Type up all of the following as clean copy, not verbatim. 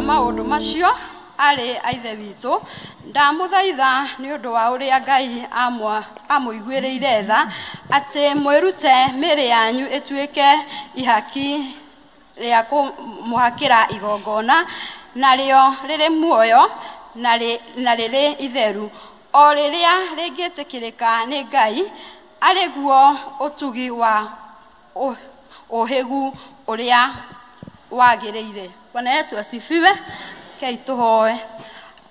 maundu macio ari aithe witu ndamuthaitha ni undu wa uria Ngai amuiguiriire tha ati mwirute miri yanyu ituike ihaki ria kumuhakira igongona na rio riri muoyo na riri itheru o riria ringitikirika ni Ngai ari guo utugi wa uhigu uria wagiriire. Bwana Yesu asifiwe. Kei tuhoe.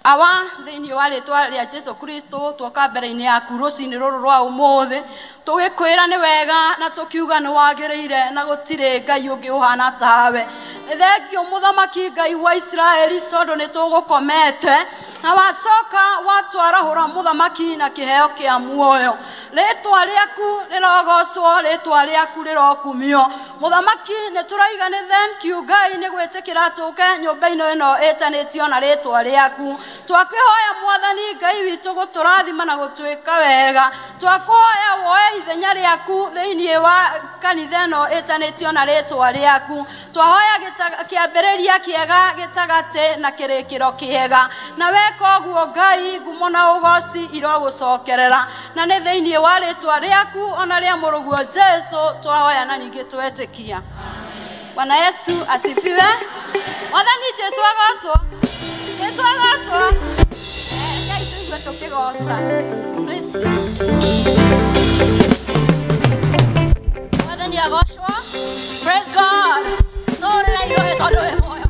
Awa thiini wa ritwa ria Jesu Kristo twoka mbere-ini yaku rucini ruru rwa umuthi tugikwira ni wega na tukiuga ni wagiriire na gutire Ngai ungi uhana tawe. Thengio muthamaki Ngai wa Israeli tondu ni tugukomete na wacoka watwarahura muthamaki na kiheo kia muoyo. Ritwa riaku rirogocwo, ritwa riaku rirokumio. Muthamaki ni turaiga ni thank you Ngai ni gwitikira tuke nyumba-ini ino itanitio na ritwa riaku. Twakihoya mwathani Ngai witu guturathima na gutwika wega. Twakuhoya woe ithenya riaku thiini wa kanitha ino itanitio na ritwa riaku. Twahoya kiambiriria kiega gitagate na kirikiro kiega na weka guo Ngai ngumo na ugoci irogucokerera na ni thiini wa ritwa riaku ona ria muruguo Jesu twahoya na ningi twetikia. Bwana Yesu asifiwe. Mwathani Jesu agocwo. Jesu agocwo. Ngai tuigwe tukigoca. Mwathani agocwo. Praise God. Ora irohe tondu we moyo.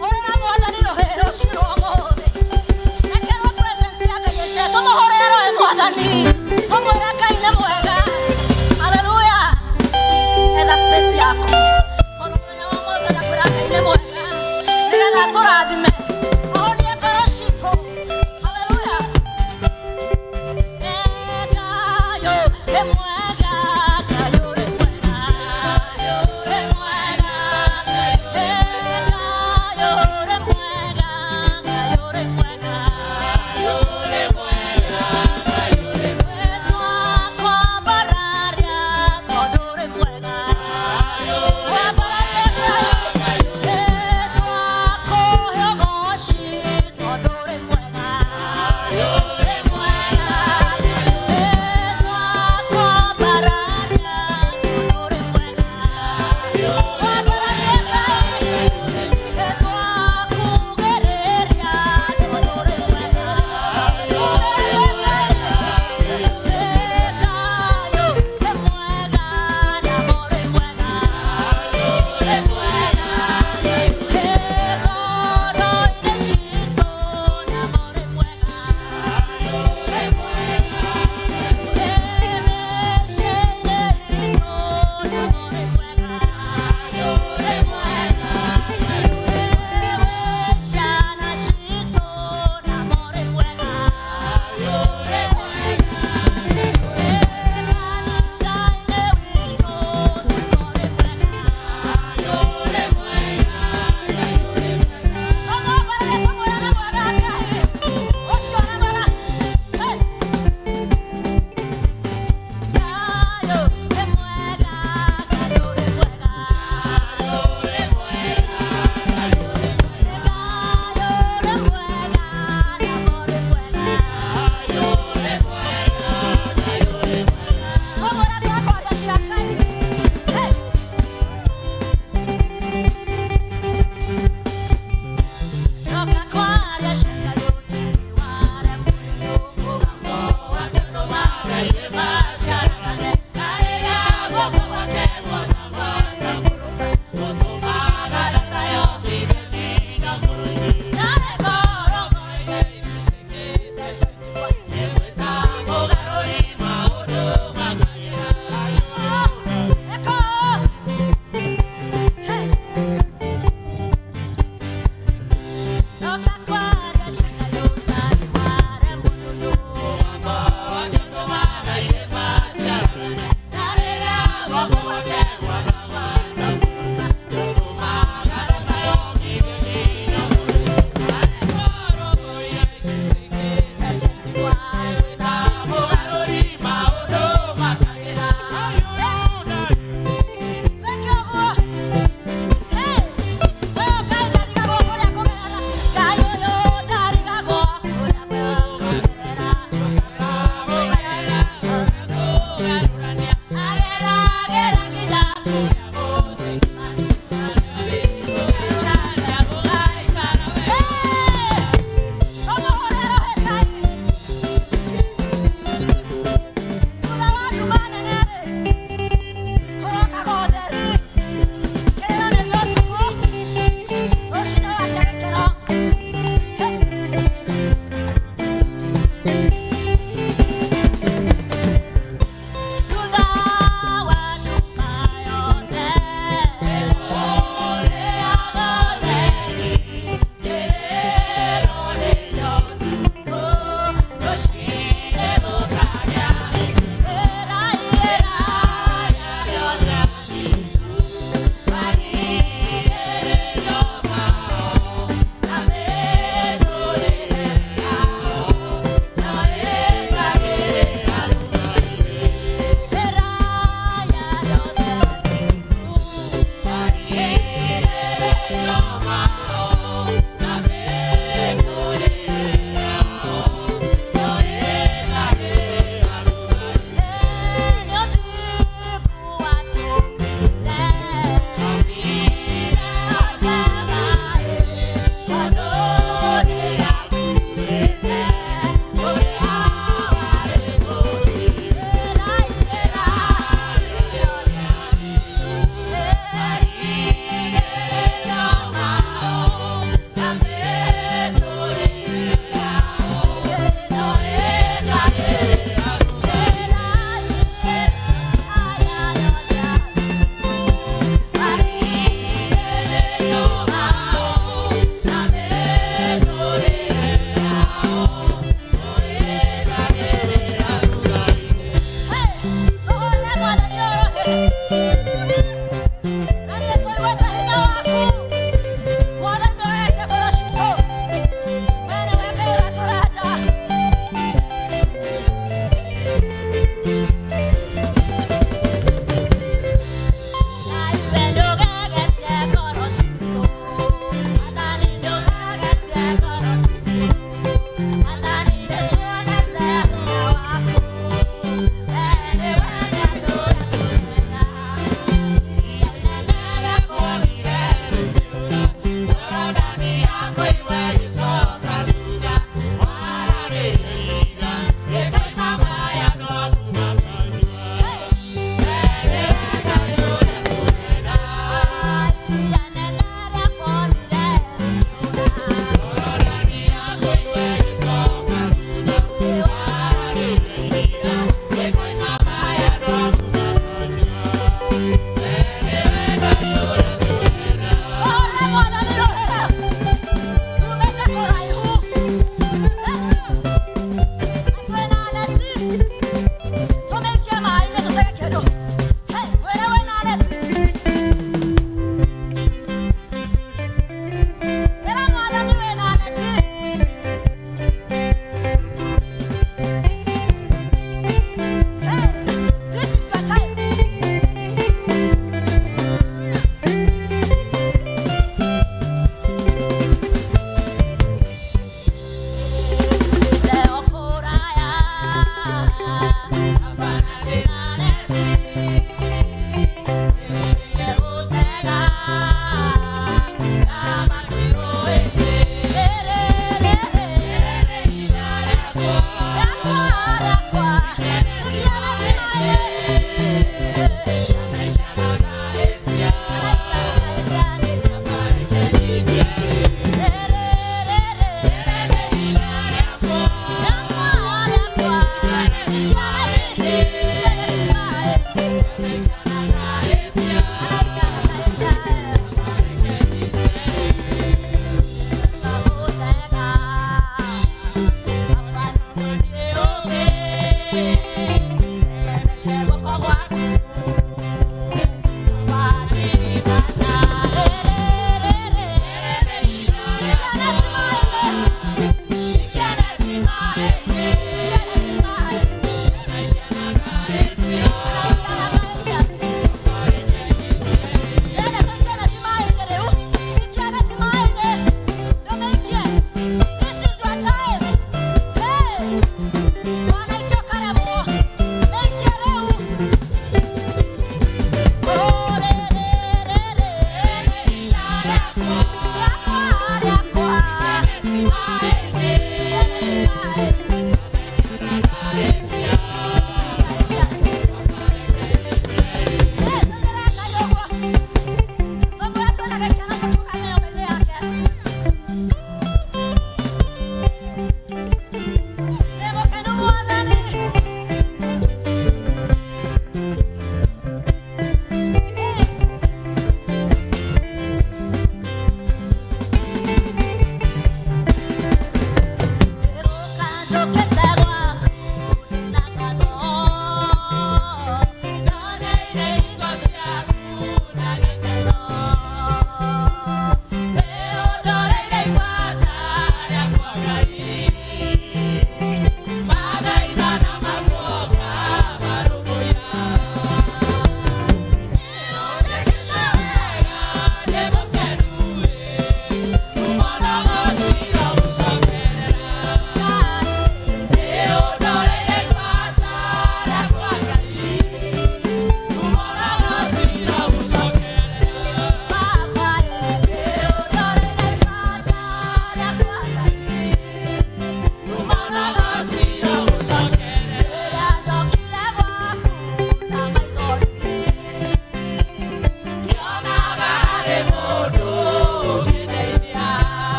Ora mwathani rohe ruciro muthi. Rekera presence ya Ngai yetu tumuhorera we mwathani. Tumwira Ngai ni mwega. Hallelujah. Enda space yako. Tondu muthenya wa mothe na kwira Ngai ni mwega. Nigetha turathime. Ahorie ngoro citũ. Hallelujah. Ngai yo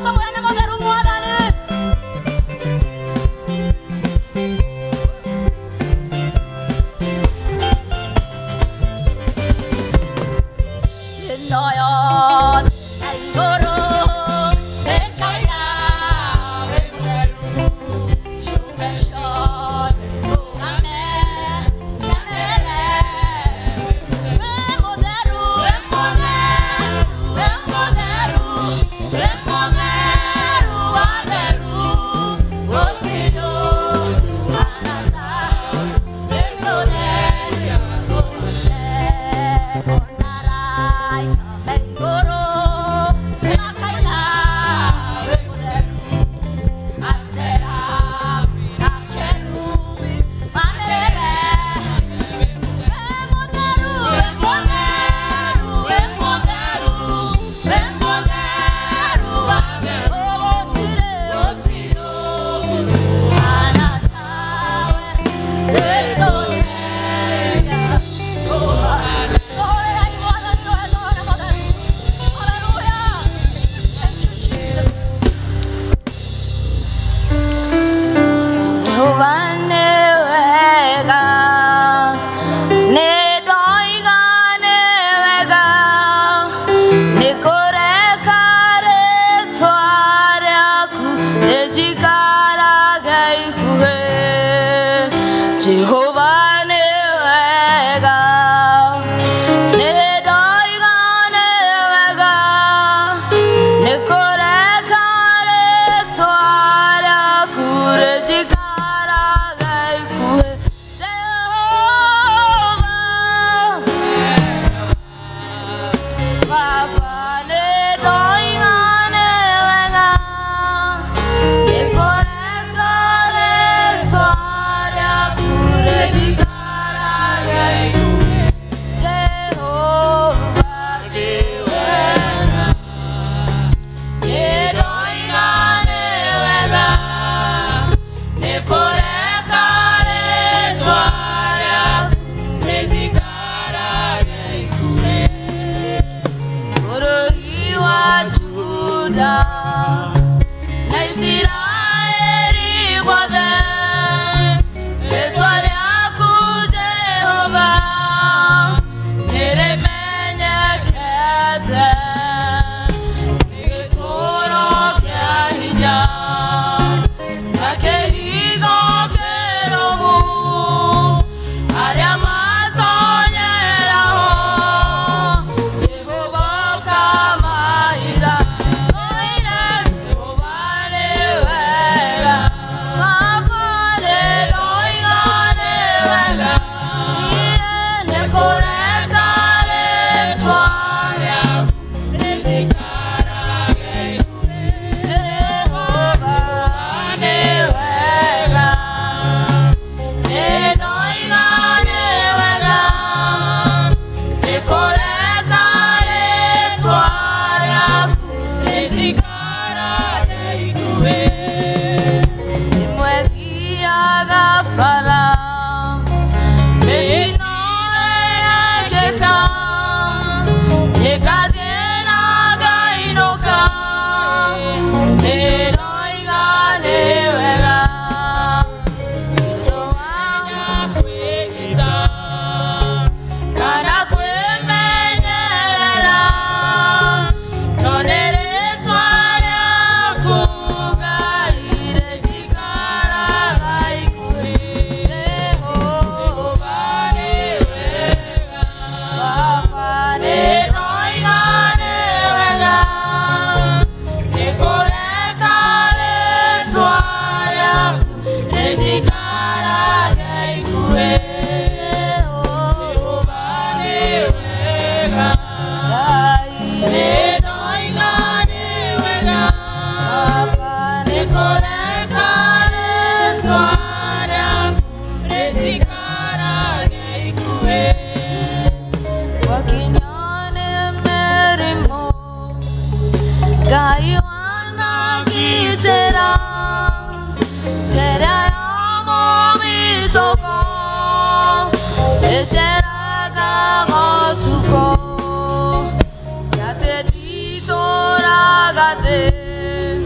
Será que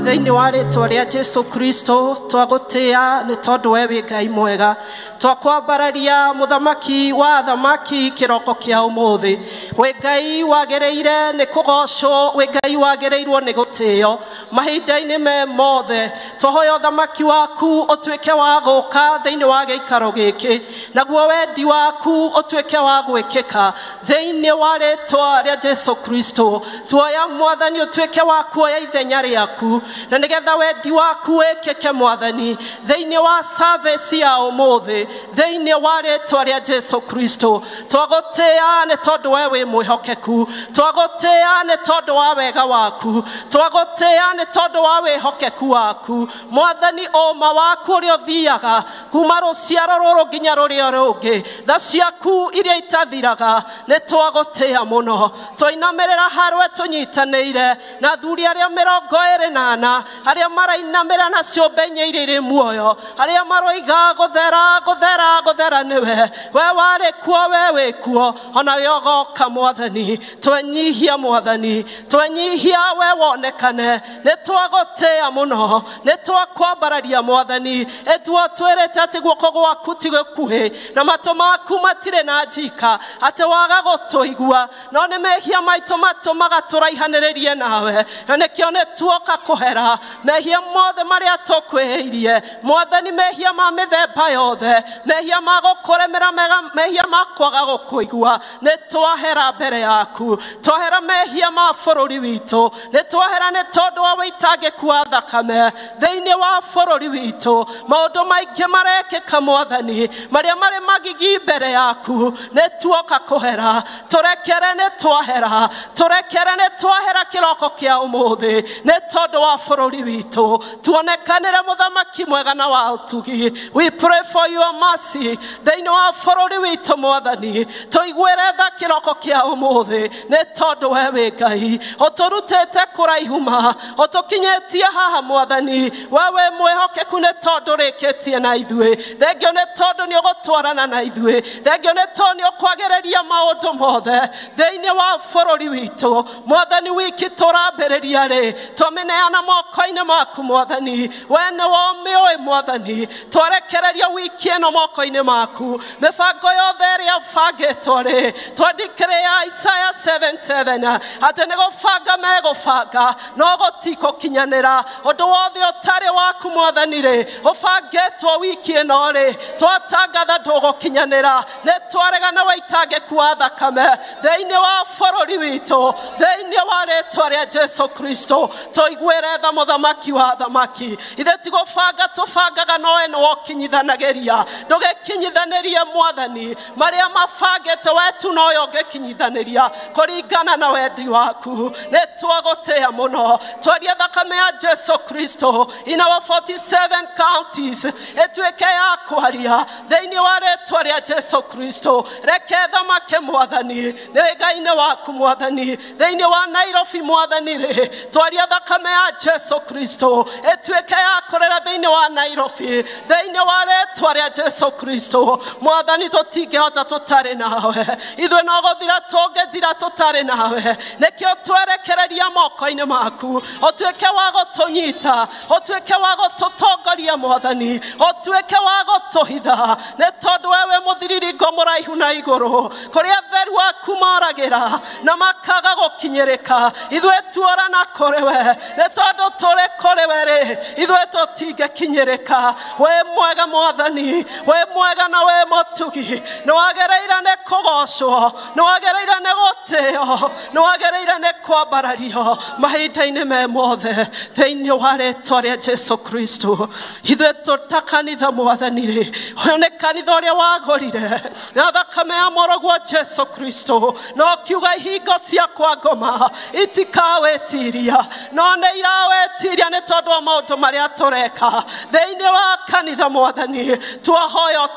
Thĩinĩ wa rĩĩtwa rĩa Jesũ Kristo twagũtĩa nĩ tondũ we wĩ Ngai mwega. Twakwambararia mũthamaki wa thamaki kĩroko kĩa ũmũthĩ. Wĩ Ngai wagĩrĩire nĩ kũgocwo, wĩ Ngai wagĩrĩirwo nĩ gũtĩo mahinda-inĩ me mothe. Twahoya ũthamaki waku ũtuĩke wa gũka thĩinĩ wa gĩikaro gĩkĩ, naguo wendi waku ũtuĩke wa gwĩkĩka thĩinĩ wa rĩĩtwa rĩa Jesũ Kristo. Tuoya Mwathani ũtuĩke wa kuoya ithenya rĩaku na nigetha wendi waku wikike mwathani thiini wa service ya umuthi thiini wa ritwa ria Jesu Kristo twagutia ni tondu we wi mwihokeku twagutia ni tondu wa wega waku twagutia ni tondu wa wihokeku waku mwathani oma waku ri uthiaga kuma ruciaro ruru nginya ruria rungi tha ciaku iria itathiraga ni twagutia muno twainamirira harwe tunyitanire na thuri aria 24 aria marainamira na ciumbe iri muoyo aria maroiga guthera niwe we wari kuo we wikuo ona yogoka mwathani twenyihia mwathani twenyihia we wonekane ne twagotea muno ne twakwambararia mwathani etwo twerete ati guoko gwaku tigekuhe na mato maku matire na njika ati waga gutuigua no ne mehia maito matumaga turaihaniririe nawe na nikio ne tuoka kuhera mehia mothe maria tukwihirie mwathani mehia ma mithemba yothe mehia magukuremera mehia makwaga gukuigua ne twahera mbere yaku twahera mehia ma bururi witu ne twahera ne tondu wa witangiku wa thakame thiini wa bururi witu maundu maingi marekika mwathani maria mari magigi mbere yaku ne tuoka kuhera turekere ne twahera kiroko kia umuthi ne tondu wa bururi witu tuonekanire muthamaki mwega na wa utugi we pray for your mercy thiini wa bururi witu mwathani tuigwire tha kiroko kia umuthi ne tondu we wi Ngai oturutete kuraihuma otukinyetie haha mwathani wewe mwihokeku ne tondu rikitie na ithue thengio ne tondu ni ugutwarana na ithue thengio ne tondu ni ukwagereria maundu mothe thiini wa bururi witu mwathani wiki turambiriria ri twameneana moko-ini maku mwathani we ni womiwe mwathani twarekereria wiki ino moko-ini maku mibango yothe iria bangitwo ri twandikire ya Isaiah 7:7 ati ni gubanga megubanga no gutikukinyanira undu wothe utari waku mwathani ri ubangitwo wiki ino ri twatangatha ndugukinyanira ne twaregana waitangiku wa thakame thiini wa bururi witu thiini wa ritwa ria Jesu Kristo tuigwire tha muthamaki wa thamaki ithe tigubanga tubangaga nowe ni wokinyithanagiria ndugikinyithanirie mwathani maria mabangite wetu noyo ngikinyithaniria kuringana na wendi waku ne twagutia muno twaria thakame ya Jesu Kristo in our 47 counties etweke ya kwaria thiini wa ritwa ria Jesu Kristo reke thamake mwathani ne Ngai-ini waku mwathani thiini wa Nairobi mwathani ri twaria thakame ya Jesu Kristo etweke ya kurera thiini wa Nairobi thiini wa ritwa ria Jesu Kristo mwathani tutingihota tutari nawe ithwe no guthira tungithira tutari nawe nikio twerekereria moko-ini maku otweke wa gutunyita otweke wa gututongoria mwathani otweke wa gutuhitha ne tondu wewe muthiriringo muraihu na iguru kuria theru waku moragira na makaga gukinyirika ithwe tuorana kuriwe ne tondu turi kuriwe ri ithwe tutingikinyirika we mwega mwathani we mwega na we mutugi no wagereire ne kugocwo no wagereire ne gutio no wagereire ne kwambarario mahinda-ini me mothe thiini wa ritwa ria Jesu Kristo ithwe tutakanitha mwathani ri uyu ni kanitha uria wagurire na thakame ya morogwa Jesu Kristo no kiuga ihingo ciakwa ngoma itikawetiria no ne irawetiria ni tondu wa maundu maria tureka thiini wa kanitha mwathani twahoya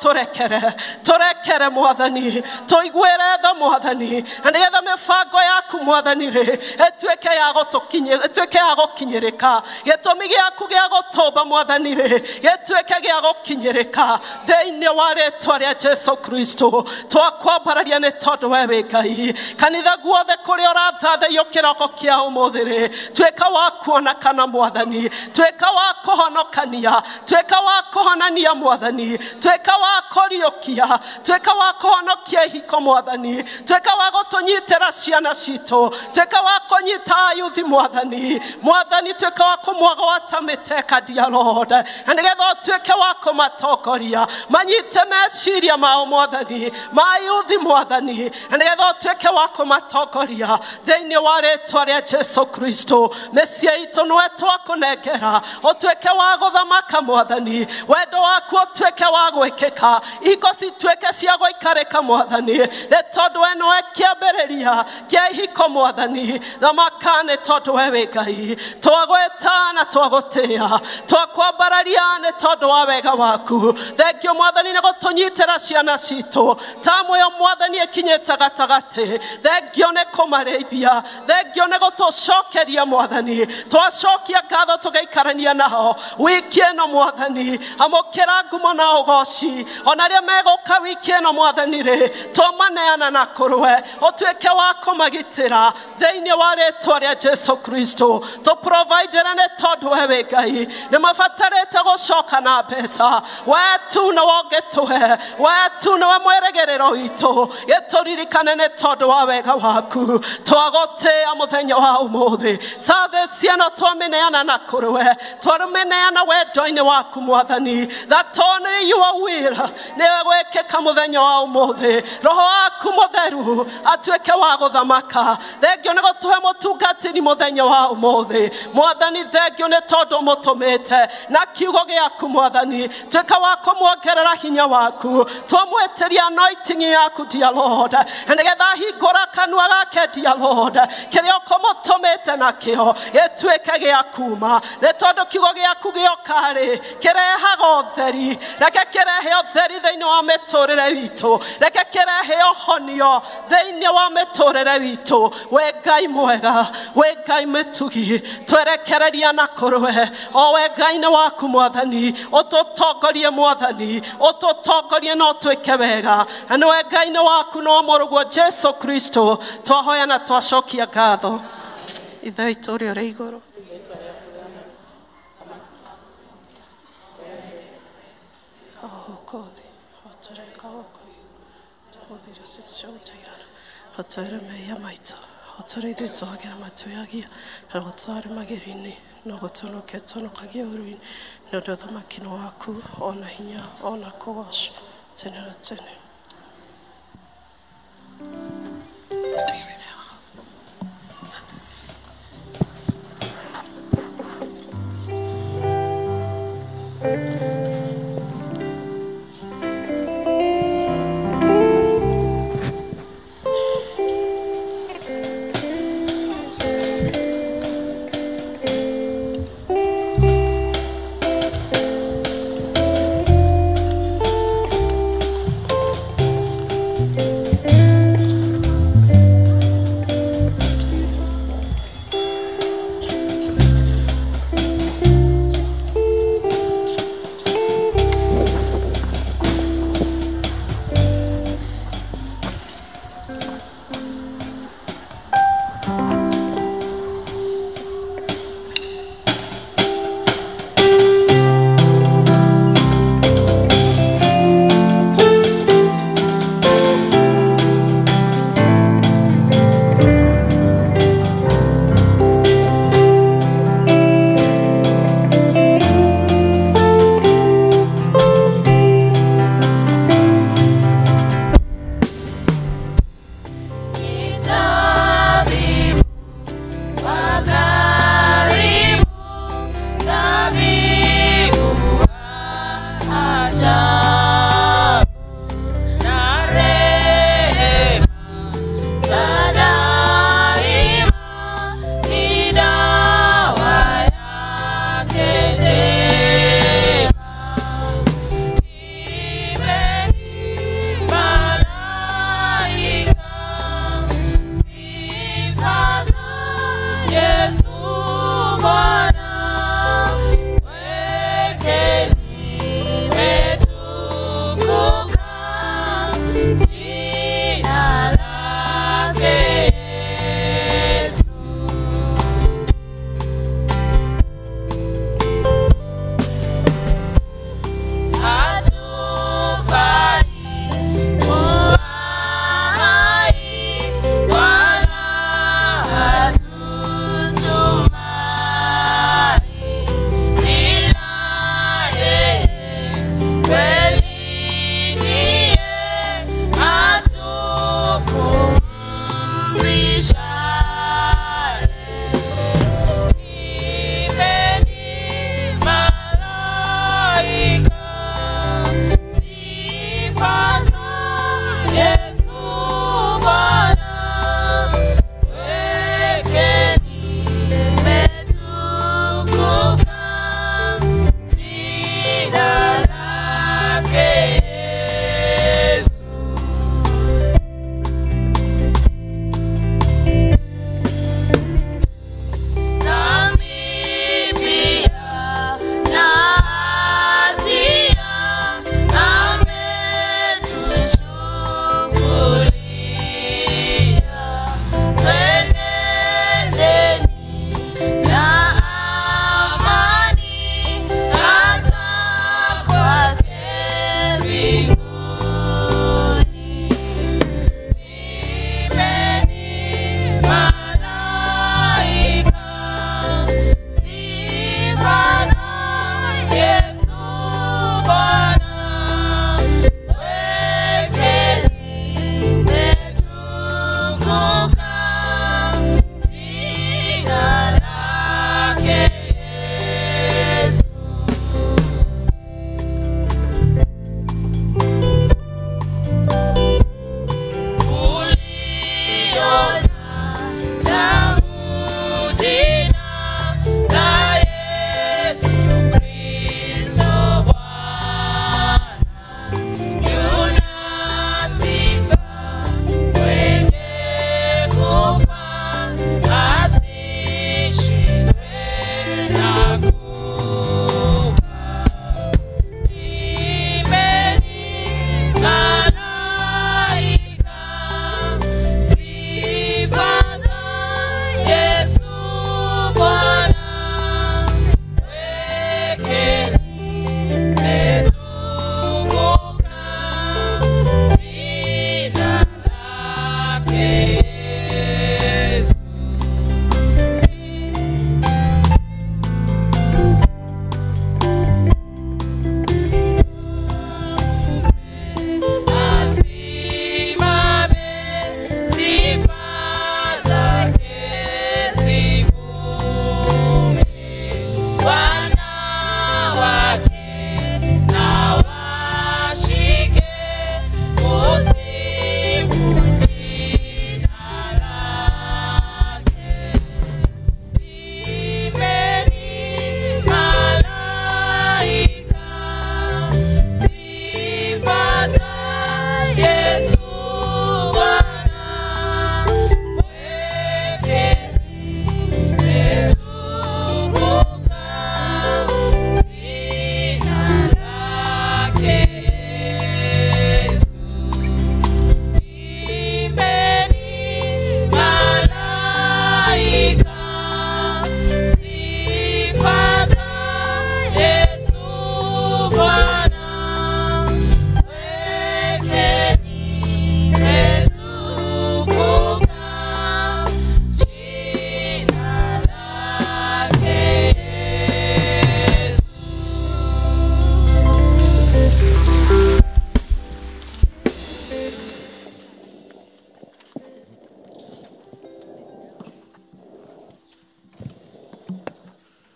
turekere mwathani tuigwire tha mwathani na nigetha mibango yaku mwathani ri etweke ya gukinyirika gitumi giaku gia gutumba mwathani ri gitweke gia gukinyirika thiini wa ritwa ria Jesu Kristo twakwambararia ni tondu we wi Ngai kanitha guothe kuria urathathaiyo kiroko kia umuthi ri tweka wa kuonekana mwathani tweka wa kuhonokania tweka wa kuhonania mwathani tweka wa kuriokia tweka wa kuhonokia ihiko mwathani tweka wa gutunyitira ciana citu tweka wa kunyita yuthi mwathani tweka wa kumwagwata miteka dia Lord na nigetha tweke wa kumatongoria manyite meciria mao mwathani ma yuthi mwathani na nigetha tweke wa kumatongoria thiini wa ritwa ria Jesu Kristo mecia itu nĩwe twakũnengera ũtuĩke wa gũthamaka Mwathani, wendo waku ũtuĩke wa gwĩkĩka, ihiko cituĩke cia gũikarĩka Mwathani, nĩ tondũ we nĩwe kĩambĩrĩria kĩa ihiko Mwathani. Thamaka nĩ tondũ we wĩ Ngai, twagwĩta na twagũtĩĩa, twakwambararia nĩ tondũ wa wega waku. Thengio Mwathani nĩ gũtũnyitĩra ciana citũ, tamu ĩyo Mwathani ĩkinyĩte gatagatĩ. Thengio nĩ kũmarĩithia, thengio nĩ gũtũcokeria Mwathani, twacokia ngatho tũgĩikarania nao wiki ĩno Mwathani. Amũkĩra ngumo na ũgooci ona rĩrĩa megũka wiki ĩno Mwathani rĩ, tũmaneana na kũrwe, ũtuĩke wa kũmagitĩra thĩinĩ wa rĩĩtwa rĩa Jesu Kristo. Tũprovaidĩre nĩ tondũ we wĩ Ngai, nĩ mabatarĩte gũcoka na mbeca, we tu nĩwe ũngĩtũhe, we tu nĩwe mwĩrĩgĩrĩro witũ. Gĩtũririkane nĩ tondũ wa wega waku, twagũtĩĩa mũthenya wa ũmũthĩ. Service ĩno twamĩneana na kũrwe, twamĩneana wendo-inĩ waku Mwathani, that only your will nĩwe gwĩkĩka mũthenya wa ũmũthĩ. Roho waku mũtheru atuĩke wa gũthamaka. Thengio nĩ gũtũhe mũtungatĩri mũthenya wa ũmũthĩ Mwathani. Thengio nĩ tondũ mũtũmĩte na kiugo gĩaku Mwathani, tuĩka wa kũmuongerera hinya waku, twamwĩtĩria anointing yaku dear Lord, nĩgetha hingũra kanua gake dear Lord, kĩrĩa ũkũmũtũmĩte nakĩo gĩtuĩke gĩa kuma. Nĩ tondũ kiugo gĩaku gĩoka-rĩ kĩrehaga ũtheri, reke kĩrehe ũtheri thĩinĩ wa mĩtũrĩre witũ, reke kĩrehe ũhonio thĩinĩ wa mĩtũrĩre witũ. We Ngai mwega, we Ngai mĩtugi, twerekereria na kũrwe, o we Ngai nĩ waku Mwathani, ũtũtongorie Mwathani, ũtũtongorie na ũtuĩke wega. Na nĩwe Ngai nĩ waku no mũrũguo Jesu Kristo, twahoya na twacokia ngatho. Ithe witũ ũrĩa ũrĩ igũrũ, Otore meya maito, otore de toagira matuyagia, na otore magirini, no gotono ketono kagiorui, no dodo makino waku, ona hinya, ona kowash, tene na tene.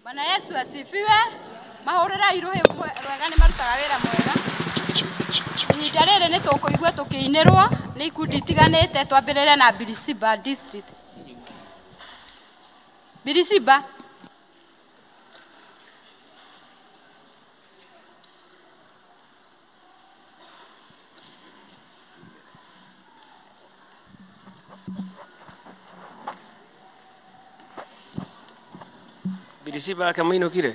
Bwana Yesu asifiwe. Mahorera iruhe rwega ni marutaga wira mwega. Ihinda rĩrĩ nĩ tũkũigua tũkĩinĩrwo nĩ ikundi itiganĩte twambĩrĩria na Birisiba district. Birisiba Birisiba kama inokire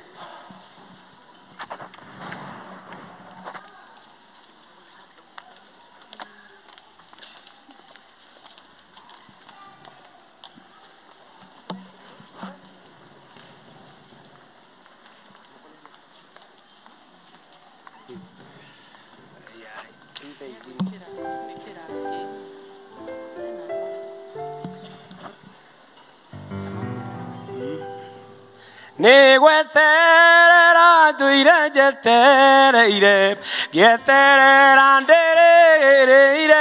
Negweterera tuire jetereire geterera ndereire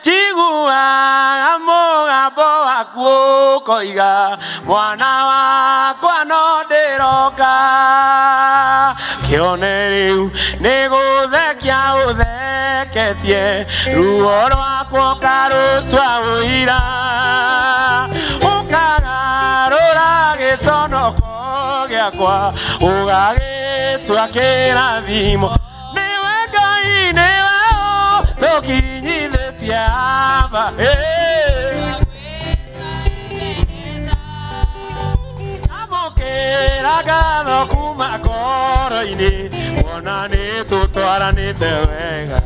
chiguaga mugambo waku koiga mwana wakwa no ndiroka kione riu niguthekia utheketie ruo rwakwa karutwa uira ukagarura gisonoko giakwa ugagitwa kirathimo niwe Ngai niwe tukinyithitie aba amukira ngatho kuma ngoro-ini wona nĩ tũtwaranĩte wega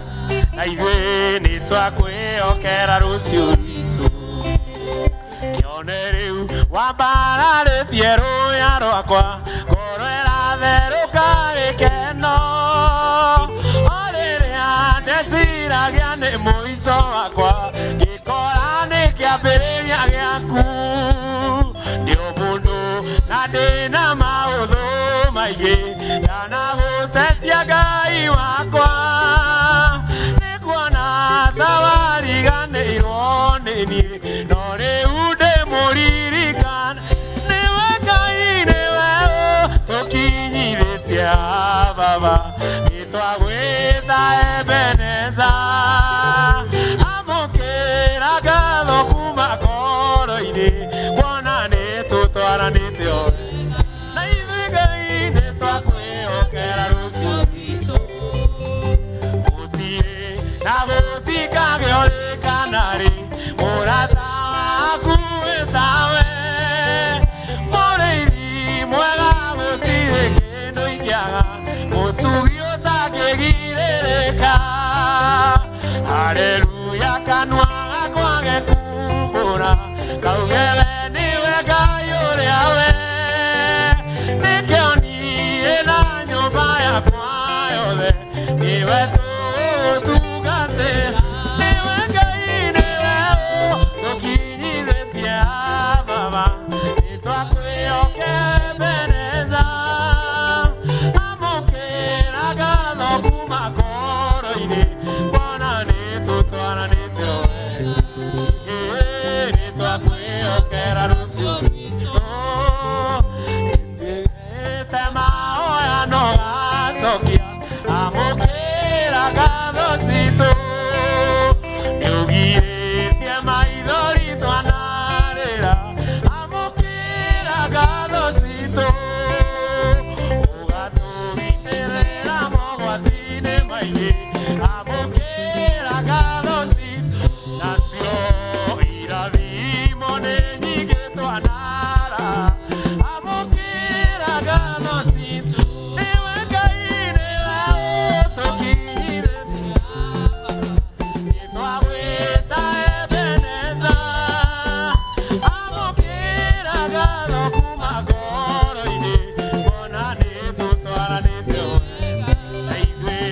na ithuĩ nĩ twakwĩhokera rũciũ rwitũ kione rĩu wambararĩtie rũya rwakwa ngoro ĩratherũka gĩkeno o rĩrĩa ndeciragia nĩ mũico wakwa ngĩkora nĩ kĩambĩrĩria gĩaku ndĩ o mũndũ na ndĩna maũthũ maingĩ ndanagũtetia Ngai wakwa nĩ kuona ta wariganĩirwo nĩ niĩ no rĩu ndĩmũririkana nĩwe Ngai twaranĩte o wega na ithuĩ Ngai nĩ twakwĩhokera rũciũ rwitũ gũtirĩ na gũtikagĩa ũrĩkanarĩ mũrata waku wĩtawe mũrĩithi mwega gũtirĩ kĩndũ ingĩaga mũtugi ũtangĩgirĩrĩka haleluya kanua gakwa gekumbũra kauge we nĩwe Ngai ũrĩa we nĩkĩo niĩ na nyũmba yakwa yothe nĩwe tũgũtungatĩra nĩwe Ngai nĩwe tũkinyithĩtie baba nĩtwakwĩhokera Ebeneza amũkĩra ngatho kuma ngoro-inĩ Bwana nĩtũtwaranĩte o wega nĩtwakwĩhokera rũciũ rwitũ ĩthĩte mahoya no gacokia amũkĩra ngatho citũ nĩũgirĩtie maithori twanarĩra amũkĩra ngatho citũ ũgatũgitĩrĩra mogwati-inĩ maingĩ amũkĩra ngatho citũ nacio irathimo nĩ nyingĩ twanara amũkĩra ngatho citũ nĩwe Ngai nĩwe ũtũkinyithĩtie nĩtwagwĩta Ebeneza amũkĩra ngatho kuma ngoro-inĩ Bwana nĩtũtwaranĩte o wega na ithuĩ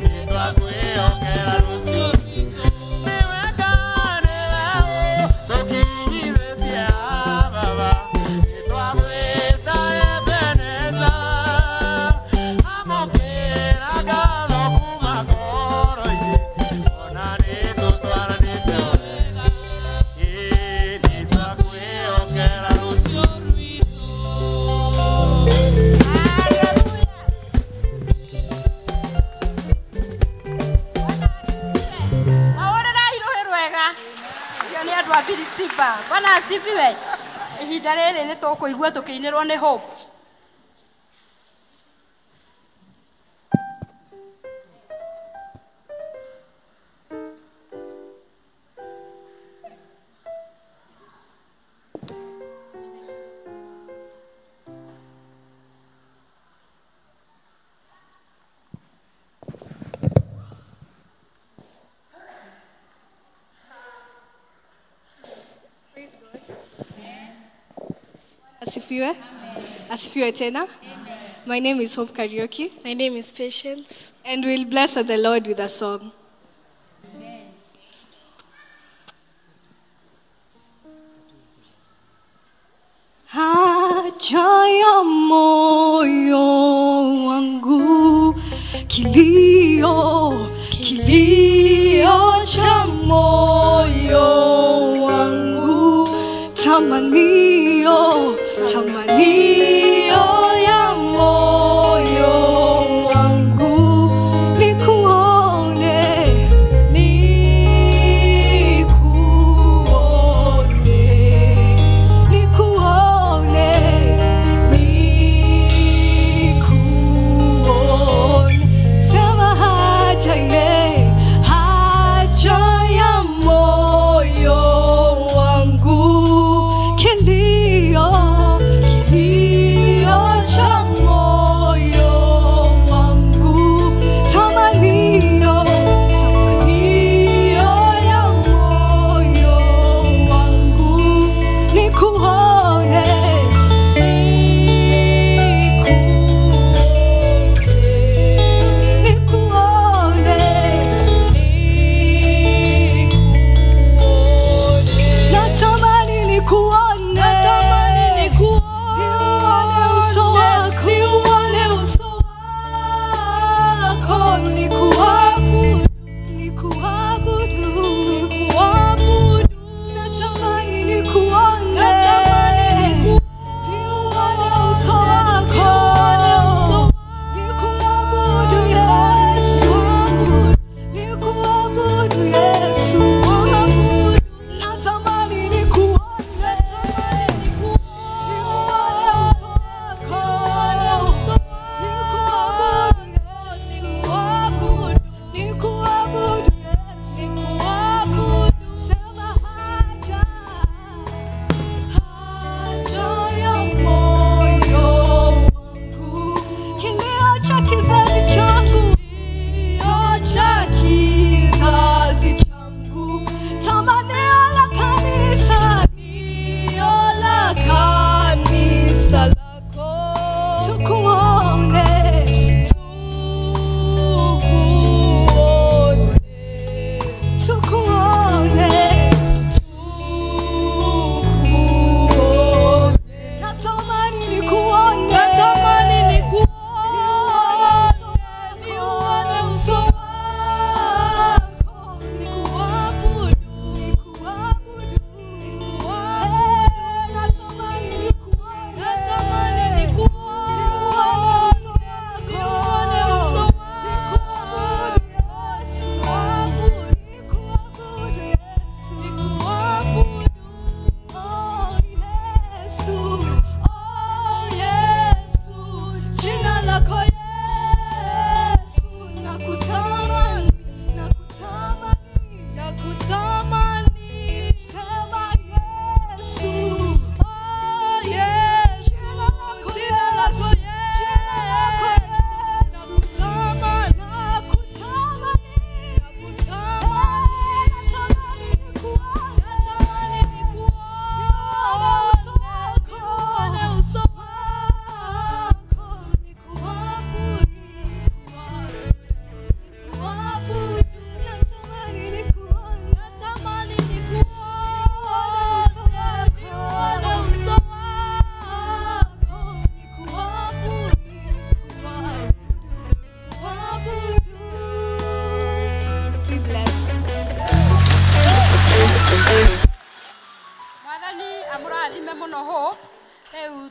nĩtwakwĩhokera rũciũ rwitũ nĩwe Ngai nĩwe ũtũkinyithĩtie baba nĩtwagwĩta Ebeneza amũkĩra ngatho kuma ngoro-inĩ Bwana nĩtũtwaranĩte o wega nĩtwakwĩhokera rũciũ rwitũ Naorerai rũhĩ rwega icio nĩ andũ a Birisiba Bwana asifiwe ihinda rĩrĩ nĩ tũkũigua tũkĩinĩrwo nĩ Hope Asifiwe. Asifiwe tena. My name is Hope Karaoke. My name is Patience. And we'll bless the Lord with a song. Haja ya moyo wangu, kilio cha moyo wangu, tamanio ya moyo wangu, nikuone, sema haja ya moyo wangu, kilio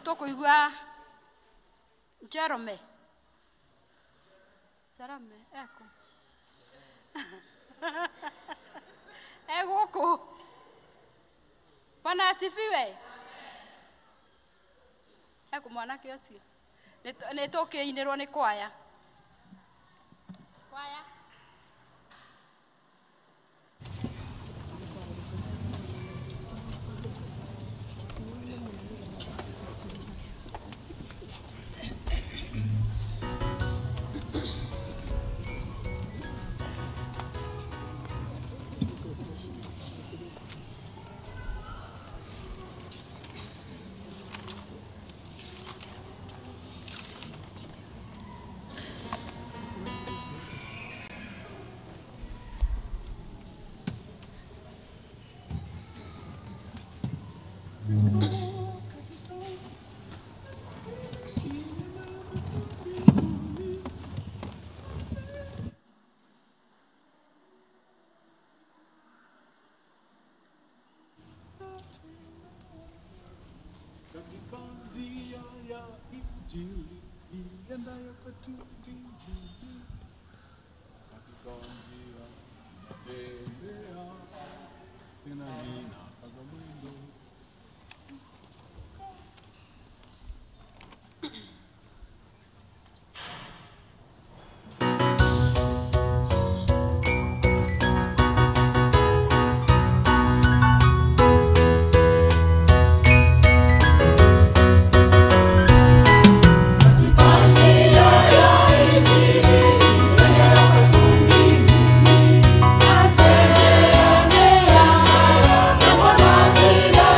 tukuigua Jerome eko egoko Bwana asifiwe. Eko mwanake ucio nä tå kä inä rwo nä kwaya katika njia ya Injili iendayo kwetu mbinguni, katika njia natembea tena ninakaza mwendo. Yeah.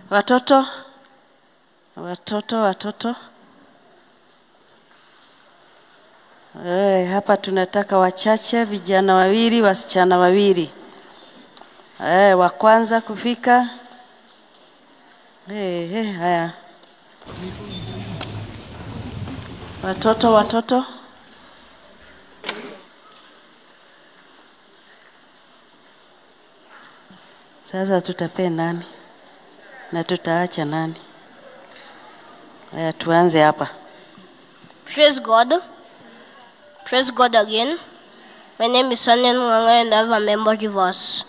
Watoto. Hapa tunataka wachache, vijana wawili, wasichana wawili. Wa kwanza kufika. Haya. Watoto. Sasa tutapea nani? Na tutaacha nani? Haya, tuanze hapa. Praise God. Praise God again. My name is Sonia Nganga and I have a memory verse.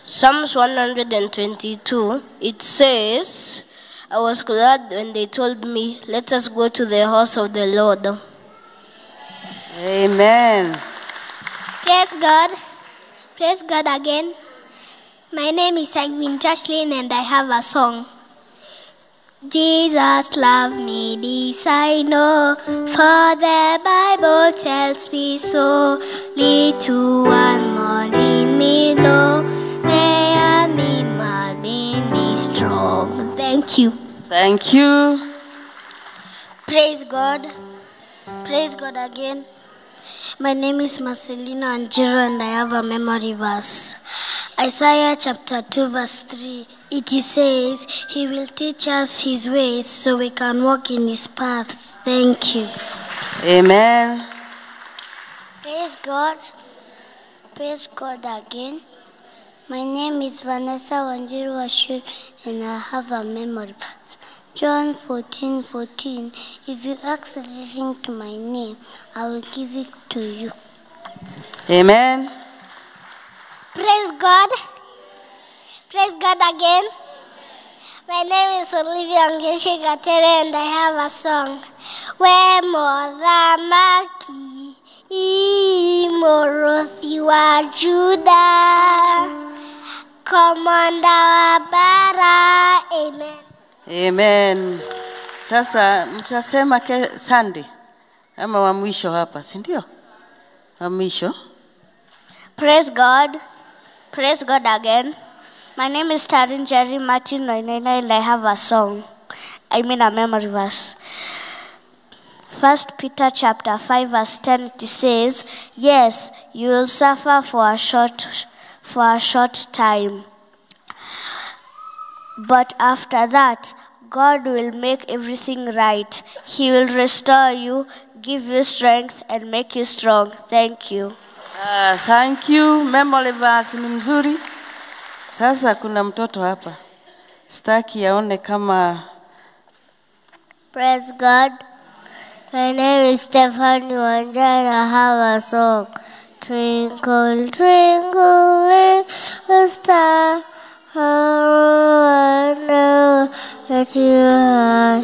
Psalms 122, it says, I was glad when they told me, let us go to the house of the Lord. Amen. Praise God. Praise God again. My name is Agwin Tashlin and I have a song. Jesus loved me, this I know, for the Bible tells me so. Little one more in me low, they are me mal, made me strong. Thank you. Thank you. Praise God. Praise God again. My name is Marcelina Angelo and I have a memory verse. Isaiah chapter 2 verse 3. It says, He will teach us His ways so we can walk in His paths. Thank you. Amen. Praise God. Praise God again. My name is Vanessa Wanjiru Ashur and I have a memory verse. John 14:14. If you ask anything to my name, I will give it to you. Amen. Praise God. Praise God again. My name is Olivia Ngeshi Katere and I have a song. Wemodhamaki Morothi wa Juda, Komanda wa bara. Amen. Amen. Sasa mtasema Sunday ama wa mwisho hapa, si ndio? Wa mwisho. Praise God. Praise God again. My name is Tarin Jerry Martin Noinena and I have a song. I mean a memory verse. 1 Peter chapter 5 verse 10 it says, yes, you will suffer for a short time. But after that, God will make everything right. He will restore you, give you strength and make you strong. Thank you. Thank you. Memory verse ni mzuri. Sasa kuna mtoto hapa. Staki yaone kama. Praise God. My name is Stephanie Wanja and I have a song. Twinkle, twinkle, little star, how I know that you are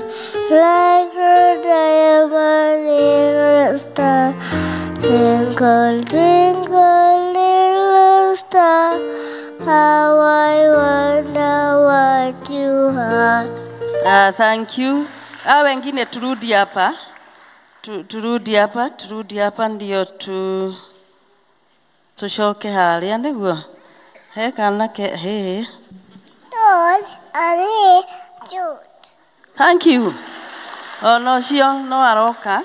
like a diamond in a star. Twinkle, twinkle, little star, how I wonder what you are. Thank you. Wengine turudi hapa. Turudi hapa ndio tushoke halia niguo. Kana ke George and Jude. Thank you. No cio no aroka.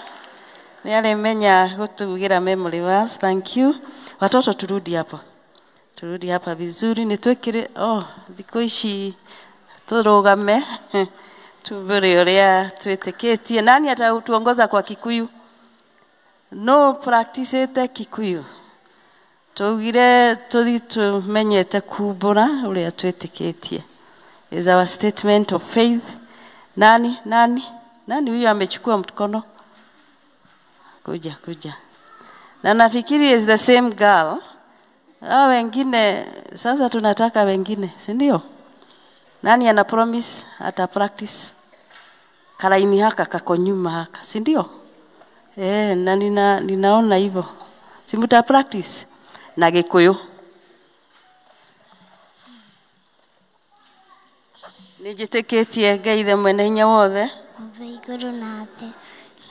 Ni alimenya gutugira memory verse. Thank you. Watoto turudi hapa. Turudi hapa vizuri nitwekire thiko ici turugame. Tubere uria tweteketie. Nani atatuongoza kwa Kikuyu? No practice ite Kikuyu. Tugire tuthi tumenyete kubura uria tweteketie. Is our statement of faith. Nani huyu amechukua mkono? Kuja. Na nafikiri is the same girl. Wengine sasa tunataka wengine, si ndio? Nani ana promise ata practice? Karaini haka kako nyuma haka, si ndio? Na ninaona hivyo. Si muta practice na Gikuyu. Nijiteketie Ngai mwene hinya wothe. Iguru na thĩ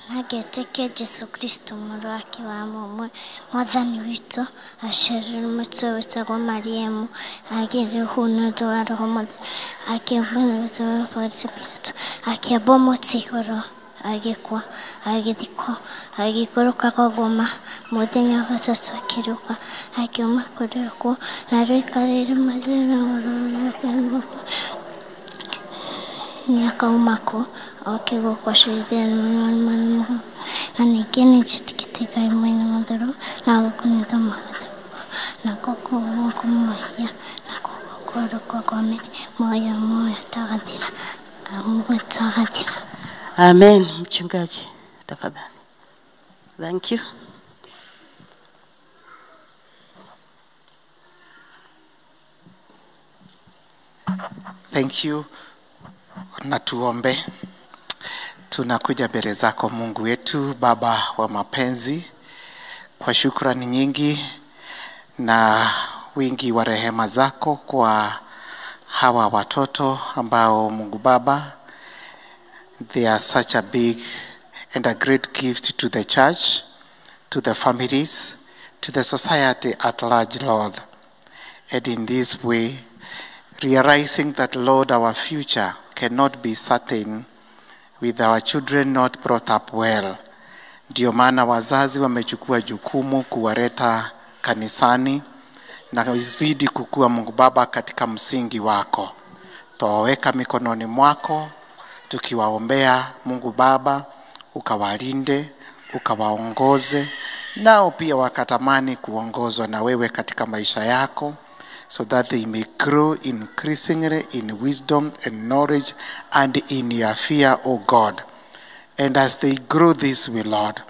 nagetĩkia Jesu Kristo mũrũ wake wa mũmwe mwathani witũ aciarirwo mũtwe wĩtagwo Mariamu agĩrĩ hũna ũndũ wa Roho Mũtheru akĩmũrutwo Pontius Pilato, akĩambwo igũrũ, agĩkua, agĩthikwo, agĩikũrũka kũgoma, mũthenya wa gatatũ akĩriũka, akiuma kũrĩ akuo, na rĩu aikarĩire mathĩna nĩakauma kuo, oke gũkũ ciithĩno, na ningĩ nĩnjĩtĩkĩtie Ngai mwene mũtheru, na gũkũnitha magathĩkwo, na kũmũhia, na gũkũrũkwo kwa mĩri, moyo tagathira, tagathira. Amen. Mchungaji, tafadhali. Thank you. Thank you. Na tuombe. Tunakuja mbele zako Mungu wetu, Baba wa mapenzi, kwa shukrani nyingi na wingi wa rehema zako kwa hawa watoto ambao Mungu Baba, they are such a big and a great gift to the church, to the families, to the society at large, Lord. And in this way, realizing that, Lord, our future cannot be certain with our children not brought up well. Ndio maana wazazi wamechukua jukumu kuwaleta kanisani na uzidi kukua Mungu Baba katika msingi wako. Tuwaweka mikononi mwako, tukiwaombea Mungu Baba, ukawalinde, ukawaongoze, nao pia wakatamani kuongozwa na wewe katika maisha yako, so that they may grow increasingly in wisdom and knowledge and in your fear, O God. And as they grow this way, Lord,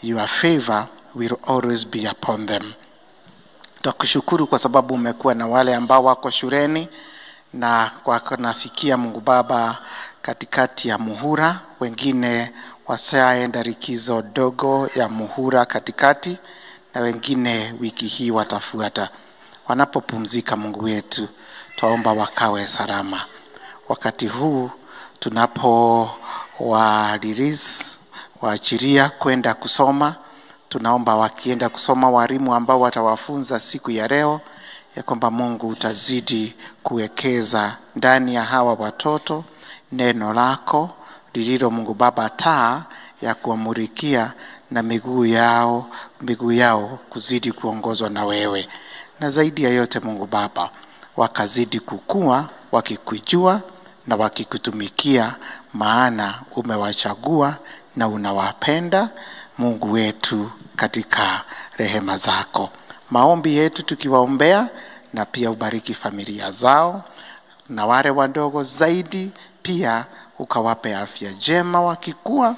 your favor will always be upon them. Tukushukuru kwa sababu umekuwa na wale ambao wako shuleni na kwa kunafikia Mungu Baba katikati ya muhura, wengine washaenda likizo dogo ya muhura katikati, na wengine wiki hii watafuata. Wanapopumzika Mungu wetu, tuomba wakawe salama. Wakati huu tunapo wa release waachiria kwenda kusoma, tunaomba wakienda kusoma walimu ambao watawafunza siku ya leo, ya kwamba Mungu utazidi kuwekeza ndani ya hawa watoto neno lako lililo Mungu Baba taa ya kuamurikia, na miguu yao kuzidi kuongozwa na wewe. Na zaidi ya yote Mungu Baba, wakazidi kukua wakikujua na wakikutumikia, maana umewachagua na unawapenda Mungu wetu katika rehema zako. Maombi yetu tukiwaombea, na pia ubariki familia zao, na wale wadogo zaidi pia ukawape afya njema wakikua,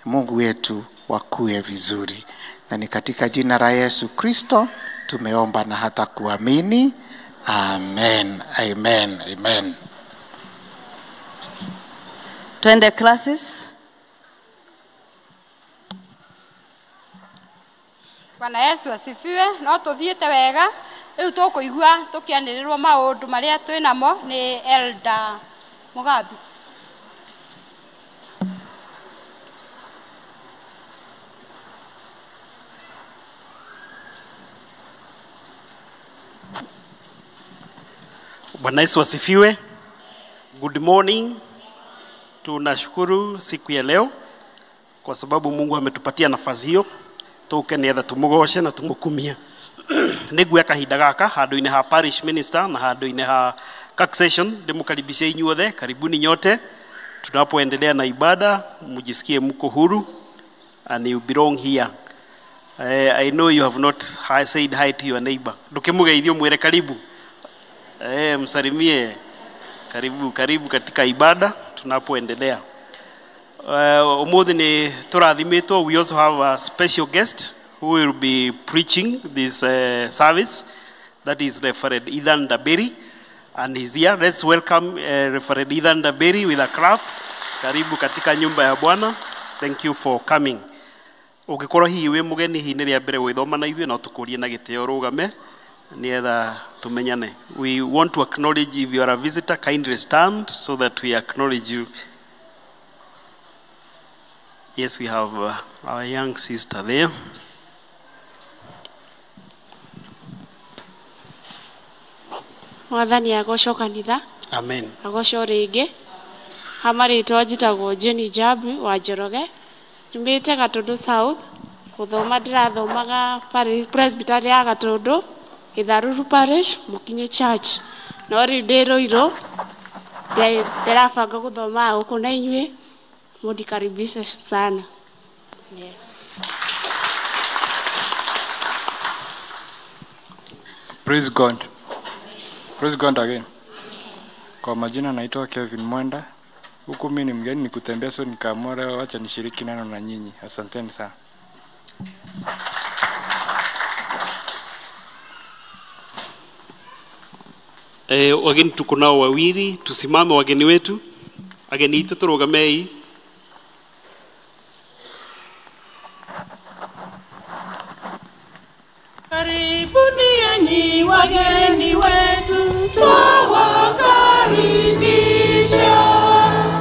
Mungu wetu wakue vizuri. Na ni katika jina la Yesu Kristo tumeomba na hata kuamini. Amen. Amen. Amen. Twende classes. Bwana Yesu asifiwe. No tuthiete wega. Riu tukuigua tukianirirwo maundu maria twinamo ni Elder Mugabi. Bwana Yesu asifiwe. Good morning. Tunashukuru siku ya leo kwa sababu Mungu ametupatia nafasi hiyo. Tuke nietha tumugoshe na tumukumia. Niguya kahinda gaka handu-ini ha parish minister na handu-ini ha CAC session. Ndimukaribishe inyuothe, karibuni nyote. Tunapoendelea na ibada, mujisikie mko huru and you belong here. I know you have not said hi to your neighbor. Ndukimugeithio mwire karibu. Msalimie karibu katika ibada tunapoendelea. Umuthi ni turathimitwo. We also have a special guest who will be preaching this service. That is Reverend Ethan Daberi, and he's here. Let's welcome Reverend Ethan Daberi with a clap. Karibu katika nyumba ya Bwana. Thank you for coming. Ukikorwo hihi wi mugeni hihi ni ria mbere gwithoma na ithuĩ no tukurie na gitio rugame nietha tumenyane. We want to acknowledge, if you are a visitor, kindly stand so that we acknowledge you. Yes, we have our young sister there. Mwathani agocwo kanitha. Amen. Agoco rĩngĩ hamarĩtwa njĩtagwo Jenny Jabi wa Njoroge nyumĩte Gatũndũ South gũthoma ndĩrathomaga Presbytery ya Gatũndũ Itharuru Parish Mũkinyi Church no rĩu ndĩ Rũirũ ndĩrabanga gũthoma gũkũ na inyuĩ mũndikaribishe sana. Yeah. Praise God. Praise God again. Kwa majina naitwa Kevin Mwenda. Huku mimi ni mgeni nikutembea, so nikaamua leo acha nishiriki neno na nyinyi. Asanteni sana. Wageni tuko nao wawili, tusimame wageni wetu. Ageni itu turugamei. Karibuni enyi wageni wetu, twawakaribisha.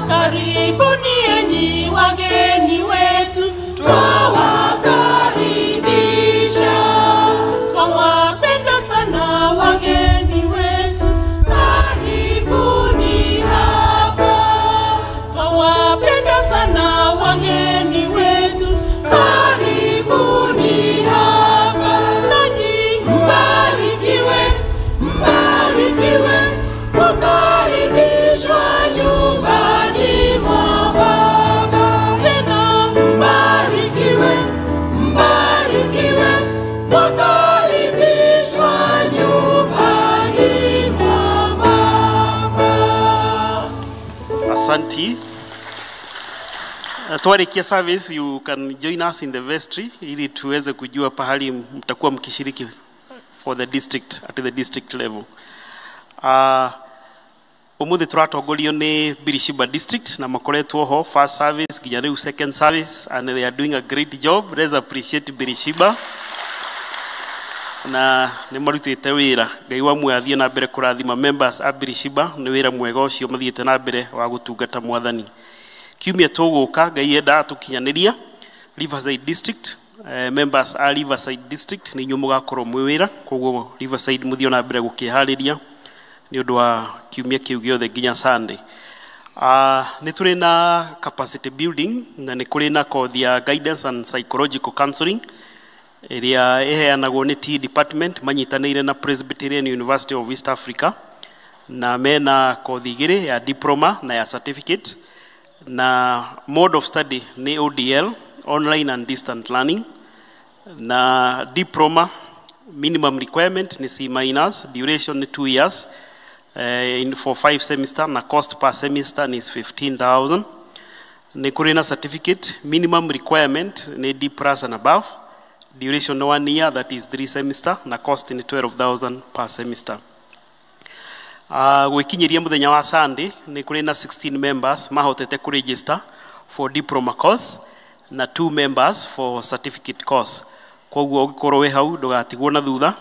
Karibuni enyi wageni wetu, twawakaribisha. Twawapenda sana wageni wetu, karibuni hapa. Twawapenda sana wageni wetu, karibuni hapa. Mbarikiwe, wakaribishwa nyumbani mwa Baba. Tena mbarikiwe, wakaribishwa nyumbani mwa Baba. Asanti. Tuarikia service, you can join us in the vestry ili tuweze kujua pahali mtakuwa mkishiriki for the district, at the district level. Umuthi turatongorio ni Birishiba district na makoretwo ho first service nginya riu second service, and they are doing a great job. Let's appreciate Birishiba. Na ni marutite wira ngai wa mwathie na mbere kurathima members a Birishiba ni wira mwega ucio mathiete na mbere wa gutungata mwathani. Kiumia tuguka ngai enda tukinyaniria Riverside district. Members a Riverside district ni nyumu gakorwo mwira koguo Riverside muthio na mbere gukihariria ni undu wa kiumia kiu giothe nginya Sunday. Ni turi na capacity building na ni kuri na course ya guidance and psychological counseling iria iheanagwo ni T department manyitanĩire na Presbyterian University of East Africa, na mena course igĩrĩ ya diploma na ya certificate, na mode of study ni ODL, online and distant learning, na diploma minimum requirement ni C-, duration ni 2 years for 5 semester, na cost per semester is 15,000. Ni kuri na certificate minimum requirement ni D+ and above, duration ni 1 year, that is 3 semester, na cost ni 12,000 per semester. Gwikinyiria muthenya wa Sunday ni kuri na 16 members mahotete ku register for diploma course na 2 members for certificate course. Koguo ugikorwo we hau ndugatigwo na thutha,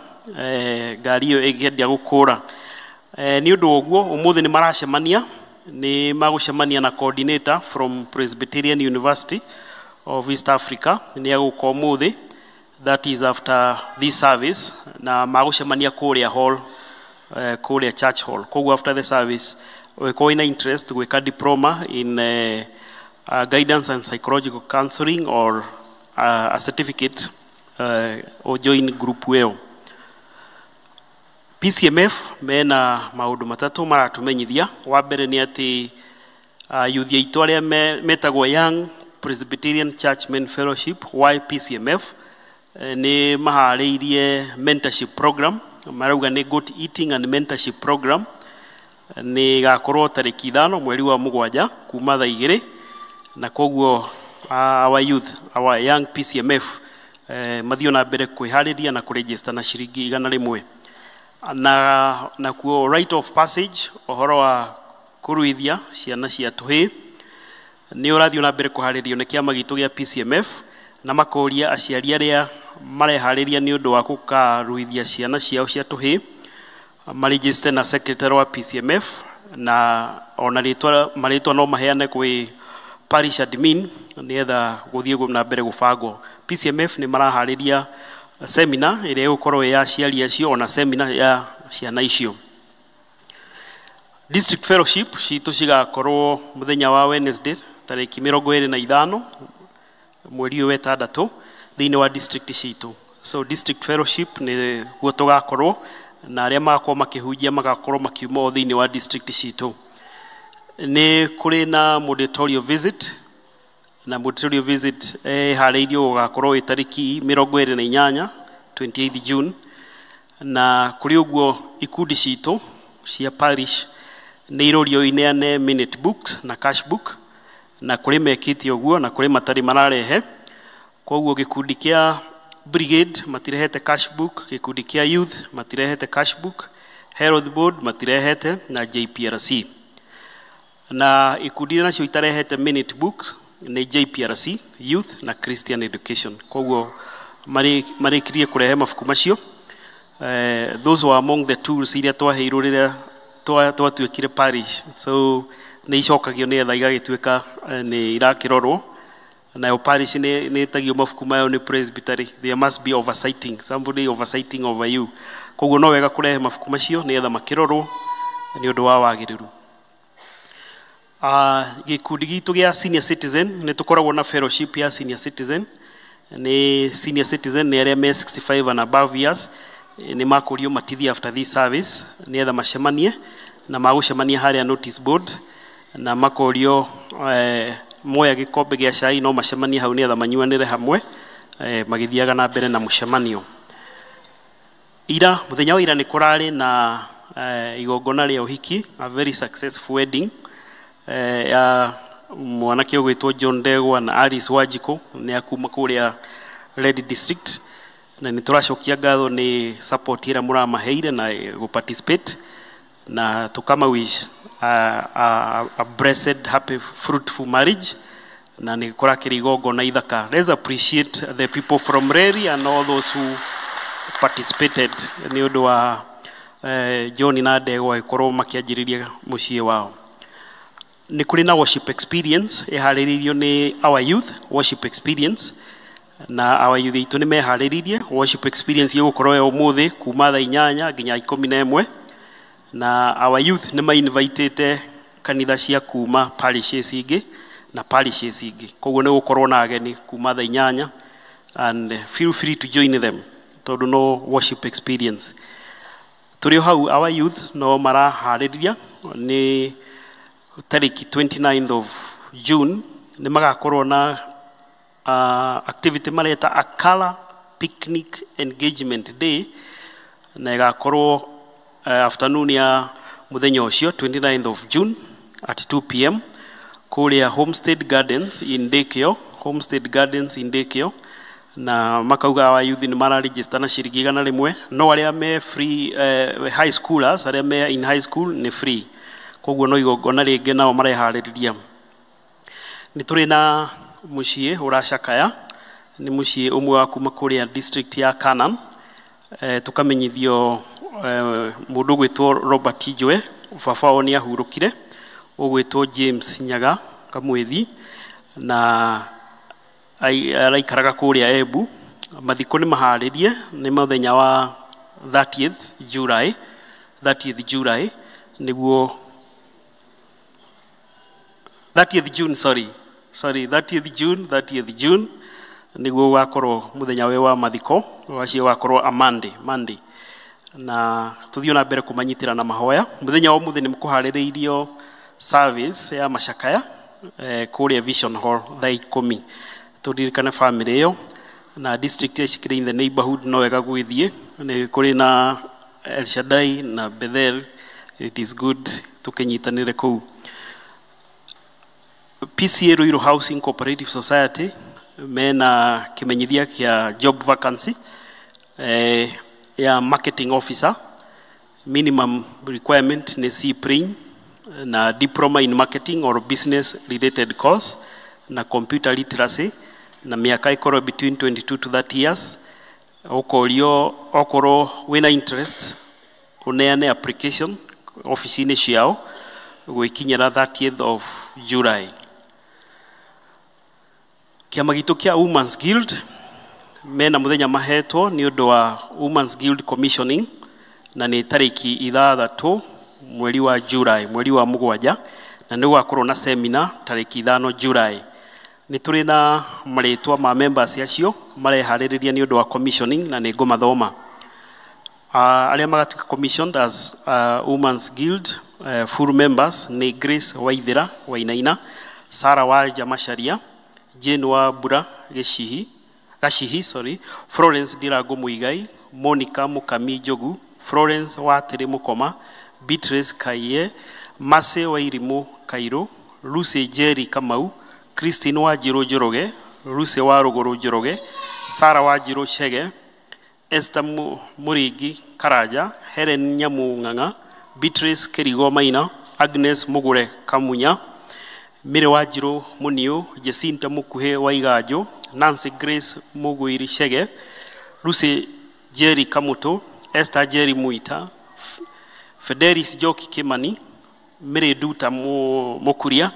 ngari iyo igendia gukura. Ni undu oguo umuthi ni maracemania, ni magucemania na coordinator from Presbyterian University of East Africa ni aguko umuthi, that is after this service, na magucemania kuria hall, kuria church hall. Koguo after the service we ina interest gwika diploma in guidance and psychological counseling or a certificate or join group weo. PCMF mena maundu matatu maratumenyithia. Wa mbere ni ati youth aitu aria metagwo Young Presbyterian Church Men Fellowship YPCMF ni mahariirie mentorship program, marauga ni good eating and mentorship program. Ni gakorwo tariki 5 mweri wa 7 kuma thaa 2, na koguo our youth, our young PCMF mathio na mbere kwihariria na kuregister na shiringi 100 na kuo right of passage ohoro wa kuruithia ciana cia tuhi ni urathio na mbere kuharirio ni kiama gitu gia PCMF, na makoria aciari aria marehariria ni undu wa kukaruithia ciana ciao cia tuhi maregister na secretary wa PCMF, na ona maritwa no maheane kwi parish admin nietha guthie na mbere gubangwo. PCMF ni marahariria seminar iria gukorwo ya aciari acio ona seminar ya ciana icio. District fellowship citũ cigakorwo mũthenya wa Wednesday tarĩki 25 mweri ũyũ wa ĩtandatũ thĩinĩ wa district citũ. So district fellowship nĩ guo tũgakorwo na arĩa magakorwo makĩhunjia magakorwo makiuma thĩinĩ wa district citũ. Nĩ kũrĩ na auditorium visit na auditorium visit harĩirio gũgakorwo ĩ tarĩki 28 28 June, na kũrĩ ũguo ikundi citũ cia parish nĩ irorio ineane minute books na cash book, na kũrĩ mekĩte ũguo na kũrĩ matarĩ mararehe. Koguo gĩkundi kĩa brigade matirehete cash book, gĩkundi kĩa youth matirehete cash book, health board matirehete, na JPRC. Na ikundi nacio itarehete minute books nĩ JPRC, youth na Christian education. Koguo marĩkirie kũrehe mabuku macio. Those were among the tools iria twaheirwo rĩrĩa twatuĩkire parish. So nĩ icokagio nĩgetha igagĩtuĩka nĩ irakĩrorwo. Nayo parish nĩ ĩtagio mabuku mayo nĩ presbytery. There must be oversighting, somebody oversighting over you. Koguo no wega kũrehe mabuku macio nĩgetha makĩrorwo nĩ ũndũ wa wagĩrĩru. Gĩkundi gitũ gĩa senior citizen nĩ tũkoragwo na fellowship ya senior citizen. Nĩ senior citizen nĩ arĩa me 65 and above years, nĩ makũrio matithi after this service nĩgetha macemanie na magũcemania harĩa notice board, na makorio moya gĩkombe gĩa cai no macemanie hau nĩgetha manyuanĩre hamwe magĩthiaga na mbere na mũcemanio. Mũthenya wa ira nĩ kũrarĩ na igongona rĩa ũhiki, a very successful wedding ya mwanake ũgwĩtwo John Ndegwa na Alice Wanjikũ, nĩ akuma kũrĩa Red District, na nĩ tũracokia ngatho nĩ support ĩrĩa mũramaheire na gũparticipate, na tũkamawish a blessed happy fruitful marriage, na nĩ kũrakĩrĩ igongona ithaka. Let's appreciate the people from Reri and all those who participated nĩ ũndũ wa John na Ndegwa gũkorwo makĩanjĩrĩria mũciĩ wao. Nĩ kũrĩ na worship experience ĩharĩrĩirio nĩ our youth worship experience, na our youth itũ nĩ meharĩrĩirie worship experience ĩgũkorwo ya ũmũthĩ kuma thaa 8 nginya 11, na our youth nĩ ma-invitĩte kanitha cia kuma parishes ingĩ na parishes ingĩ. Koguo nĩ gũkorwo na ageni kuma thaa 8 and feel free to join them tondũ no worship experience. Tũrĩ hau our youth no maraharĩrĩria nĩ tariki 29th of June nĩ magakorwo na activity mareta a color picnic engagement day, na igakorwo afternoon ya mũthenya ũcio 29th of June at 2 p.m. kũrĩa Homestead Gardens in Dekio, na makauga wa youth nĩ mara register na ciringi 100, no arĩa me free high schoolers arĩa me in high school nĩ free. Koguo no igongona rĩngĩ nao mareharĩrĩria. Nĩ tũrĩ na mũciĩ ũracakaya, nĩ mũciĩ ũmwe wa kuma kũrĩa district ya Canaan, tũkamenyithio mũndũ ũgwĩtwo Robert Njwe, baba wao nĩ ahurũkire, ũgwĩtwo James Nyaga Kamwethi, na araikaraga kũrĩa Embu. Mathiko nĩ maharĩrie, nĩ mũthenya wa 30th July nĩguo 30th June nĩguo gũgakorwo mũthenya we wa mathiko wacio gũgakorwo a Monday, na tũthiĩ na mbere kũmanyitĩra na mahoya. Mũthenya wa ũmũthĩ nĩ mũkũharĩrĩirio service ya macakaya kũrĩa Vision Hall thaa 10. Tũririkane family ĩyo na district ĩcikĩrĩ in the neighborhood no wega gwĩthiĩ. Nĩ kũrĩ na El Shaddai na Bethel, it is good tũkĩnyitanĩre kũu. PCA Ruiru Housing Cooperative Society mena kĩmenyithia kĩa job vacancy ya marketing officer. Minimum requirement ni C-Prin na diploma in marketing or business related course na computer literacy, na miaka ikorwo between 22 to 30 years. Okorwo wina interest uneane application office-inĩ ciao gwikinyira 30th of July. Kĩama gitũ kĩa Women's Guild mena muthenya mahetwo ni ũndũ wa Women's Guild Commissioning, na ni tariki 6 mweri wa July mweri wa mugwanja na nĩ gwakorwo na seminar tarĩki 5 July nĩ tũrĩ na marĩtwa ma members acio mareharĩrĩria nĩ ũndũ wa commissioning na nĩ ngũmathoma arĩa magatuĩka commissioned as Women's Guild full members nĩ Grace Waithira Wainaina, Sarah Wanja Macharia, Jane Wambura Gashihi, Florence Ndirango Muigai, Monica Mukami Jogu, Florence Watiri Mukoma, Beatrice Kaiye, Mase Wairimu Kairo, Lucy Jerry Kamau, Christine Wajiro Joroge, Lucy Waruguru Joroge, Sarah Wajiro Shege, Esther Murigi Karaja, Helen Nyamunganga, Beatrice Kerigo Maina, Agnes Mugure Kamunya, Mire Wajiro Munio, Jacinta Mukuhe Waigajo, Nancy Grace Muguiri Shege, Lucy Jerry Kamuto, Esther Jerry Muita, Federis Joki Kimani, Mire Duta Mukuria,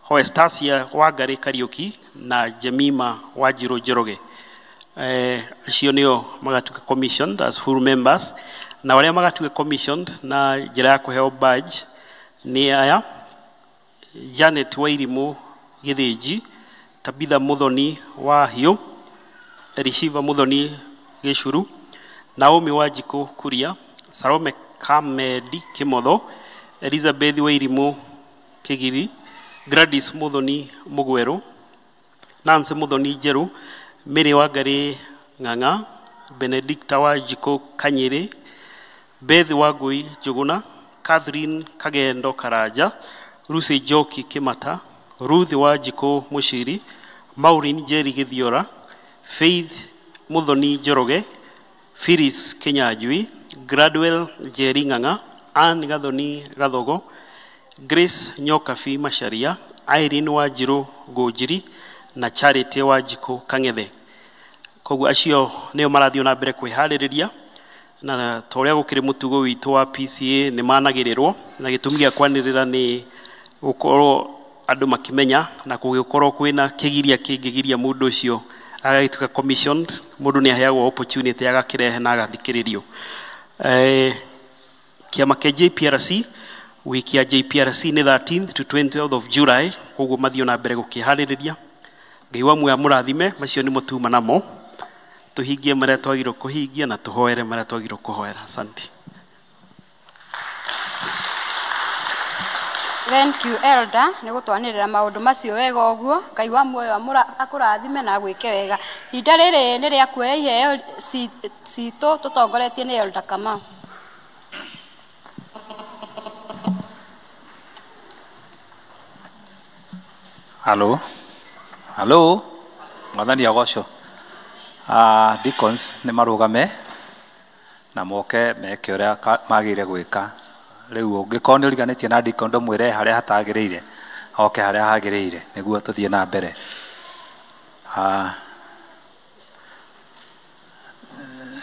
Hoestasia Wagare Karioki na Jemima Wajiro Joroge. Acio nĩo magatuĩka commissioned as full members na arĩa magatuĩka commissioned na njĩra ya kũheo badge nĩ aya: Janet Wairimu Githĩnji, Tabitha Muthoni Wahio, Elishiva Muthoni Gĩcuru, Naomi Wanjikũ Kuria, Salome Kamedi Kimotho, Elizabeth Wairimu Kĩgiri, Gladys Muthoni Mugweru, Nancy Muthoni Njeru, Mary Wangari Ng'ang'a, Benedicta Wanjikũ Kanyiri, Beth Wangui Njuguna, Catherine Kagendo Karanja, Lucy Joki Kimata, Ruth Wanjikũ Mushiri, Maureen Jerry Githiora, Faith Muthoni Njoroge, Phyllis Kinyanjui, Gradwell Jerry Ng'ang'a, Anne Gathoni Gathogo, Grace Nyokabi Macharia, Irene Wanjiru Ngũnjiri na Charity Wanjikũ Kang'ethe. Koguo acio nĩo marathiĩ na mbere kwĩharĩrĩria na torĩa gũkĩrĩ mũtugo witũ wa PCA nĩ managĩrĩrwo na gĩtũmi gĩa kwanĩrĩra nĩ gũkorwo andũ makĩmenya na gũgĩkorwo kwĩna kĩgiria kĩngĩgiria mũndũ ũcio agagĩtuĩka commissioned, mũndũ nĩ aheagwo opportunity agakĩrehe na agathikĩrĩrio. Kĩama kĩa JPRC wiki ya JPRC nĩ 13th to 20th of July, koguo mathiĩ na mbere gũkĩharĩrĩria. Ngai wa muoyo mũrathime, macio nĩ mũtuma namo, tuhingie marĩa twagĩrĩirwo kũhingia na tũhoere marĩa twagĩrĩirwo kũhoera. Asante. Thank you elder, nĩ gũtwanĩrĩra maũndũ macio wega ũguo. Ngai wa muoyo akũrathime na gwĩke wega. Ihinda rĩrĩ nĩ rĩa kuoya iheo citũ tũtongoretie nĩ Elder Kamau. Hello, mwathani agocwo. Deacons nĩ marũgame na moke meke ũrĩa magĩrĩire gwĩka. Rĩu ũngĩkorwo nĩ ũriganĩtie na deacon ndũmwĩre harĩa hatagĩrĩire, oke harĩa hagĩrĩire nĩguo tũthiĩ na mbere.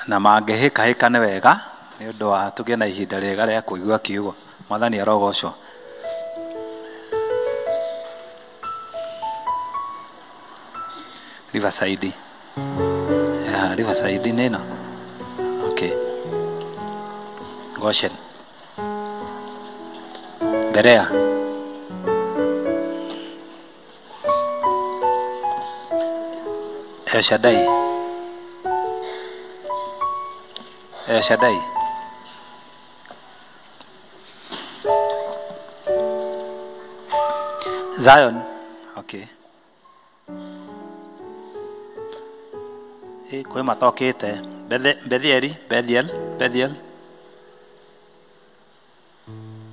Na mangĩhĩkahĩka nĩ wega nĩ ũndũ wa tũgĩe na ihinda rĩega rĩa kũigua kiugo. Mwathani arogocwo. Riverside. Riverside neno. Okay. Goshen. Berea. El Shaddai. El Shaddai. Zion. Okay. Kwĩ matokĩte Bethiel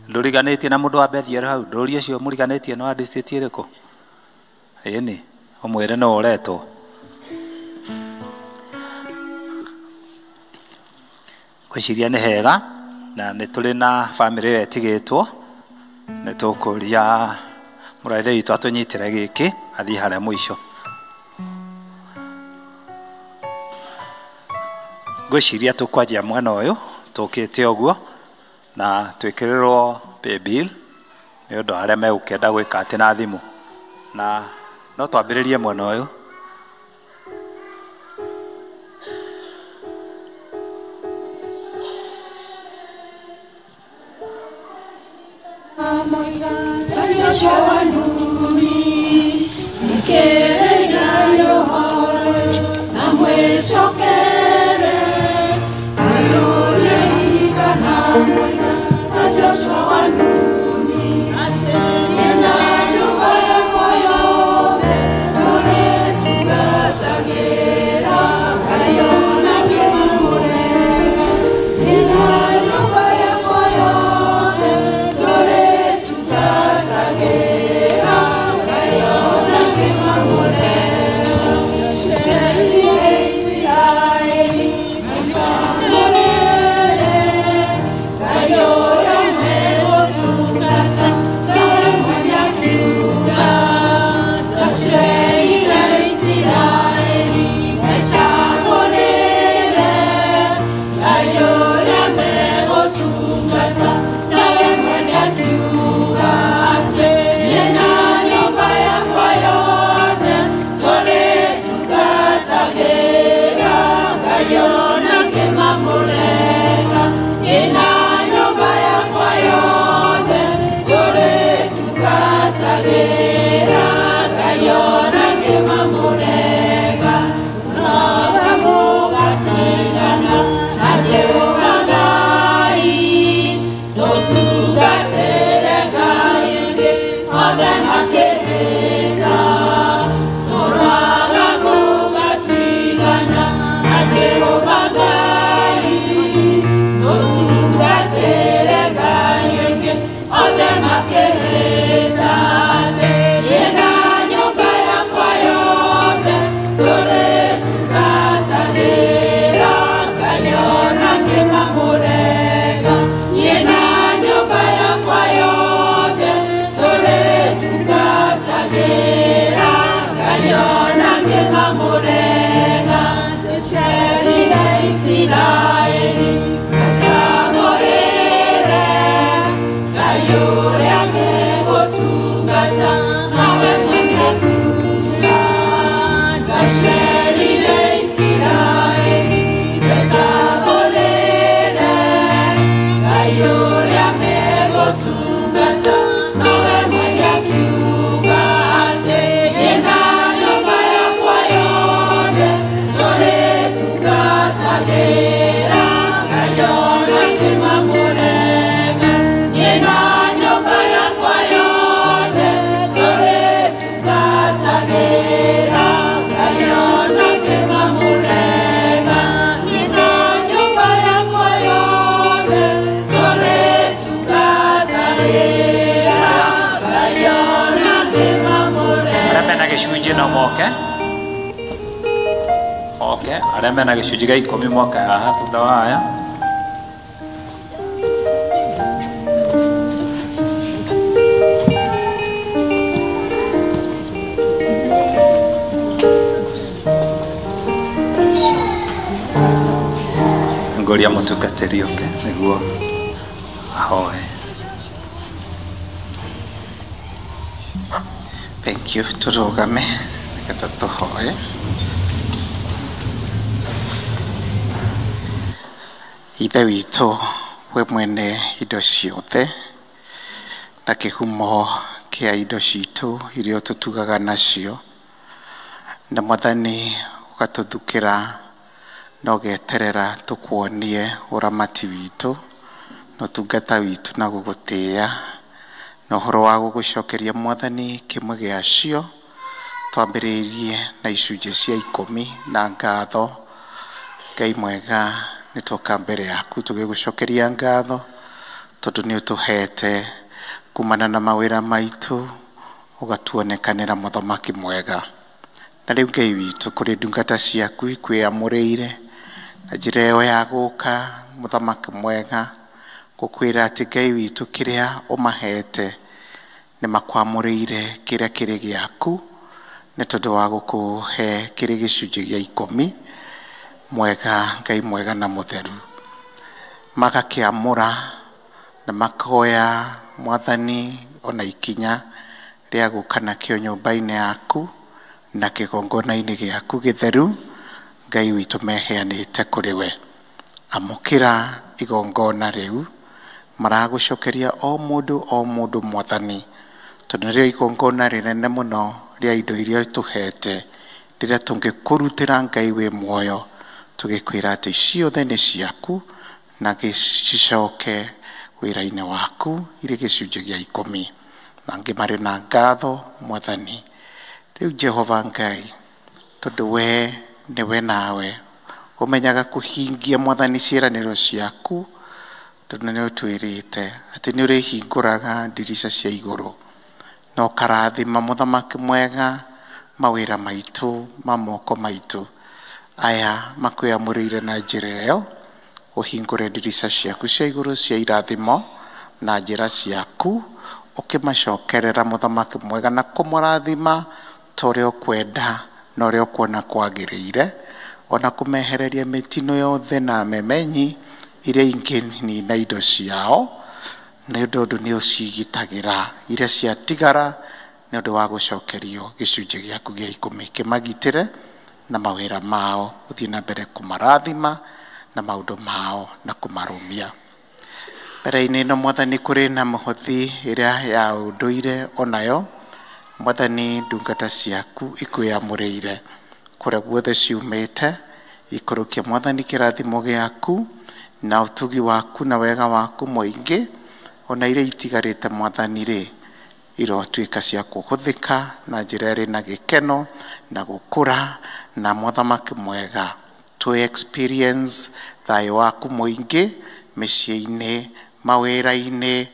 ndũriganĩtie na mũndũ wa Bethiel hau, ndũri ũcio mũriganĩtie no wa district ĩrĩkũ? Ĩni ũmwĩre no ũretwo. Gwĩciria nĩ hega na nĩ tũrĩ na family ĩyo ĩtigĩtwo, nĩ tũkũria mũraithe witũ atũnyitĩre gĩkĩ athiĩ harĩa mũico. Gwĩciria tũkwanjia mwena ũyũ tũkĩte ũguo na twĩkĩrĩrwo pay bill nĩ ũndũ arĩa megũkĩenda gwĩka atĩ na thimũ, na no twambĩrĩrie mwena ũyũ. arĩa mena gĩcunjĩ gĩa 10 mwaka haha thutha wa aya ngoria mũtungatĩri oke nĩguo ahoe. Thank you. Turugame nĩgetha tũhoe. Ithe witũ we mwene indo ciothe na kĩhumo kĩa indo citũ iria tũtugaga nacio, na Mwathani ũgatũthukĩra na ũgeterera tũkuonie ũramati witũ na ũtungata witũ na gũgũtĩĩa na ũhoro wa gũgũcokeria Mwathani kĩmwe gĩacio. Twambĩrĩirie na icunjĩ cia 10 na ngatho. Ngai mwega nĩ twoka mbere yaku tũgĩgũcokeria ngatho tondũ nĩ ũtũhete kumana na mawĩra maitũ ũgatuonekanĩra mũthamaki mwega. Na rĩu Ngai witũ kũrĩ ndungata ciaku ikwĩamũrĩire na njĩra ĩyo ya gũka mũthamaki mwega gũkwĩra atĩ Ngai witũ kĩrĩa ũmahete nĩ makwamũrĩire kĩrĩa kĩrĩ gĩaku nĩ tondũ wa gũkũhe kĩrĩ gĩcunjĩ gĩa 10 mwega. Ngai mwega na mũtheru magakĩamũra na makoya Mwathani ona ikinya rĩa gũka nakĩo nyũmba-inĩ yaku na kĩgongona-inĩ gĩaku gĩtheru. Ngai witũ meheanĩte kũrĩ we, amũkĩra igongona rĩu maragucokeria o mundu mwathani tondu rio igongona rinene muno ria indo iria tuhete riria tungikurutira Ngai wi muoyo tugikwira ati ciothe ni ciaku na gicoke wira-ini waku iri gicunjĩ gĩa 10 na ngimari na ngatho mwathani riu Jehova Ngai tondu we niwe nawe umenyaga kuhingia mwathani ciĩranĩro ciaku tondu ni utwirite ati ni urihinguraga ndirisha cia iguru no karathima muthamaki mwega mawira maitu mamoko maitu aya makwiyamurire na njira iyo uhingure ndirisha ciaku cia iguru cia irathimo na njira ciaku ukimacokerera muthamaki mwega na kumurathima toria ukwenda na uria ukuona kwagiriire ona kumehereria mitino yothe na memenyi iria ingini na indo ciao na undu ni ucigitagira iria ciatigara ni undu wa gucokerio gicunjĩ giaku gĩa 10 kimagitire na mawira mao uthii na mbere kumarathima na maundu mao na kumarumia mbere-inĩ ĩno mwathani kũrĩ na mũhothi iria ya unduire onayo mwathani ndungata ciaku ikwĩamũrĩire kũrĩa guothe ciumĩte ikũrũkia mwathani kĩrathimo gĩaku na utugi waku na wega waku mũingĩ ona iria itigarĩte mwathani rĩ irotuĩka cia kũhũthĩka na njĩra ĩrĩ na gĩkeno na gũkũra na muthamaki mwega to experience thayo waku mũingĩ mĩciĩ-inĩ mawĩra-inĩ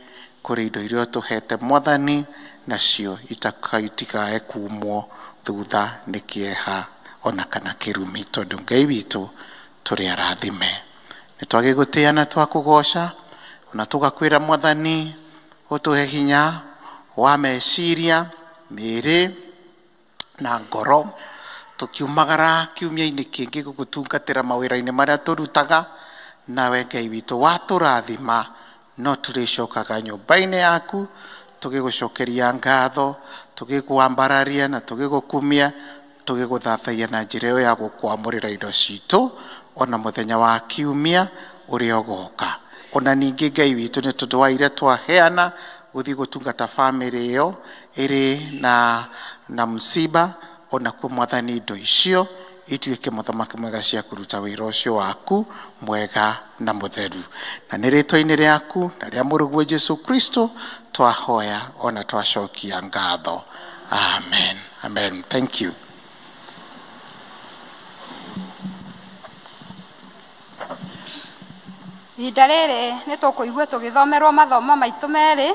kũrĩ indo iria tuhete mwathani nacio itikae kumwo thutha nĩ kĩeha ona kana kĩrumi tondu Ngai witũ tũrĩ arathime nĩ twagĩgũtĩĩa na twakũgoca ona tugakwĩra mwathani utuhe hinya wa meciria mĩĩrĩ na ngoro tukiumagara kiumia-inĩ kĩngĩ gũgũtungatĩra mawĩra-inĩ marĩa tũrutaga nawe Ngai witũ watũrathima no tũrĩcokaga nyũmba-inĩ yaku tũgĩgũcokeria ngatho tũgĩkwambararia na tũgĩgũkumia tũgĩgũthathaiya na njĩra ĩyo ya gũkwamũrĩra indo citũ ona mũthenya wa kiumia ũrĩa ũgoka ona ningĩ Ngai witũ nĩ tondũ wa iria twaheana gũthiĩ gũtungata bamĩrĩ ĩyo ĩrĩ na msiba ona kwa mwathani indo icio ituĩke muthamaki mwega cia kũruta wĩra ũcio waku mwega na mũtheru na nĩ rĩtwa-inĩ rĩaku na rĩa mũrũguo Jesu Kristo twahoya ona twacokia ngatho amen amen thank you. Ihinda rĩrĩ nĩ tũkũigua tũgĩthomerwo mathomo maitũ merĩ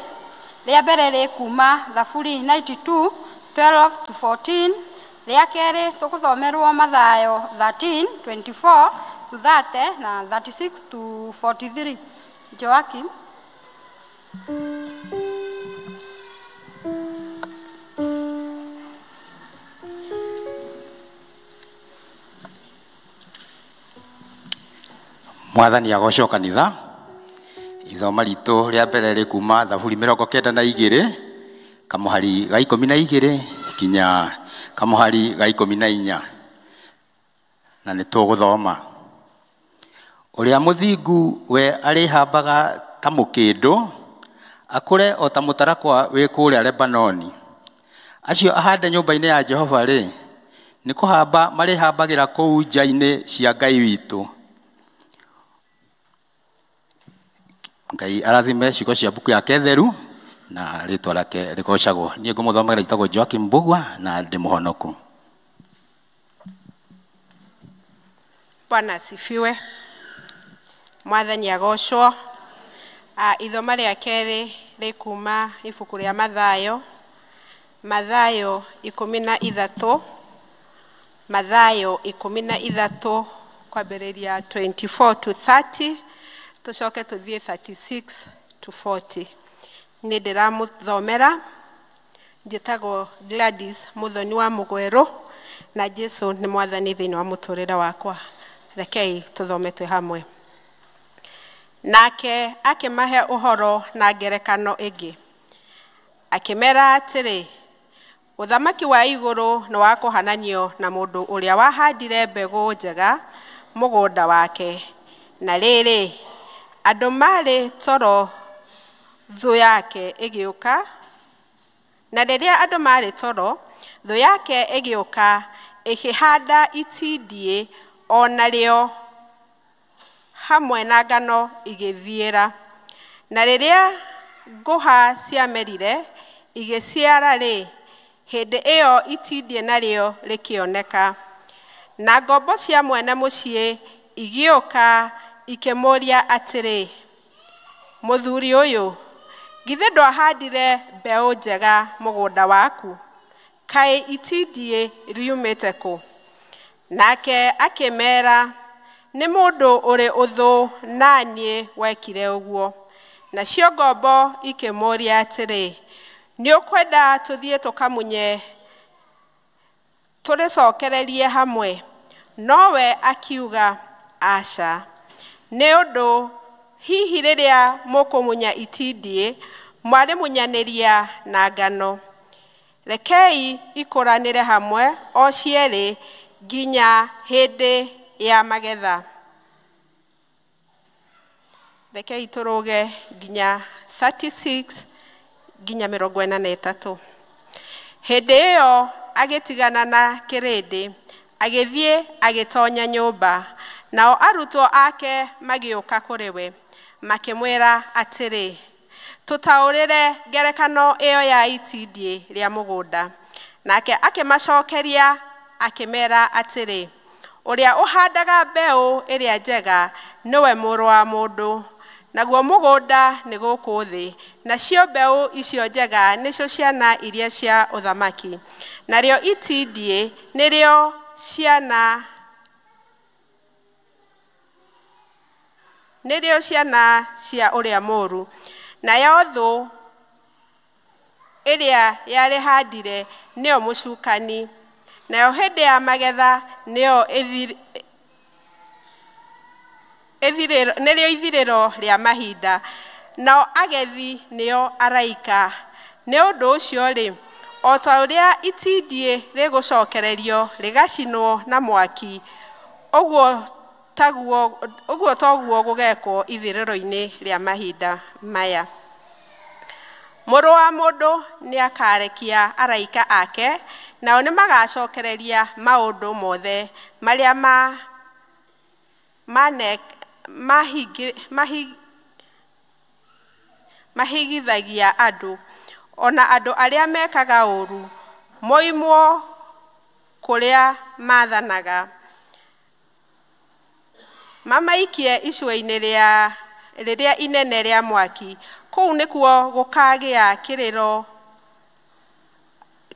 rĩa mbere rĩ kuma Thaburi 92 12 to 14 rĩa kerĩ tũgũthomerwo Mathayo 13 24 to 30 na 36 to 43 Joakim. Mwathani agocwo kanitha ithoma ritũ rĩa mbere rĩ kuma Thaburi 92 kamuhari ga 12 kinya kamuhari ga 14 na nĩ tũgũthoma ũrĩa mũthingu we arĩhambaga ta mũkĩndũ akũre o ta mũtarakwa wĩ kũrĩa Lebanoni acio ahande nyũmba-inĩ ya Jehova rĩ nĩ kũhamba marĩhambagĩra kũu nja-inĩ cia Ngai witũ. Ngai arathime ciugo cia mbuku yake theru na rĩtwa rĩake rĩgocagwo. Niĩ ngũmũthomera itagwo Joakim Mbugua na ndĩ mũhonoku. Bwana asifiwe. Mwathani agocwo. Ithoma rĩa kerĩ rĩ kuma ibuku rĩa Mathayo. Mathayo 13. Mathayo 13 kwambĩrĩria 24 to 30. Tucoke tuthie 36 to 40. Nĩ ndĩramũthomera njĩtagwo Gladys Muthoni wa Mugweru na Jesu nĩ mwathani thĩinĩ wa mũtũrĩre wakwa. Rekei tuthome twĩ hamwe. Nake akĩmahe ũhoro na ngerekano ĩngĩ. Akĩmera atĩrĩ, ũthamaki wa igũrũ nĩ wa kũhananio na mũndũ ũrĩa wahandire mbegũ njega mũgũnda wake. Na rĩrĩ, andũ marĩ toro thũ yake ĩgĩũka, na rĩrĩa andũ marĩ toro, thũ yake ĩgĩũka ĩkĩhanda itindiĩ o narĩo hamwe na ngano igĩthiĩra. Na rĩrĩa ngũha ciamerire igĩciara-rĩ, hĩndĩ ĩyo itindiĩ narĩo rĩkĩoneka. Na ngombo cia mwene mũciĩ igĩũka ikĩmũria atĩrĩ, mũthuri ũyũ, githĩ ndwahandire mbeũ njega mũgũnda waku? Kaĩ itindiĩ riumĩte kũ? Nake akĩmera, nĩ mũndũ ũrĩ ũthũ na niĩ wekire ũguo. Nacio ngombo ikĩmũria atĩrĩ, nĩ ũkwenda tũthiĩ tũkamunye tũrĩcokererie hamwe? Nowe akiuga, aca, nĩ ũndũ hihi rĩrĩa mũkũmunya itindiĩ mwarĩmunyanĩria na ngano. Rekei ikũranĩre hamwe o cierĩ nginya hĩndĩ ya magetha. Rekei tũrũge nginya 36 nginya 43. Hĩndĩ ĩyo agĩtigana na kĩrĩndĩ, agĩthiĩ agĩtonya nyũmba, nao arutwo ake magĩũka kũrĩ we, makĩmwĩra atĩrĩ, tũtaũrĩre ngerekano ĩyo ya itindiĩ rĩa mũgũnda. Nake akĩmacokeria akĩmera atĩrĩ, ũrĩa ũhandaga mbeũ ĩrĩa njega nĩwe mũrũ wa mũndũ, naguo mũgũnda nĩ gũkũ thĩ, nacio mbeũ icio njega nĩcio ciana iria cia ũthamaki, narĩo itindiĩ nĩrĩo ciana cia ũrĩa mũũru. Nayo thũ ĩrĩa yarĩhandire nĩyo mũcukani, nayo hĩndĩ ya magetha nĩyo nĩrĩo ithirĩro rĩa mahinda, nao agethi nĩo araika. Nĩ ũndũ ũcio-rĩ, o ta ũrĩa itindiĩ rĩgũcokererio rĩgacinwo na mwaki, ũguo toguo gũgekwo ithirĩro-inĩ rĩa mahinda maya. Mũrũ wa mũndũ nĩ akarekia araika ake, nao nĩ magacokereria maũndũ mothe marĩa mahigithagia andũ, ona andũ arĩa mekaga ũru moimwo kũrĩa maathanaga, mamaikie icua-inĩ rĩrĩa inene rĩa mwaki. Kũu nĩkuo gũkagĩa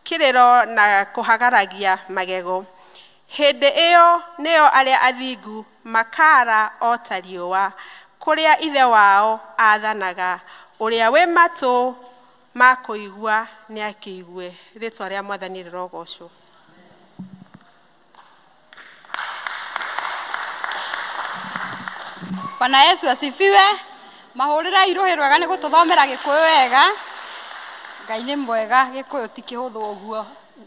kĩrĩro na kũhagaragia magego. Hĩndĩ ĩyo nĩyo arĩa athingu makara o ta riũa, kũrĩa ithe wao athanaga. Ũrĩa wĩ matũ ma kũigua nĩ akĩigue. Rĩĩtwa rĩa Mwathani rĩrogocwo. Bwana Yesu asifiwe. Mahũrĩra irũhĩ rwega nĩ gũtũthomera Gĩkũyũ wega. Ngai nĩ mwega, Gĩkũyũ ti kĩhũthũ ũguo.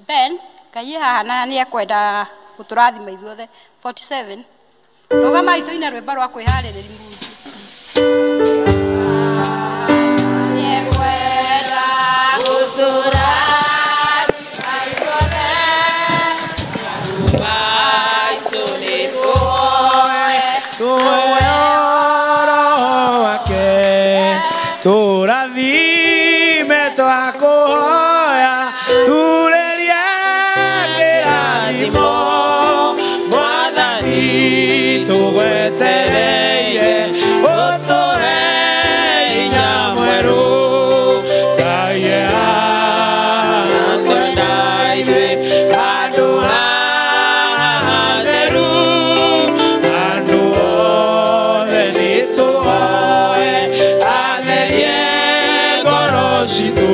Ben, Ngai haha na nĩ ekwenda gũtũrathima ithuothe. 47. Rũgama itũine rwĩmbo rwa kwĩharĩrĩria Mungu. Nĩ ekwenda gũtũrathima tũrathime twakũhoya turĩrie kĩrathimo Mwathani tũgwetereire ũtũhe hinya mwerũ Ngai akwenda ithuĩ handũ haha hatheru handũ othe nĩtũhoe citũ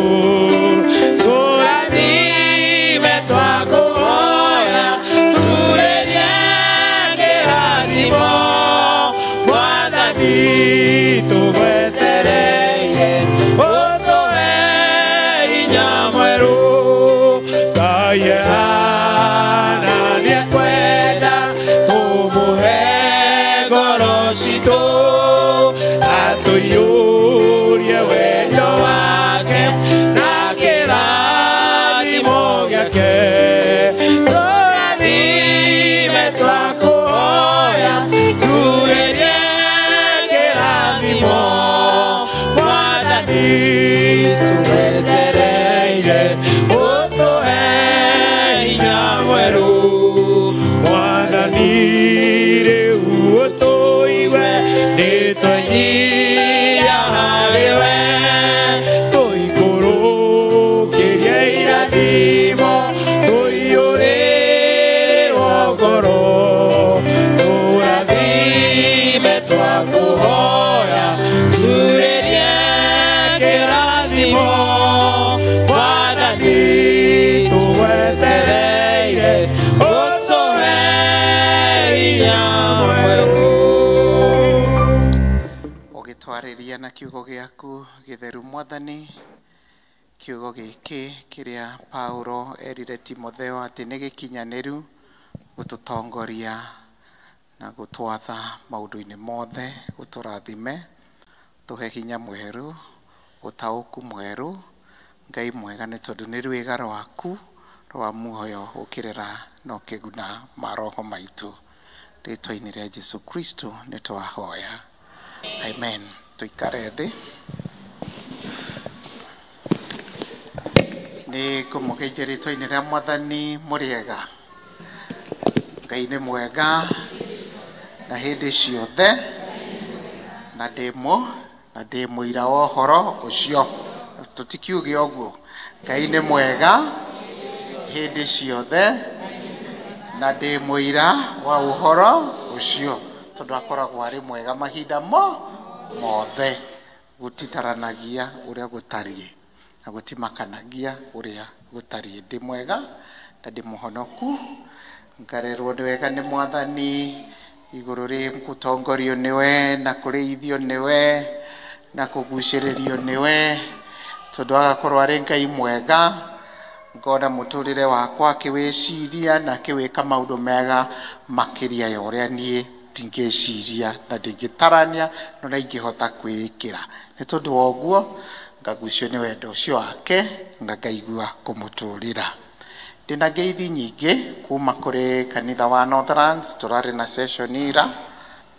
tũrahoya turĩrie kĩrathimo Mwathani tũgwetereire ũtũhe hinya mwerũ. Ũgĩtwarĩria na kiugo gĩaku gĩtheru Mwathani, kiugo gĩkĩ kĩrĩa Paulo erire Timotheo atĩ nĩ gĩkinyanĩru gũtũtongoria na gũtwatha maũndũ-inĩ mothe, gũtũrathime, tũhe hinya mwerũ, ũtaũku mwerũ. Ngai mwega, nĩ tondũ nĩ rwĩga rwaku rwa muoyo ũkĩrera na ũkĩguna maroho maitũ. Rĩĩtwa-inĩ rĩa Jesũ Kristo nĩ twahoya, amen. Tũikare thĩ. Nĩ ngũmũgeithia rĩĩtwa-inĩ rĩa Mwathani. Mũrĩega? Ngai nĩ mwega na hĩndĩ ciothe, na ndĩ mũira wa ũhoro ũcio. Tũtikiuge ũguo. Ngai nĩ mwega hĩndĩ ciothe na ndĩ mũira wa ũhoro ũcio, tondũ akoragwo arĩ mwega mahinda mothe, gũtitaranagia ũrĩa gũtariĩ na gũtimakanagia ũrĩa gũtariĩ. Ndĩ mwega na ndĩ mũhonoku, ngarerwo nĩ wega nĩ Mwathani, igũrũ rĩ gũtongorio nĩwe na kũrĩithio nĩwe na kũgucĩrĩrio nĩwe, tondũ agakorwo arĩ Ngai mwega. Ngona mũtũrĩre wakwa akĩwĩciria na akĩwĩka maũndũ mega makĩria ya ũrĩa niĩ ndingĩciria na ndingĩtarania na ingĩhota kwĩĩkĩra. Nĩ tondũ wa ũguo ngagucio nĩ wendo ũcio wake na ngaigua kũmũtũrĩra. Ndĩna ngeithi nyingĩ kuma kũrĩ kanitha wa Northlands. Tũrarĩ na session ira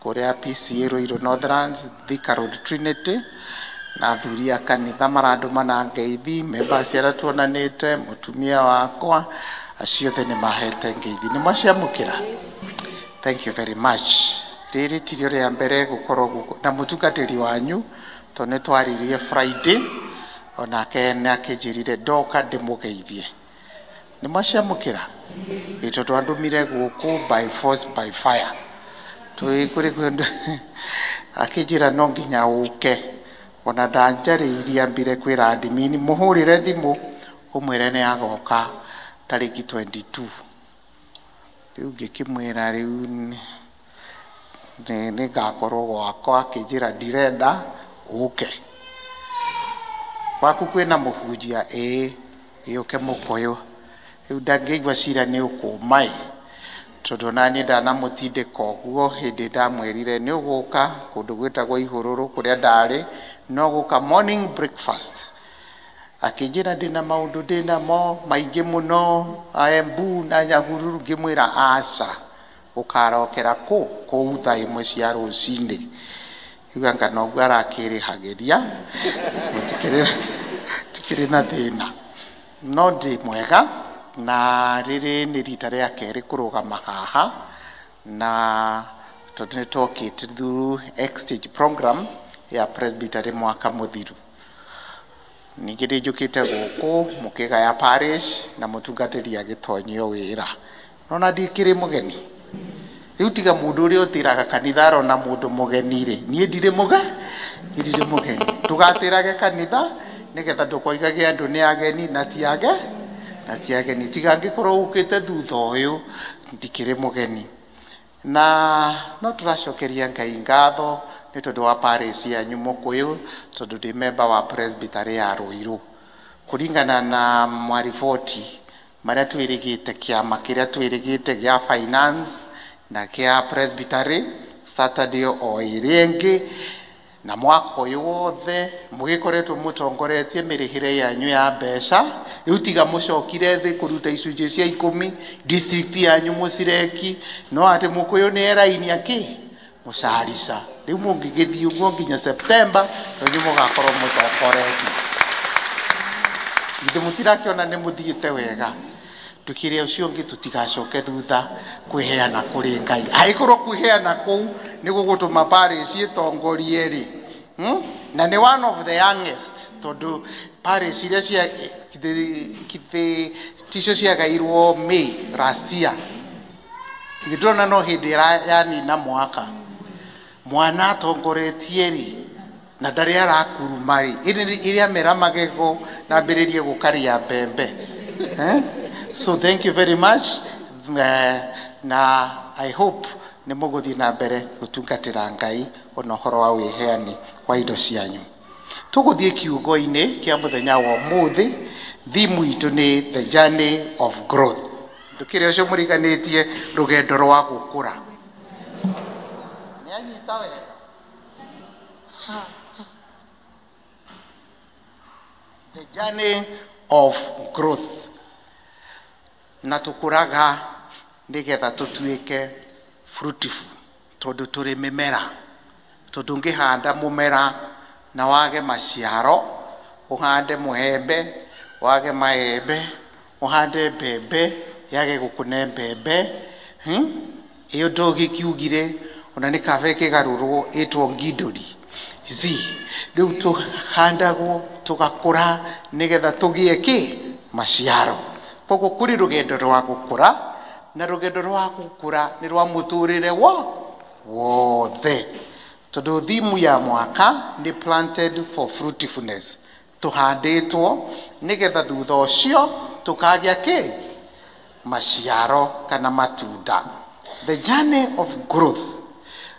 kũrĩa PCA Ruiru Northlands, Thika Road Trinity, na athuri a kanitha marandũmana ngeithi. Members arĩa tuonanĩte, mũtumia wakwa, acio othe nĩ mahete ngeithi. Nĩ maciamũkĩra? Thank you very much. Rĩrĩ ti rĩa mbere gũkorwo na mũtungatĩri wanyu, tondũ nĩ twaririe Friday, onake nĩ akĩnjĩrire ndoka ndĩmũgeithie. Nĩ maciamũkĩra? Tondũ andũmire gũkũ by force by fire. Kũrĩ akĩnjĩra no nginya ũke, ona ndanjarĩirie ambire kwĩra admin mũhũrĩre thimũ ũmwĩre nĩ agoka tarĩki 22. Rĩu ngĩkĩmwĩra rĩu nĩ ngakorwo gwakwa, akĩnjĩra ndirenda ũke. Gwaku kwĩna mũhunjia? Gĩũke mũkũyũ. Rĩu ndangĩigua cira nĩ ũkũma, tondũ naniĩ ndanamũtindĩka ũguo. Hĩndĩ ndamwĩrire nĩ ũgũka kũndũ gwĩtagwo Ihũrũrũ kũrĩa ndarĩ, no gũka morning breakfast. Akĩnjĩra ndĩna maũndũ ndĩnamo maingĩ mũno Embu na Nyahururu. Ngĩmwĩra aca, ũkarokera kũu thaa 1 cia rũcinĩ. Rĩu anga noguo arakĩrĩhagĩria, tikĩrĩ na thĩna. No ndĩ mwega, na rĩrĩ nĩ rita rĩa kerĩ kũrũgama haha, na tondũ nĩ twokĩte through exchange program ya Presbytery mwaka mũthiru. Ningĩ nĩ njũkĩte gũkũ mũkĩgaya parish na mũtungatĩri agĩtonyio wĩra. Nona ndikĩrĩ mũgeni. Rĩu tiga mũndũ ũrĩa ũtĩraga kanitha arona mũndũ mũgeni rĩ, niĩ ndirĩ mũgeni. Tũgatĩrage kanitha nĩgetha ndũkoigage andũ nĩ ageni na ti ageni. Tiga angĩkorwo ũkĩte thutha ũyũ, ndikĩrĩ mũgeni. Na no tũracokeria Ngai ngatho nĩ tondũ wa parish yanyu Mũkũyũ, tondũ ndĩ member wa Presbytery ya Ruiru. Kũringana na mariboti marĩa twĩrĩgĩte, kĩama kĩrĩa twĩrĩgĩte gĩa finance na kĩa Presbytery Saturday o ĩrĩa ĩngĩ, na mwaka ũyũ wothe mũgĩkoretwo mũtongoretie mĩrĩhĩre yanyu ya mbeca. Rĩu tiga mũcokire thĩ kũruta icunjĩ cia 10, district yanyu mũcireki, no atĩ Mũkũyũ nĩ eraini mũcarica. Rĩu mũngĩgĩthiĩ ũguo nginya September, tondũ mũgakorwo mũtongoretie. Githĩ mũtirakĩona nĩ mũthiĩte wega? Tukĩrĩa ũcio ũngĩ tũtigacoke thutha kwĩheana kũrĩ Ngai. Angĩkorwo kwĩheana kũu nĩ gũgũtũma parish ĩtongorie rĩ, na nĩ one of the youngest, tondũ parish iria cia ticio ciagairwo May last year. Ndĩrona no hĩndĩ yanina mwaka. mwana atongoretie ri na ndari arakuruma ri iria mera magego na mbiririe gukaria mbembe. So thank you very much. Na I hope nĩ mũgũthiĩ na mbere gũtungatĩra Ngai ona ũhoro wa wĩheani wa indo cianyu. Tũgũthiĩ kiugo-inĩ kĩa mũthenya wa ũmũthĩ. Thimu itũ nĩ the journey of growth. Ndũkĩrĩ ũcio mũriganĩtie rũgendo rwa gũkũra. Nĩanyita wega. The journey of growth. Na tukuraga nigetha tutuike fruitful tondu turi mimera tondu ngihanda mumera na wage maciaro uhande muhembe wage maembe uhande mbembe yage gukune mbembe iyo ndogi kiugire ona ni kabe kigarurwo itwo nginduri riu tuhandagwo tugakura nigetha tugie ki maciaro. Koguo kuri rugendo rwa gukura na rugendo rwa gukura ni rwa muturire wothe tondu thimu ya mwaka ni planted for fruitfulness. Tuhanditwo nigetha thutha ucio tukagia ki maciaro kana matunda. The journey of growth.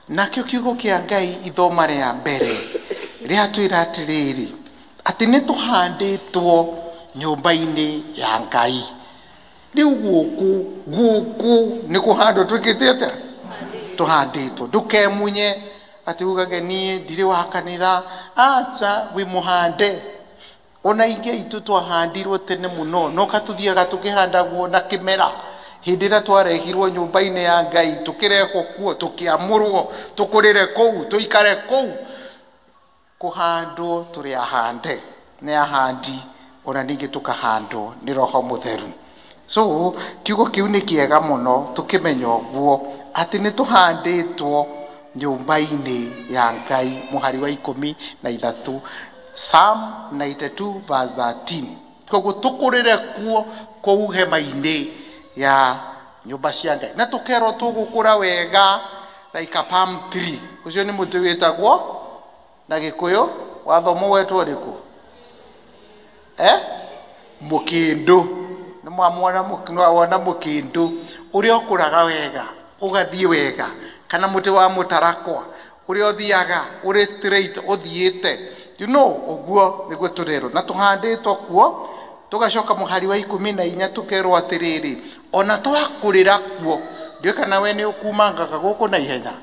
Nakio kiugo kia Ngai ithoma ria mbere ria twira atiriri ati ni tuhanditwo nyumba-ini ya Ngai. Riu guku ni kuhandwo twikite atia tuhanditwo ndukemunye ati ugage nie ndiri wa kanitha aca wi muhande ona inge itu twahandirwo tene muno no katuthiaga tukihandagwo na kimera hindi ria twarehirwo nyumba-ini ya Ngai tukirehwo kuo tukiamurwo tukurire kou tuikare kou kuhandwo turi ahande ni ahandi ona ningi tukahandwo ni Roho Mutheru. So kiugo kiu ni kiega muno tukimenya guo ati ni tuhanditwo nyumba-ini ya Ngai. Muhari wa 13 Psalm 92 verse 13. Koguo tukurire kuo kou hema-ini ya nyumba cia Ngai na tukerwo tugukura wega like a palm tree. Ucio ni muti witagwo na Gikuyu wathomo wetwo riku mukindu. Ni mwamwona mukindu uria ukuraga wega ugathie wega kana muti wa mutarakwa uria uthiaga uri straight uthiite uguo niguo turero na tuhanditwo kuo tugacoka muhari wa 14 tukerwo atiriri ona twakurira kuo ndio kana we ni ukumangaga guku na ihenya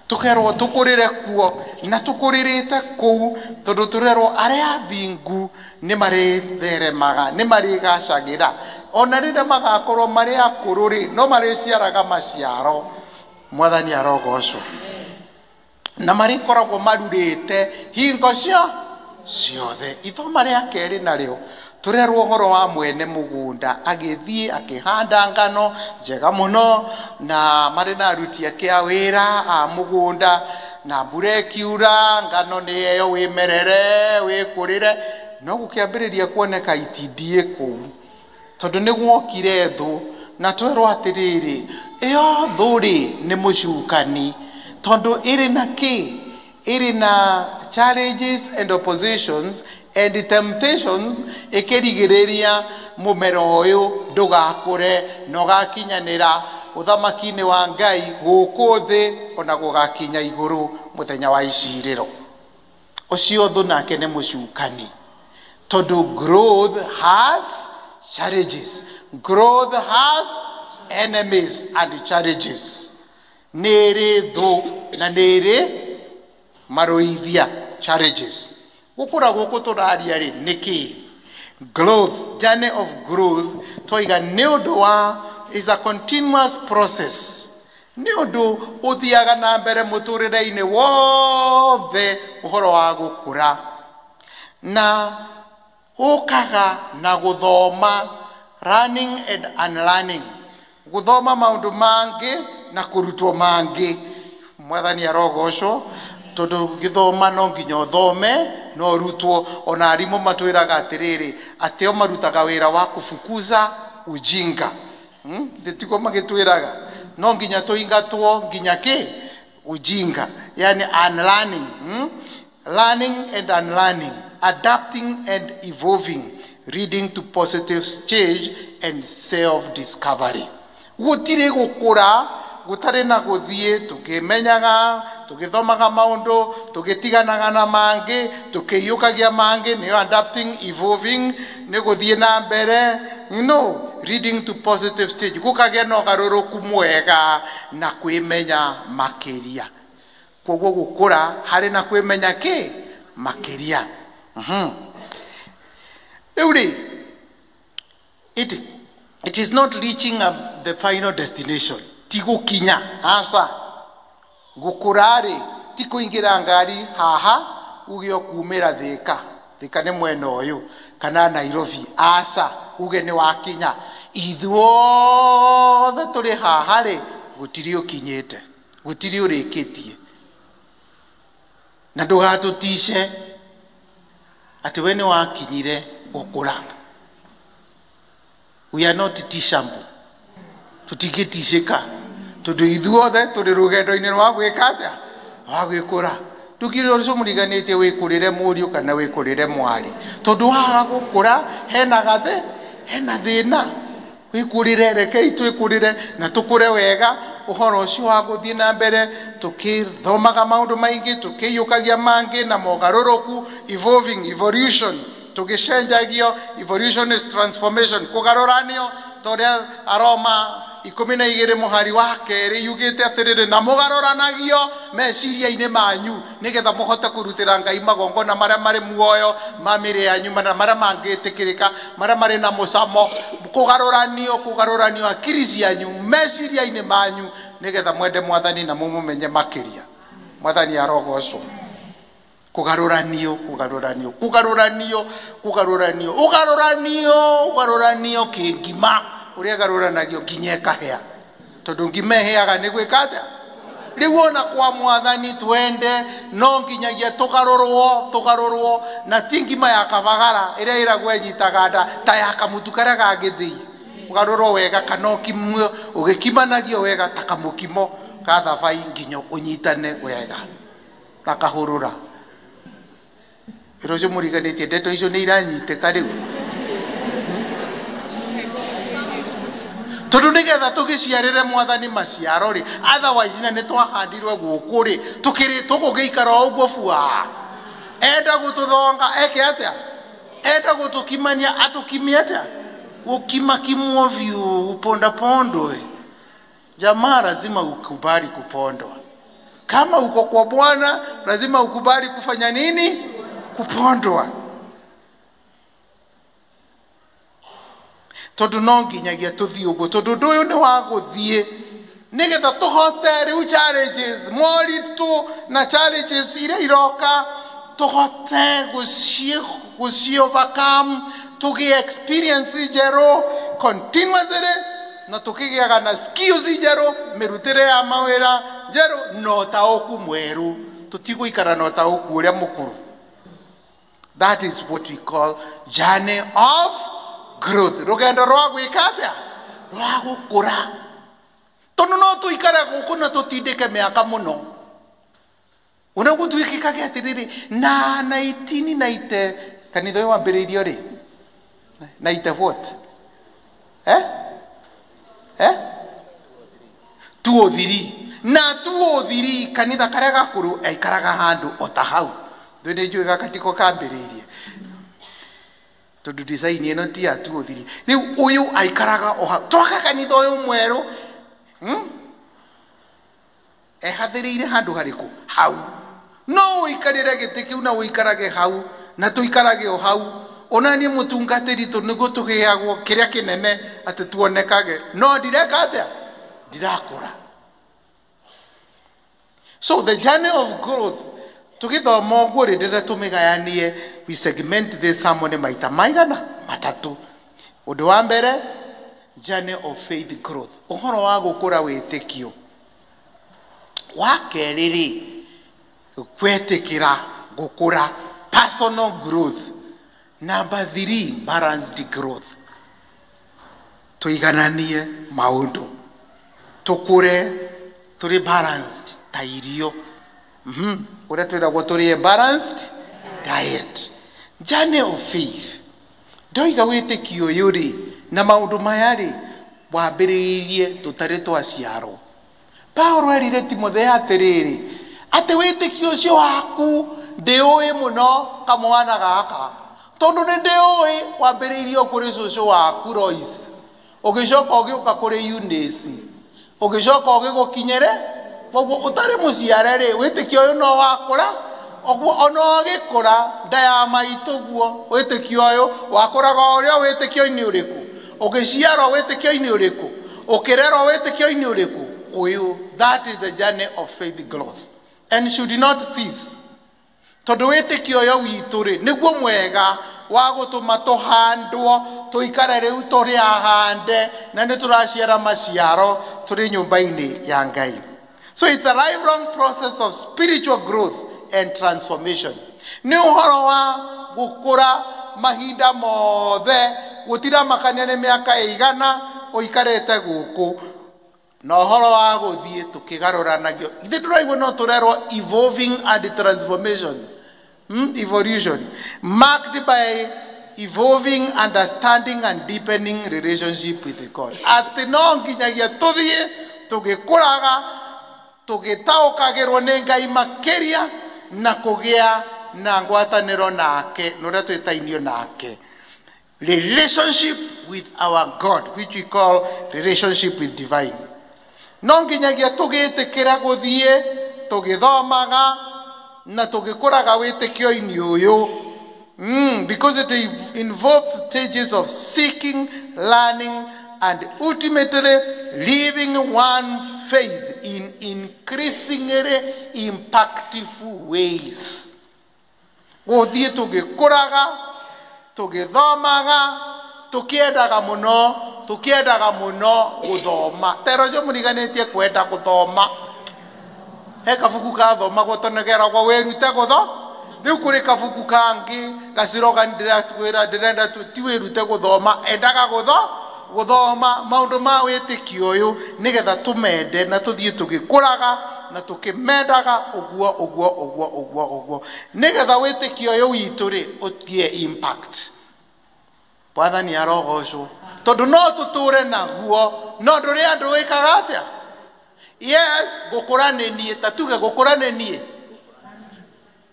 tukerwo tukurire kuo na tukuririte kou tondu turerwo aria thingu ni mari theremaga ni mari gacagira ona rinde magakorwo mari akururi no mari ciaraga maciaro. Mwathani arogocwo na mari koragwo marurite hingo ciothe. Ithoma ria keri nario turerwo horo wa mwene mugunda agithie akihanda ngano njega muno na mari na aruti ake a wira a mugunda na mbura kiura ngano ni eyo wimerere wikurire no gukiambiriria kuoneka itindie kou tondu ni gwokire thu na twerwo atiriri iyo thuri ni mucukani tondu iri na ki iri na challenges and oppositions and temptations ikirigireria mumero uyu ndugakure no gakinyanira uthamaki-ini wa Ngai guku thi ona gugakinya iguru muthenya wa iciriro. Ucio thu nake ni mucukani tondu growth has challenges. Growth has enemies and challenges. Nere thu na nere maroithia challenges. Gukura guku turaria ri niki growth, journey of growth toiga ni undu wa is a continuous process. Ni undu uthiaga na mbere muturire-ini wothe uhoro wa gukura na ukaga na guthoma, learning and unlearning. Guthoma maundu mangi na kurutwo mangi. Mwathani arogocwo tondu githoma no nginya uthome no rutwo. Ona arimu matwiraga atiriri atio marutaga wira wa kufukuza ujinga. Thitiko magitwiraga no nginya tuingatwo nginya ki ujinga, yani unlearning, learning and unlearning, adapting and evolving, leading to positive change and self-discovery. Gutire gukura gutare na guthie tukimenyaga tukithomaga maundu tugitiganaga na mangi tukiyukagia mangi, ni adapting, evolving, ni guthie na mbere, leading to positive stage, gukagia no garuruku mwega na kwimenya makiria. Koguo gukura hari na kwimenya ki makiria. It is not reaching the final destination. Tigo kinya asa gukurari tiko ingira ngari haha ugio kumira thika ne mweno uyu kana Nairobi asa uge ni wakinya ithuothe turi haha ri gutiri ukinyite gutiri urikitie na ndugatutishe ati we ni wakinyire gukura. We are not tishambu tutigitishika tondu ithuothe turi rugendo-ini rwa gwikata wa gwikura tukiri ucio muriganitie wikurire muriu kana wikurire mwari tondu wa gukura hena gathe hena thina wikurire rekei twikurire na tukure wega uhoro ucio wa guthie na mbere tukithomaga maundu maingi tukiyukagia mangi na mogaruruku, evolution tugicenjagio. Evolution is transformation, kugaruranio toria Aroma 12 muhari wa keri yugite atiriri na mugaruranagio meciria-ini manyu nigetha muhote kurutira Ngai magongona maria mari muoyo mamire yanyu maria mangitikirika maria mari na mucamo. Kugaruranio akiri cianyu meciria-ini manyu nigetha mwende Mwathani na mumumenye makiria. Mwathani arogocwo. Kugaruranio kingima uria garuranagio nginya kahea tondu ngima heaga ni gwikata riu ona kwa Mwathani twende no nginyagia tugarurwo na tingima ya kabagara iria iragwe nyitaganda ta ya kamutu karia gagithii ugarurwo wega kana kimwe ugikimanagio wega ta kamukimo ka thabai nginya unyitane wega na kahurura. Irojo muriganitie ndeto icio ni iranyiteka riu tondu nigetha tugiciarire Mwathani maciaro ri otherwise na nitwahandirwe guku ri tukiri tugugiikara uguo bua enda gututhonga eke atia enda gutukimania atukimia atia ukima kimwovyu uponda pondo jamaa lazima ukubali kupondwa. Kama uko kwa Bwana lazima ukubali kufanya nini? Kupondwa. Tondu no nginyagia tuthie uguo tondu nduyu ni wa guthie nigetha tuhote riu challenges moritu na challenges iria iroka tuhote guci overcome tugi experience jero continuously na tukigiaga na skills jero mirutire ya mawira jero no tauku mweru tutiguikara no tauku uria mukuru. That is what we call journey of growth. Rugendo rwa gwikata rwa gukura tondu no tuikara guku na tutindike miaka muno una gutwikikage atiriri na 1990 kanitha yo wambiririo ri 90 what 203 na 203 kanitha karia gakuru aikaraga handu otahau ndwende njui gakatiko kambiririe tondu design ino ti ya 203 riu uyu aikaraga oha twaka kanitha uyu mweru ehathiriire handu hariku hau no ikarire giti kiu na uikarage hau na tuikarage o hau onani mutungatiri to niguo tugiagwo kiria kinene ati tuonekage no direka atia dirakura. So the journey of growth tugithoma uguo rindire tumigayanie we segment this sermon maita maigana matatu. Undu wa mbere journey of faith growth, uhoro wa gukura witikio. Wa keriri kwetikira gukura personal growth. Number 3 balanced growth, tuigananie maundu tukure turi balanced ta irio uria twiragwo turi balanced diet. Journey of faith. Ndoiga witikio yuri na maundu maya ri wambiririe tutari twaciarwo. Paulo erire Timotheo atiriri ati witikio ucio waku ndiui muno kamwana gaka tondu ni ndiui wambiririe kuri cucu waku Lois ugicoka ugiuka kuri Eunice ugicoka ugigukinyire koguo utari muciare ri witikio uyu no wakura oguo ono agikura ndaya maituguo witikio uyu wakuraga uria witikio-ini uriku ugiciarwo witikio-ini uriku ukirerwo witikio-ini uriku uyu. That is the journey of faith growth and should not cease. Tondu witikio uyu witu ri niguo mwega wa gutuma tuhandwo tuikare riu turi ahande na ni turaciara maciaro turi nyumba-ini ya Ngai. So it's a lifelong process of spiritual growth and transformation. Ni uhoro wa gukura mahinda mothe gutira makania ni miaka igana uikarete guku na uhoro wa guthie tukigaruranagio. Ithe turaigua no turerwo evolving and transformation. Evolution marked by evolving understanding and deepening relationship with God. Ati no nginyagia tuthie tugikuraga tugitaukagirwo ni Ngai makiria na kugia na ngwataniro nake nuria twitainio nake. Relationship with our God, which we call relationship with divine. No nginyagia tugitikira guthie tugithomaga na tugikuraga witikio-ini uyu because it involves stages of seeking, learning and ultimately living one faith in increasingly impactful ways. Guthie tugikuraga tugithomaga tukiendaga muno guthoma. Terojo muriganitie kwenda guthoma. He kabuku ka thoma gutonegera gwa werute gutho riu kuri kabuku kangi gaciroga ndirenda ti werute guthoma endaga guthoma maundu ma witikio uyu nigetha tumende na tuthie tugikuraga na tukimendaga uguo nigetha witikio uyu witu ri utie impact. Bwana ni arogocwo tondu no tuture naguo no nduri andu wikaga atia. Yes, gukurane nie tatuge gukurane nie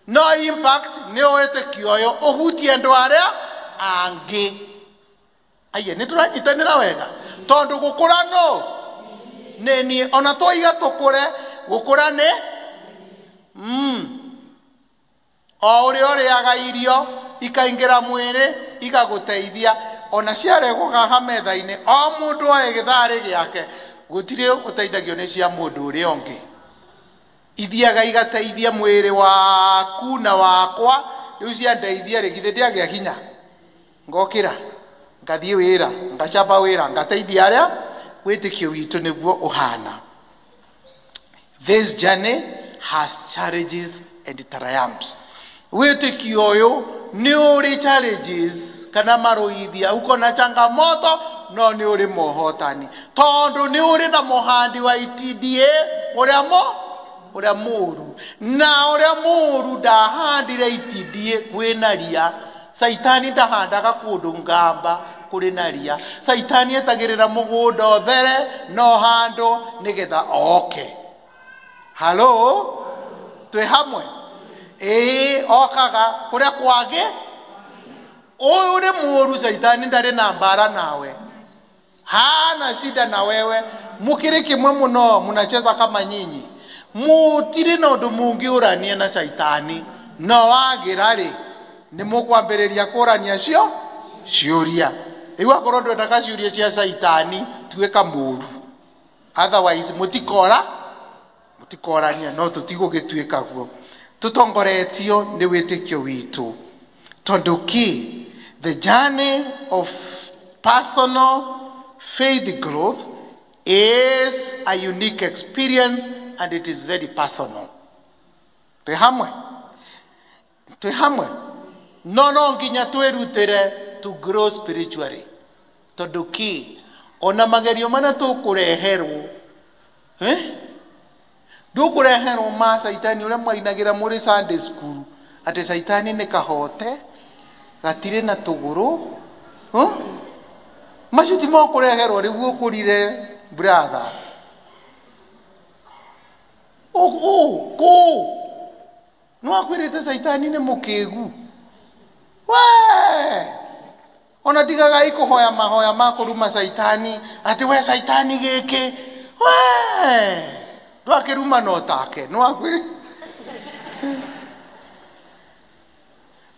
no impact ni witikio uyu uhutie andu aria angi. Aye ni turanyitanira wega tondu gukura no nenie ona toiga tukure gukura ni o uriaga irio ikaingira mwiri igaguteithia ona ciaregwo haha metha-ini o mundu oe githari giake gutire uteithagio ni cia mundu uria ungi ithiaga igateithia mwiri waku na wakwa riu cia ndeithia rigithe ndiagia hinya ngokira ngathie wira ngachapa wira ngateithia aria witikio witu niguo uhana. This journey has challenges and triumphs. Witikio uyu ni uri challenges kana maruithia uko na changamoto no ni uri mohotani tondu ni uri na muhandi wa ITDA uria muru na uria muru ndahandire ITDA kwina ria. Saitani ndahandaga kundu ngamba kuri na ria. Saitani etagirira mugunda othere no hando nigetha oke. Hello twe hamwe okaga kuria kwage uyu uri muru. Saitani ndari na mbara nawe hana shida na wewe mukiri kimwe muno munacheza kama nyinyi mutiri na undu mungi urania na Saitani no wagira ri ni mukwambiriria kurania ciuria iwa korwo ndwendaga ciuria cia Saitani tuika muru otherwise mutikorania no tutigugituika guo tutongoretio ni witikio witu tondu ki the journey of personal faith growth is a unique experience and it is very personal. Twe hamwe no nginya twirutire to grow spiritually tondu ki ona magerio mana tukureherwo ndukureherwo ma saitani uria mwainagira muri Sunday school ati saitani ni kahote gatire na tuguru macuti mo kureherwo rigu ukurire brother no akwirite saitani ni mukigu we ona tigaga ikuhoya mahoya ma kuruma saitani ati we saitani giki we ndo akiruma no take no akwiri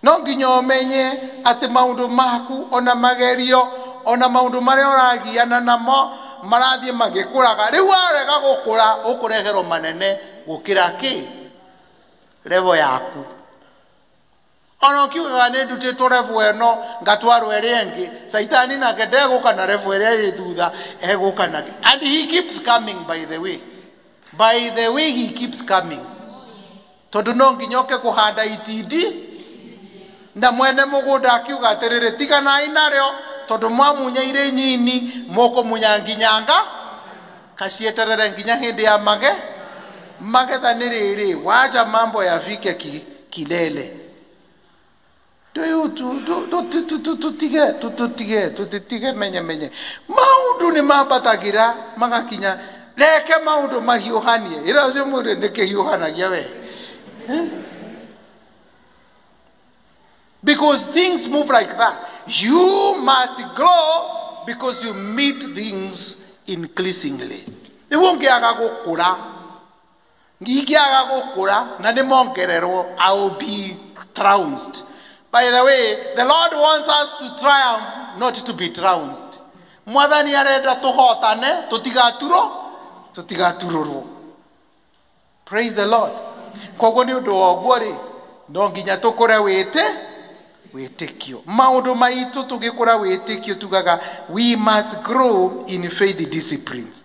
no nginya umenye ati maundu maku ona magerio ona maundu maria uragiana namo marathie magikuraga riu arega gukura ukureherwo manene gukira ki level yaku ono kiuga ne ndutitwo level eno ngatwarwo erengi saitani na gedego kana level ere thutha eguka na and he keeps coming by the way he keeps coming tondu no nginyoke kuhanda itindi na mwene mugunda akiuga atiriri tigana inario tondu mwamunya ire nyini moko munyanginyanga kasieterere nginya hindi ya magetha ni riri waja mambo yafike kilele tutige menye maundu ni mambatagira magakinya reke maundu mahiuhanie ira ucio muri nikihiuhanagia we because things move like that. You must grow because you meet things increasingly. Iwongeaga gukura ngigiaga gukura na nimongererwo I will be trounced. By the way, the Lord wants us to triumph, not to be trounced. Mwathani arenda tuhotane tutigatururwo. Praise the Lord. Koguo ni undu woguo ri no nginya tukure witikio maundu maitu tugikura witikio tugaga we must grow in faith disciplines.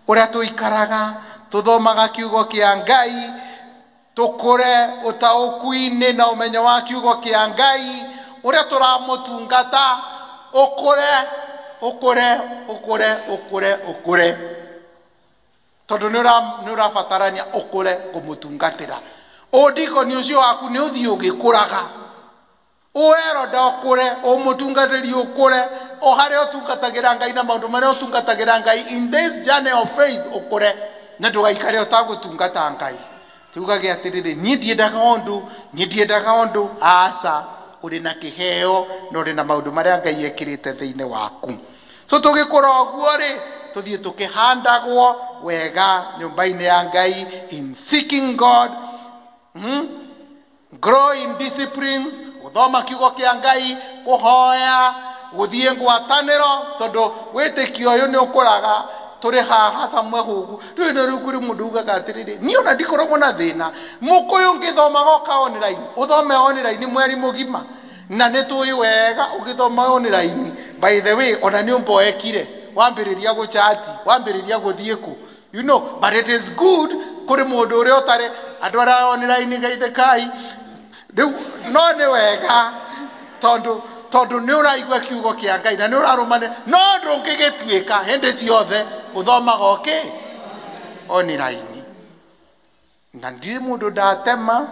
Uria tuikaraga tuthomaga kiugo kia Ngai tukure utaukuine na umenyo wa kiugo kia Ngai uria turamutungata ukure tondu ni urabatarania ukure kumutungatira odiko ni ucio waku ni uthii ugikuraga uero ndokure umutungatiri ukure o haria utungatagira Ngai na maundu maria utungatagira Ngai in this journey of faith ukure na ndugaikare utagutungata Ngai tugage atiriri ni ndiendaga undu asa uri na kiheo no uri na maundu maria Ngai ekirite thiine waku so tugikura uguo ri tuthie tukihandagwo wega nyumba-ini ya Ngai in seeking God grow in disciplines uthoma kiugo kia Ngai kuhoya guthie ngwataniro tondu witikio uyu ni ukuraga turi haha thamwe hugu riu kuri mundu ugaga atiriri ni ona ndikoragwo na thina mukuyu ngithomaga ka online uthome online mweri mugima na nituyi wega ugithoma online by the way ona ni umboekire wambiriria guchati wambiriria guthie ku you know but it is good kuri mundu uria utare andu ara online gaithekai riu no ni wega tondu ni uraigua kiugo kia Ngai na ni urarumane no ndungigituika hindi ciothe uthomaga online na ndiri mundu ndatema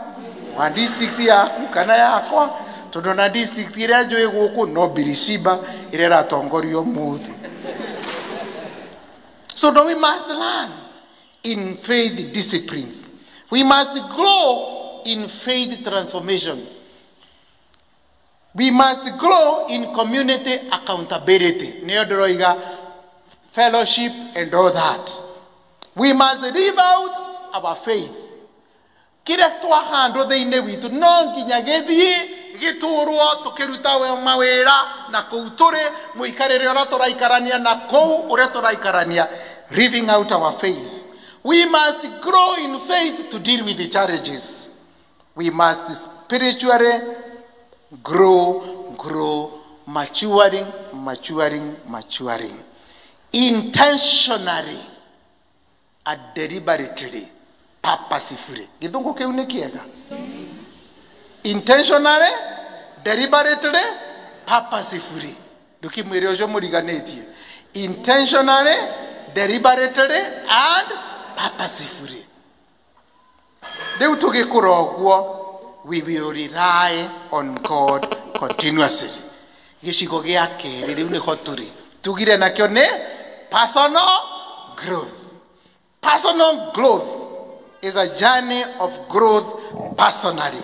wa district yaku kana yakwa tondu na district iria njui guku no Birishiba iria ratongorio muthi. So we must learn in faith disciplines. We must grow in faith transformation. We must grow in community accountability. Fellowship and all that. We must live out our faith. Kira twahando thiini witu no nginya githie giturwo tukiruta we mawira na kuuturi muikarire ora turaikarania na kou ura turaikarania living out our faith. We must grow in faith to deal with the challenges. We must spiritually grow, maturing, intentionally and deliberately, purposefully. Githungu kiu ni kiega. Intentionally, deliberately, purposefully. Ndukimwire ucio muriganitie. Intentionally, deliberately and purposefully. Rĩu tũgĩkũra ũguo, we will rely on God continuously. Gĩcigo gĩa kerĩ rĩu nĩho tũrĩ. Tugire nakĩo nĩ personal growth. Personal growth is a journey of growth personally.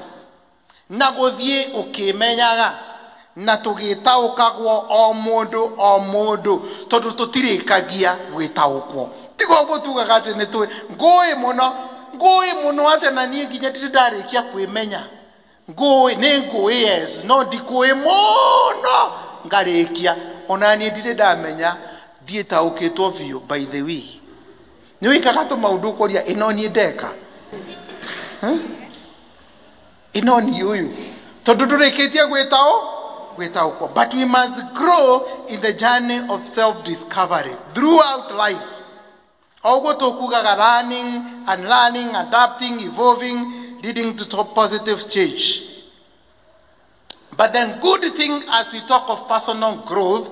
Na gũthiĩ ũkĩmenyaga na tũgĩtaũkagwo o mũndũ tondũ tũtirĩkagia gwĩtaũkwo. Tiga ũguo tugaga atĩ nĩ tũĩ ngũĩ mũno atĩ na niĩ nginya ndirĩ ndarĩkia kwĩmenya. Nĩ ngũĩ yes, no ndikũĩ mũno ngarĩkia. Ona niĩ ndirĩ ndamenya ndiĩtaũkĩtwo biũ. By the way, nĩ wĩkaga tũmaũndũ ũkũria ĩno niĩ ndeka. Ĩno niĩ ũyũ tondũ ndũrĩkĩtie gwĩtaũkwo. But we must grow in the journey of self-discovery throughout life. Oguo tũkugaga learning, unlearning, adapting, evolving, leading to positive change. But then good thing as we talk of personal growth,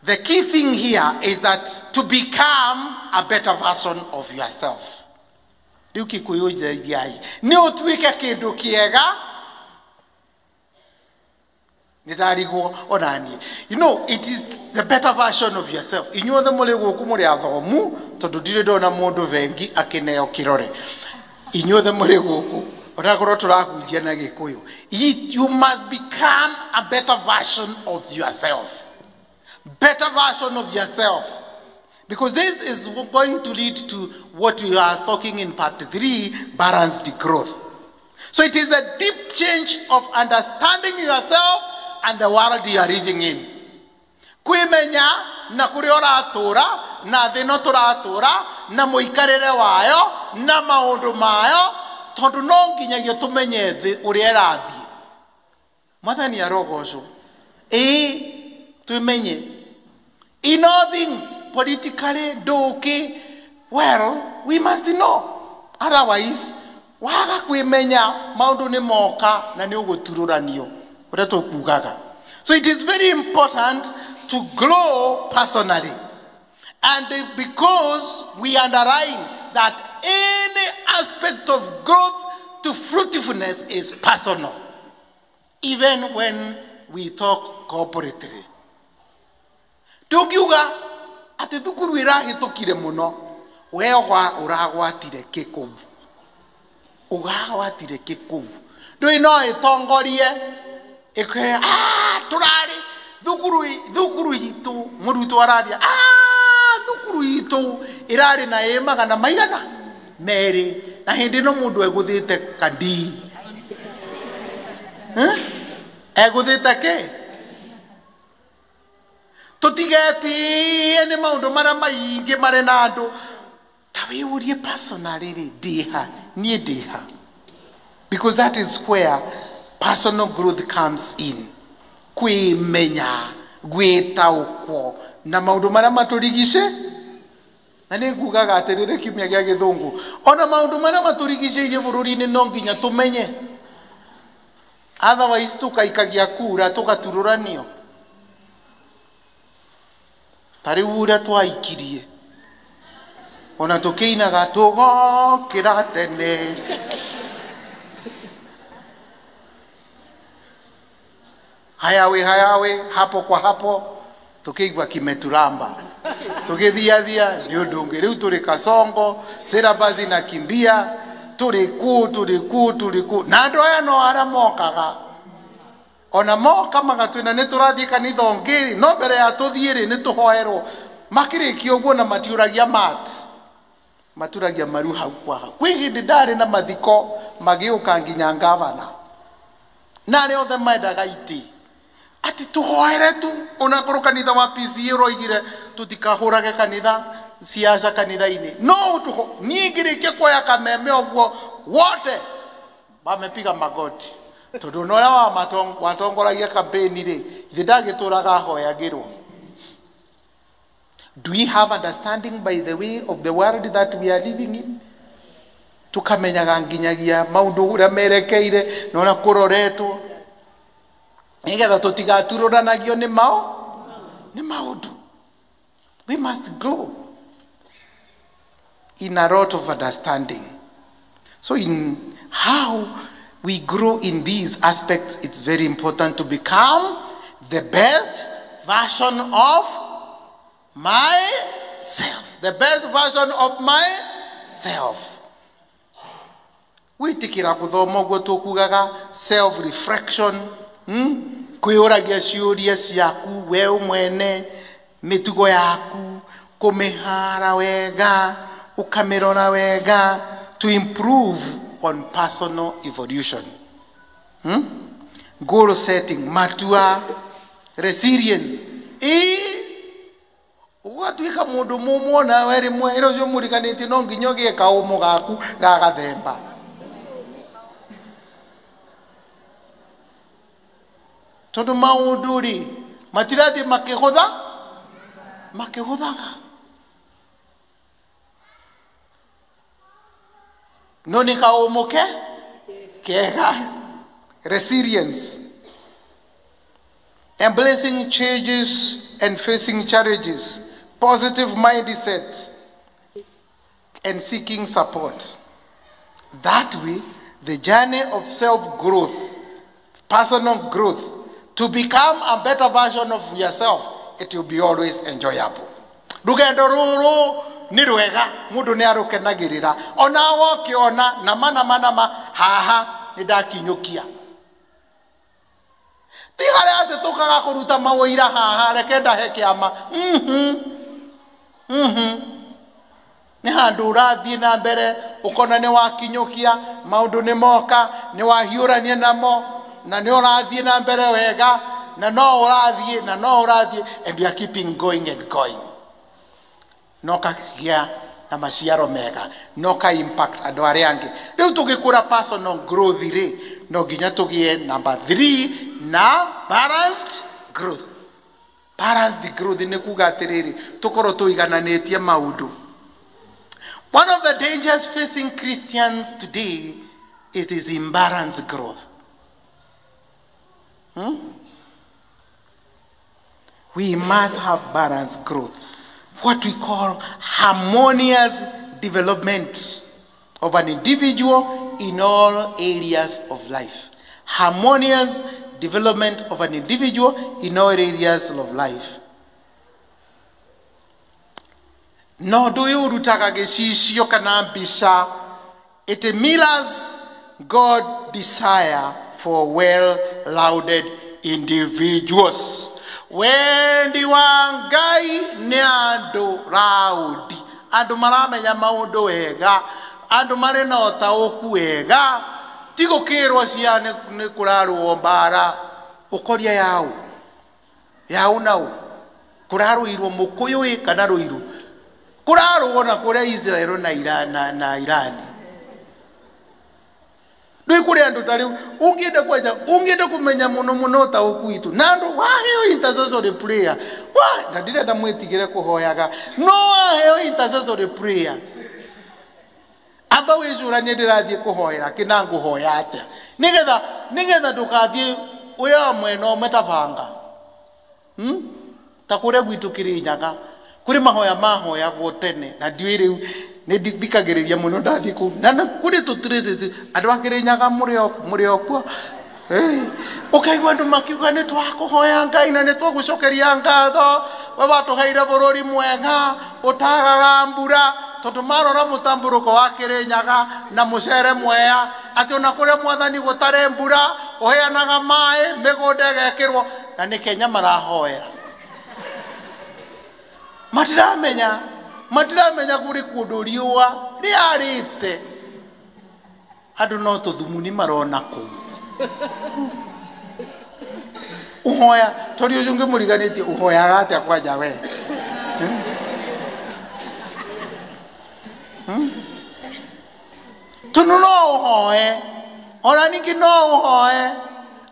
the key thing here is that to become a better version of yourself. Riu Kikuyu njagiai ni utuike kindu kiega nitarigwo onani. You know, it is the better version of yourself. Inyuothe muri guku muri athomu tondu ndire ndona mundu vengi akineo kirore. Inyuothe muri guku onakorwo turakujia na Gikuyu. You must become a better version of yourself. Better version of yourself. Because this is going to lead to what we are talking in part 3, balanced growth. So it is a deep change of understanding yourself and the world you are living in. Kwimenya na kuria uratura na thino turatura na muikarire wayo na maundu mayo tondu no nginyagia tumenye thi uria irathie. Mwathani arogocwo. Tumenye. In all things, politically, doki, well, we must know. Otherwise, waga kwimenya maundu ni moka na ni ugutururanio. Ureto kugaga. So it is very important to grow personally. And because we underline that any aspect of growth to fruitfulness is personal. Even when we talk corporately. Tugiuga ati thukuru irahitukire muno we uragwatire kiku ugagwatire kiku ndui no itongorie ikhe turari thukuru itu murutu araria thukuru itu irari na magana maigana meri na hindi no mundu eguthite kandi eguthite ke tutigeti ene maundu mara maingi mare na andu tawe urie personally diha nie diha, because that is where personal growth comes in. Kwimenya gwitaukwo na maundu mara maturigishe na ningugaga atirire kiumia gia githungu ona maundu mara maturigishe ire bururi-ini no nginya tumenye, otherwise tukaikagia kura tukatururanio. Tari uria twaikirie ona tukiinaga tugokira tene hayawe hapo kwa hapo tukigwa kimeturamba tukithiathia ni undu ungi. Riu turi Kasongo, syllabus inakimbia, turiku na andu aya no ara mokaga ona moka magatwina ni turathie kanitha ongiri no mbere ya tuthiiri ni tuhoerwo makirikio guo na matiuragia maturagia maru hau kwa hau. Kwi hindi ndari na mathiko magiuka nginya ngavana na ri othe mendaga iti ati tuhoere tu ona korwo kanitha wa PCA roigire tutikahurage kanitha siasa kanitha-ini no tuho ni ngirikia kuoya kameme oguo wote bamepiga magoti tondu no ria watongoragia kampeni ri ithe ndagituraga hoyagirwo. Do we have understanding, by the way, of the world that we are living in? Tukamenyaga nginyagia maundu uria merekeire no na kuroretwo nigetha tutigaturũranagio ni maundu. We must grow. in a lot of understanding. So in how we grow in these aspects, it's very important to become the best version of myself. The best version of myself. Witikira kuthoma uguo tukugaga self-reflection, kwiyuragia ciuria ciaku we mwene, mitugo yaku, kumihara wega, ukamirora wega, to improve on personal evolution. Goal setting, matua, resilience. Watuika mundu mumona weri mwe iro jo murikaniti no nginyoge ka umo gaku gagathemba. Tondu maundu ri matiradi makihuthaga. No ni ka umo kega. Resilience. Embracing changes and facing challenges. Positive mindset and seeking support. That way, the journey of self-growth, personal growth, to become a better version of yourself, it will be always enjoyable. Rugendo ruru ni rwega, mundu ni arukenagirira. Ona woke ona na mana haha ni dakinyukia. Tigare ate tokaga kuruta mawoira haha rekenda heke ama. Ni handu urathie na mbere ukona ni wakinyukia maundu ni moka ni wahiurania namo na ni urathie na mbere wega na no urathie and you are keeping going and going. No kagia na maciaro mega no ka impact andu aria angi. Riu tugikura personal growth ri no ginya tugie number 3 na balanced growth. Balanced growth ni kuga atiriri tukoro tuigananitie maundu. One of the dangers facing Christians today is this imbalanced growth. We must have balanced growth. What we call harmonious development of an individual in all areas of life. Harmonious development of an individual in all areas of life. No do you rutaka geshisho kana bisha. It mirrors God's desire for well-rounded individuals. Wendi wangai ni andu raudi. Andu maramenya maundu wega. Andu marena otauku wega. Tigo kirwa cia ni kuraruo mbara. Ukoria yao. Yao nao. Kuraruirwo mukuyu kana ruiru. Kuraruo na kuria Israel na Irani. Ndio kuri andu tari ungienda kwaja ungienda kumenya muno ta ukwitu nando waheo intercessory prayer wa ndire ndamwetigire kuhoyaga no waheo intercessory prayer amba wicuranie ndirathie kuhoera kinangu hoya atia nigetha ndukathie uria mweno metabanga ta kuria gwitu Kirinyaga kuri mahoya gotene na ndiwire ne dikagiriria muno ndathi ku na kuri tutreze andu Kirinyaga muri okwo ukaigwa andu makiuga ni twakuhoya Ngai na ni twagucokeria ngatho we watuheire bururi mwega utagaga mbura tondu marora mutamburuko wa Kirinyaga na mucere mweya ati ona kuria mwathani gutare mbura uheanaga mai migunda igekirwo na ni Kenya marahoera matiramenya kuri kundu riua riarite andu no tuthumuni marona ku uhoya tori ujunge muriganiti uhoya atia kwaja we tununo uhoe ona ningi no uhoe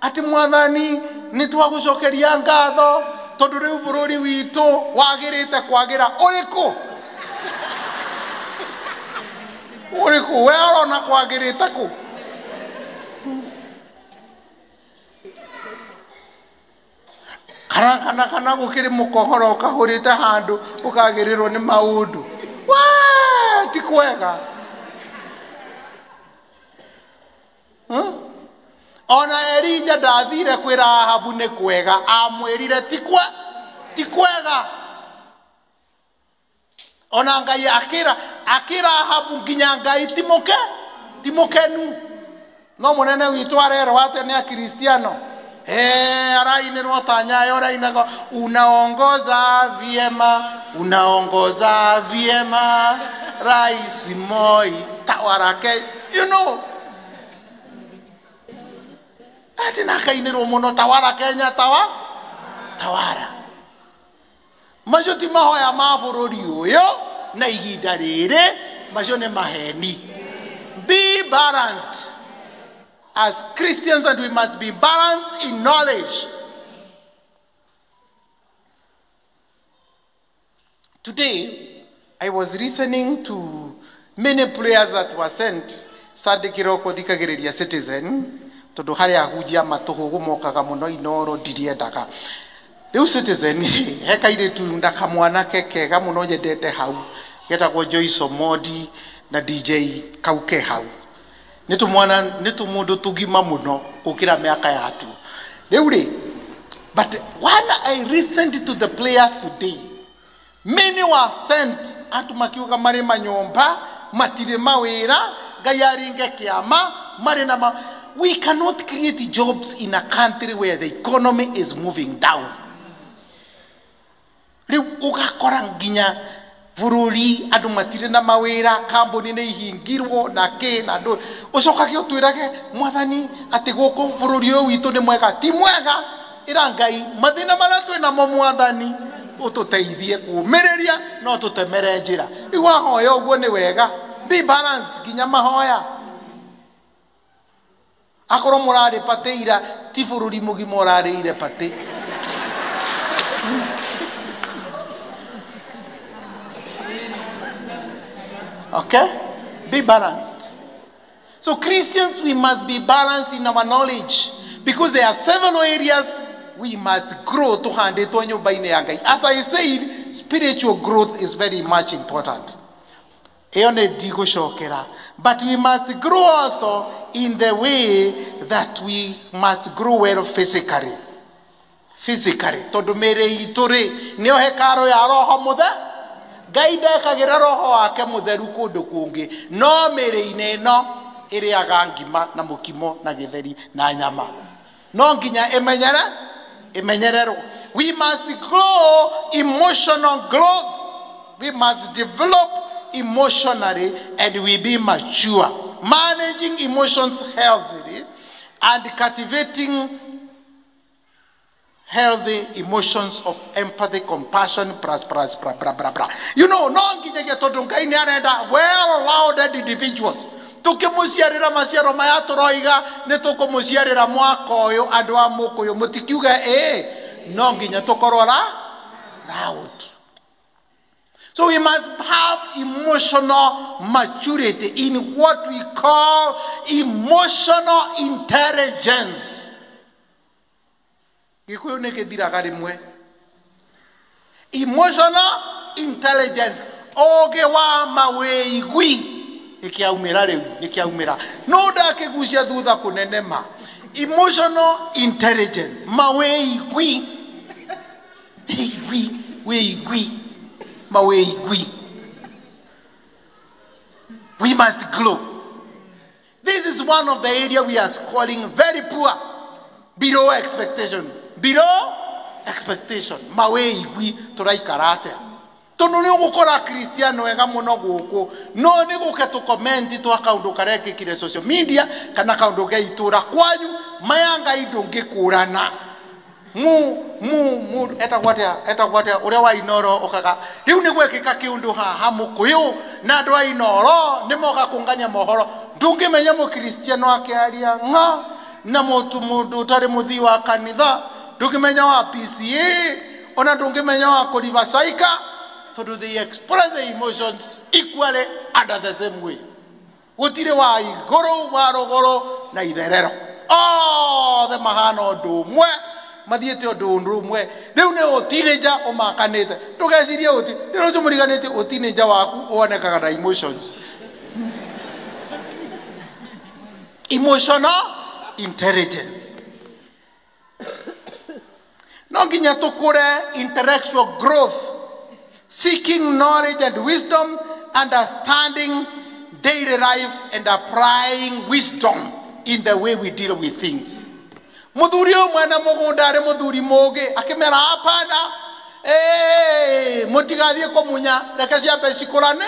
ati mwathani ni twagucokeria ngatho tondu riu bururi witu wagirite kwagira uriku we arona kwagirite ku kana gukiri mukohoro ukahurite handu ukagirirwo ni maundu wa kwega ona Elija ndathire kwira Ahabu nĩ kwega amwĩrire ti kwega ona Ngai akĩra Ahabu nginya Ngai ti mũkenu no mũnene witũ arerwo atĩ nĩ akristiano arainĩrwo ta Nyayo arainaga unaongoza vyema Rais Moi tawarake you know ati nakainĩrwo mũno tawara Kenya tawara macio ti mahoya ma bũrũri ũyũ na ihinda rĩrĩ macio nĩ maheni. Be balanced as Christians, and we must be balanced in knowledge. Today I was listening to many prayers that were sent Sunday kiroko thikagĩrĩria Citizen tondu haria ahunjia matuhugu mokaga muno inoro ndiriendaga riu Citizen hekaire tu ndakamwanake kega muno nyendete hau getagwo Joyce Omodi na DJ Kauke hau nitu mundu tugima muno ukira miaka yatu riu ri but when I listened to the players today, many were sent atu makiuga mari manyomba matire mawira gayaringe kiama mari na we cannot create jobs in a country where the economy is moving down. Riu ugakora nginya bururi andu matire na mawira kambuni ni ihingirwo na ke na ndo ucokage utwirage mwathani ati guku bururi uyu witu ni mwega ti mwega ira Ngai mathina mara twina mo mwathani ututeithie kuumireria no tutemere njira riu ahoya uguo ni wega. Be balanced nginya mahoya akorwo murari pate ira ti bururi mugima urari ire pate okay. Be balanced. So Christians, we must be balanced in our knowledge because there are several areas we must grow to hand it on your baine yangai. As I said, spiritual growth is very much important. But we must grow also in the way that we must grow well physically. Todo mere itore nio hekaro ya roho muthe gaide kagira roho wake mutheru kundu kungi no mere ineno iriaga ngima na mukimo na githeri na nyama no nginya emenyerero. We must grow emotional growth. We must develop emotionally and we be mature, managing emotions healthily and cultivating healthy emotions of empathy, compassion, you know, no well-rounded individuals. Tukimuciarira maciaro maya turoiga ni tukumuciarira mwaka uyu andu a mukuyu mutikiuga no nginya tukorwo loud. So we must have emotional maturity in what we call emotional intelligence. Emotional intelligence. Oge wa maweigwi. No da kegusia thutha kunenema. Emotional intelligence. Maweigwi. We must grow. This is one of the areas we are scoring very poor. Below expectation. Below expectation. Maweigwi turaikarate. Tono ni gukora Kristiano ega muno guku. No ni guketu comment to akaundu kareke kire social media kana akaundu ge itura kwanyu mayanga idongekurana. Eta gwatia uria wa inoro okaga riu ni gwekika kiundu ha mukuyu na andu a inoro ni moga kungania mohoro ndungimenya mu Kristiano akiaria nga na mundu utari muthii wa kanitha ndungimenya wa PCA ona ndungimenya wa kuriva saika to they express the emotions equally under the same way. Gutire wa igoro wa rogoro na itherero the mahano ndumwe mathiete undu ndumwe riu ne o teenager o makanete ndugecirie uti ndirocio muriganite o teenager waku onekaga na emotions emotional intelligence no nginya tukure intellectual growth seeking knowledge and wisdom understanding daily life and applying wisdom in the way we deal with things. Muthuri umwe na mugunda ari muthuri mugi akimera hapana mutigathie kumunya reke ciambe cikurane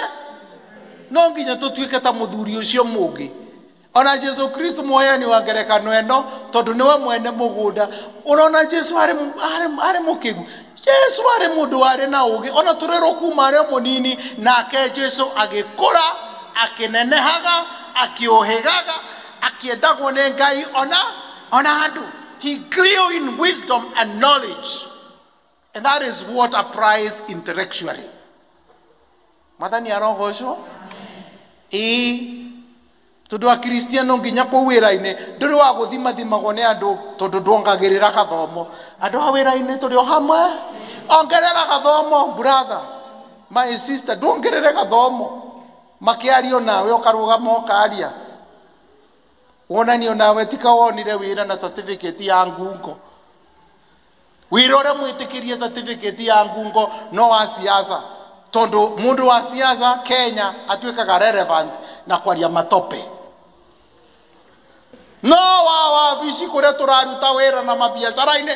no nginya tutuike ta muthuri ucio mugi ona Jesu Kristo muheani wa ngerekano eno tondu niwe mwene mugunda urona Jesu ari mukigu Jesu ari mundu ari na ugi ona turero kuma ari munini nake Jesu agikura akinenehaga akiohegaga akiendagwo ne Ngai ona andu. He grew in wisdom and knowledge, and that is what applies intellectually. Madani arongosho tondu a Kristiano nginya ku wira-ini nduri wa guthima thimagwo ni andu tondu ndongagirira gathomo andu a wira-ini turi o hamwe ongerera gathomo brother my sister ndongerere gathomo makiario nawe ukarugama ukaria wonanio nawe tika wonire wira na certificate ya ngungo wira ore mwitikirie certificate ya ngungo no wa siasa tondu mundu wa siasa Kenya atuikaga relevant na kwaria matope no wa bici kuria turaruta wira na mabiashara-ini.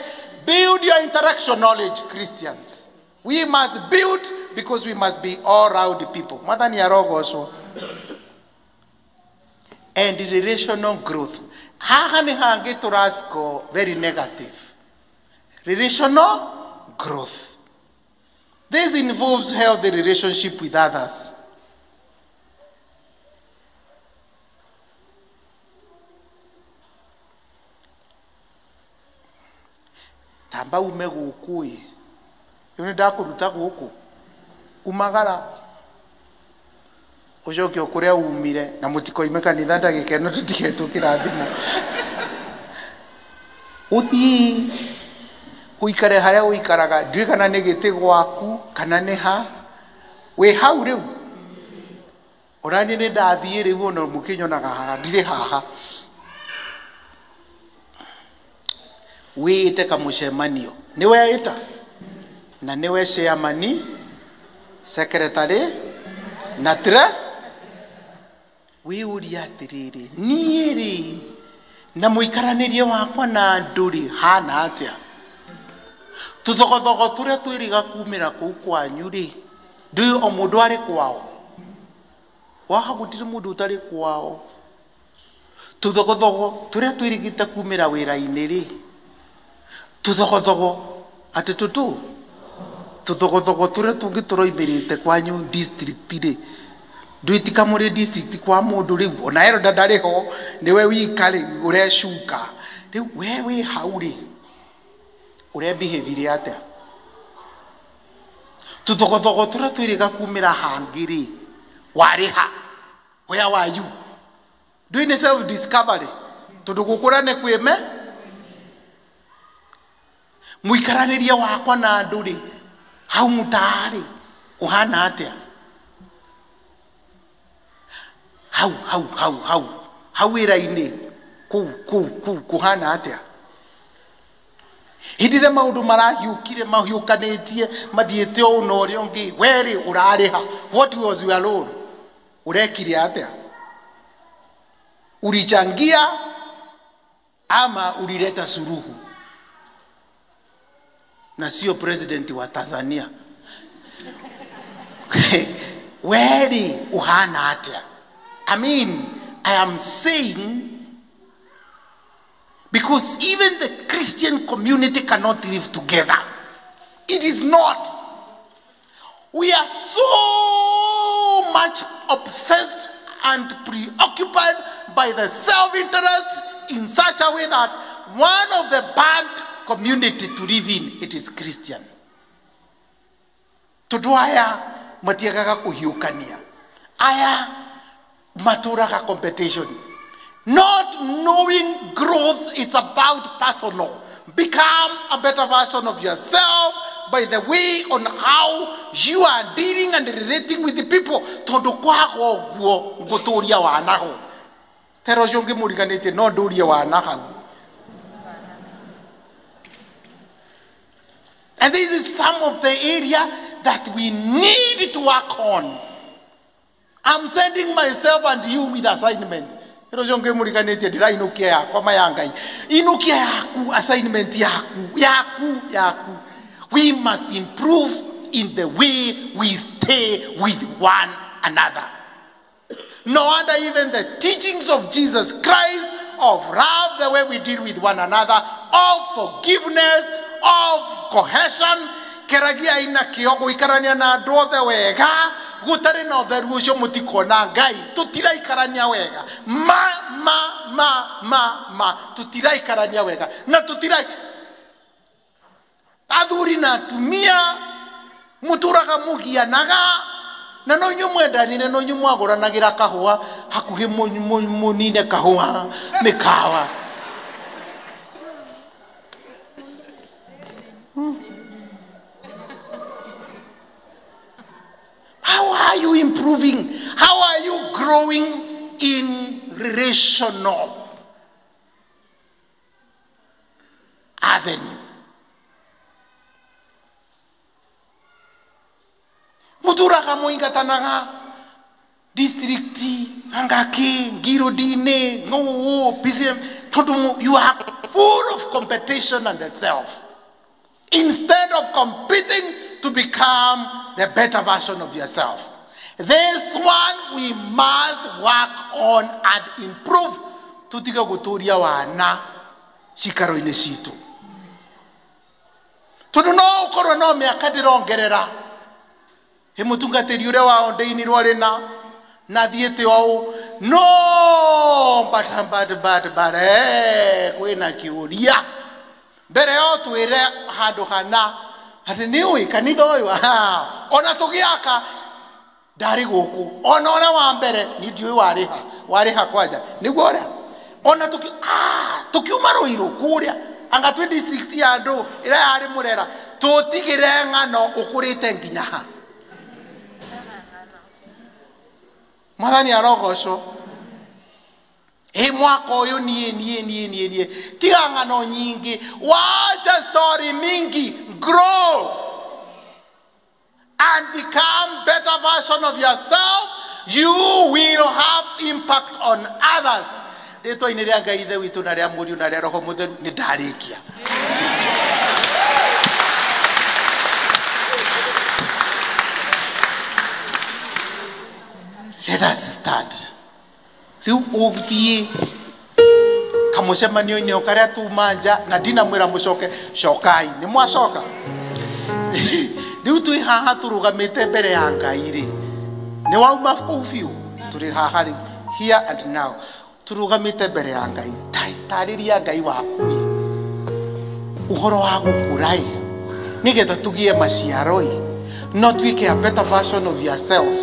Build your intellectual knowledge, Christians. We must build because we must be all round people. Madani arogosho and relational growth. Haha ni hangi turasko very negative. Relational growth. This involves healthy relationship with others. Tamba ume gukui. Yone ndakuruta guku. Umagara. Ucoke okuria umire na mutikoime kanitha ndagikeno tutigetu kirathimo. Uthi uikare haria uikaraga ndui kana ni giti gwaku kana ni ha we hau riu orani ni ndathie riu no mukinyonaga haha ndire haha wite kamucemanio niwe ita na niwe chairman secretary na we uria atiriri niiri na muikaranirie wakwa na nduri hana atia tuthogo turia twiriga kumira kuu kwanyu ri ndui o mundu ari kwao waha gutiri mundu utari kwao tuthogo turia twirigite kumira wira-ini ri tuthogo ati tuthogo turia tungi turoimirite kwanyu district ri nduitika muri district kwa mundu ri ona ero ndariho niwe wikari ureshuka riu wewe hauri ure behavior atia tuthogo turia twiriga kumira hangiri wariha where were you doing self discovery tondu gukura ne kwime muikaraniria wakwa na nduri hau mutari uhana atia hau wira-ini kuhana atia hindire maundu marahiukire mahiukanitie mathiete o na uria ungi weri urariha what was your role urekire atia ulichangia ama ulileta suruhu na sio president wa Tanzania weri uhana atia. I mean, I am saying because even the Christian community cannot live together. It is not. We are so much obsessed and preoccupied by the self-interest in such a way that one of the bad community to live in, it is Christian. Tondu aya matiagaga kuhiukania. Aya maturaga competition. Not knowing growth, it's about personal. Become a better version of yourself by the way on how you are dealing and relating with the people. Tondu kwago guo nguturia wanaho. Tero jonge muriganite no nduria wanaho. And this is some of the area that we need to work on. I'm sending myself and you with assignment. Assignment yaku. We must improve in the way we stay with one another. No wonder even the teachings of Jesus Christ of love, the way we deal with one another, of forgiveness, of cohesion, keragia ina kiogo ikarania na ndothe wega gutari na utheru ucio mutikona ngai tutiraikarania wega tutiraikarania wega na tutirai athuri na atumia muturaga mugianaga na no nyumwendanire no nyumwaguranagira kahua hakuhi munine kahua mikawa. How are you improving? How are you growing in relational avenue? Muturaka moingatanaga districti angaki girodine no PCM totumu. You are full of competition and itself instead of competing to become the better version of yourself. This one we must work on and improve. Tutiga guturia wana shikaro ine shitu. Tuduno ukoro no miaka ndirongerera. He mutungatiri ure wa ondeini rwarena na thiete o no but kwina kiuria mbere yo twire handu hana ati ni ui kanitha uyu ona tugiaka ndari guku ona wa mbere ni ndiui wariha kwanja niguo ria ona tukiuma ruiru kuria anga 26 ya andu ira yari murera tutigire ngano ukurite nginya ha Mwathani arogocwo mwaka uyu nie tiga ngano nyingi wacha story mingi. Grow and become better version of yourself. You will have impact on others. Rĩtwa ini rĩa Ngai ithe witũ na rĩa Mũriũ na rĩa Roho Mũtheru nĩ ndarĩkia. Let us stand. Riu uthie kamucemanio-inĩ ũkarĩa tumanja na ndina mwĩra mũcoke cokai. Nĩ mwacoka? Riu twi haha turugamĩte mbere ya Ngai rĩ. Nĩ wauma kũu biũ? Tũrĩ haha rĩu here and now. Turugamĩte mbere ya Ngai. Tarĩria Ngai waku ũhoro wa gũkũra nĩgetha tũgie maciaro no tuĩke a better version of yourself.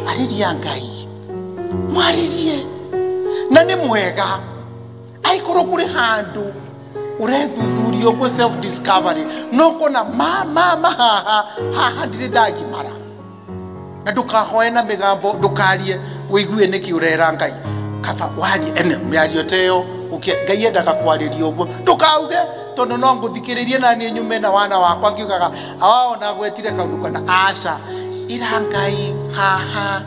Ariria Ngai mwaririe na nĩ mwega aikũrũ kũrĩ handũ ũrethuthuria ũguo self discovery no kona haha ndirĩ ndagimara na ndũkahoe na mĩgambo ndũkarie wĩigue nĩkĩ ũrera Ngai kaba warie ene mĩario ta ĩyo Ngai endaga kwarĩria ũguo ndũkauge tondũ no ngũthikĩrĩrie na niĩ nyume na wana wakwa ngiugaga ona gwetire kaũndũ kana aca ira Ngai haha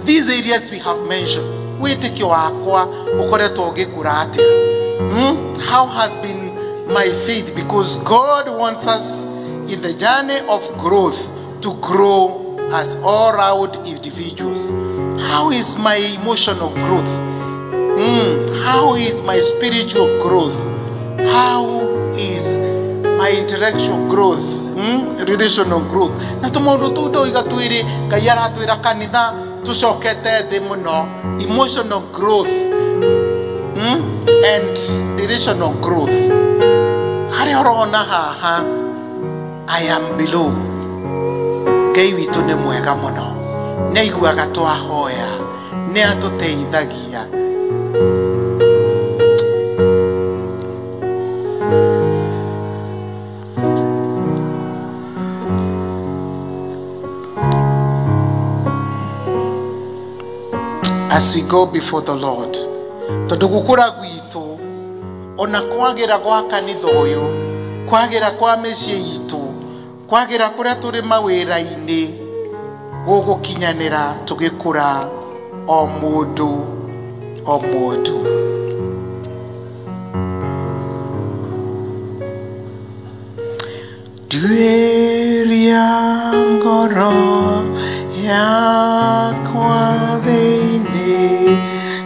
these areas we have mentioned wĩtĩkio wakwa ũkoretwo ũgĩkũra atĩa how has been my faith because God wants us in the journey of growth to grow as all-round individuals. How is my emotional growth? How is my spiritual growth? How is my intellectual growth? Relational growth. Na tumundu tudo igatwiri Ngai aratwira kanitha tucokete thi muno emotional growth and relational growth. Hari orona haha I am below. Ngai witu nĩ mwega muno nĩ aiguaga twahoya nĩ atũteithagia as we go before the Lord. Tondu gukura gwitu ona kwagira gwa kanitha uyu, kwagira kwa mĩciĩ itu, kwagira kuria turi mawĩra-inĩ, gugukinyanira tugikura o mundu o mundu. Dueria ngoro yakwa thĩinĩ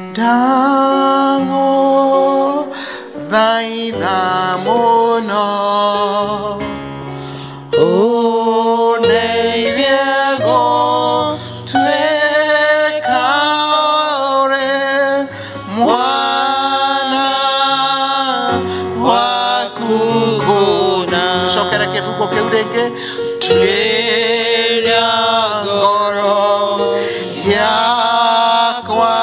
ndago thaitha mũno, ũndeithie gũtuĩka ũrĩ mwana waku kũna. Tũcokere kĩbungo kĩu rĩngĩ. Tuĩria ngoro yakwa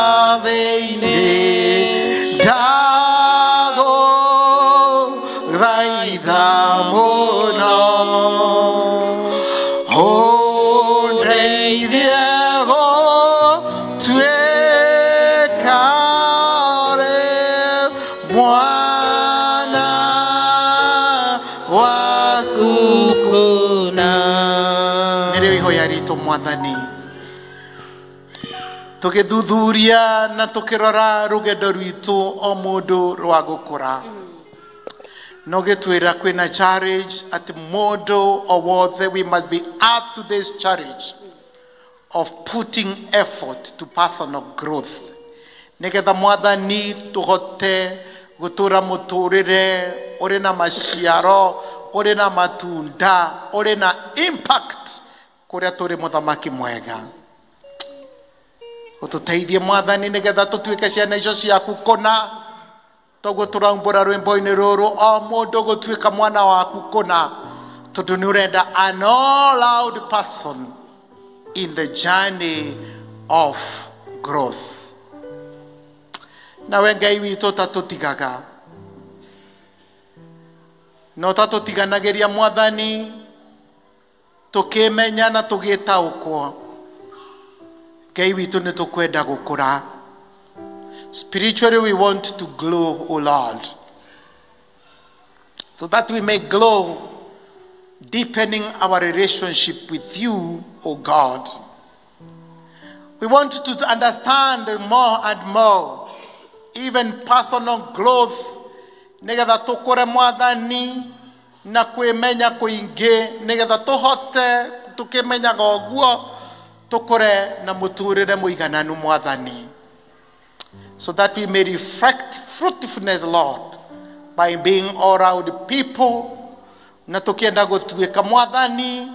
thĩinĩ ndagũthaitha mũno, ũndeithie gũtuĩka ũrĩ mwana waku kũna. Nĩrĩo ihoya ritũ Mwathani, tũgĩthuthuria na tũkĩrora rũgendo rwitũ o mũndũ rwa gũkũra, no gĩtwĩra kwĩna challenge atĩ mũndũ o wothe, we must be up to this challenge of putting effort to personal growth, nĩgetha Mwathani tũhote gũtũra mũtũrĩre ũrĩ na maciaro, ũrĩ na matunda, ũrĩ na impact kũrĩa tũrĩ mũthamaki mwega. Ũtũteithie Mwathani nĩgetha tũtuĩke ciana icio ciaku kũna, toguo tũraumbũra rwĩmbo-inĩ rũrũ, o mũndũ gũtuĩka mwana waku kũna, tondũ nĩ ũrenda an all-out person in the journey of growth. Nawe Ngai witũ tatũtigaga, no tatũtiganagĩria Mwathani, tũkĩmenya na tũgĩtaũkwo. Ngai witũ nĩ tũkwenda gũkũra. Spiritually we want to glow, O Lord, so that we may glow, deepening our relationship with you, O God. We want to understand more and more, even personal growth, nĩgetha tũkũre Mwathani na kwĩmenya kũingĩ, nĩgetha tũhote tũkĩmenyaga ũguo tũkũre na mũtũrĩre mũigananu Mwathani, so that we may reflect fruitfulness, Lord, by being all around people, na tũkĩenda gũtuĩka Mwathani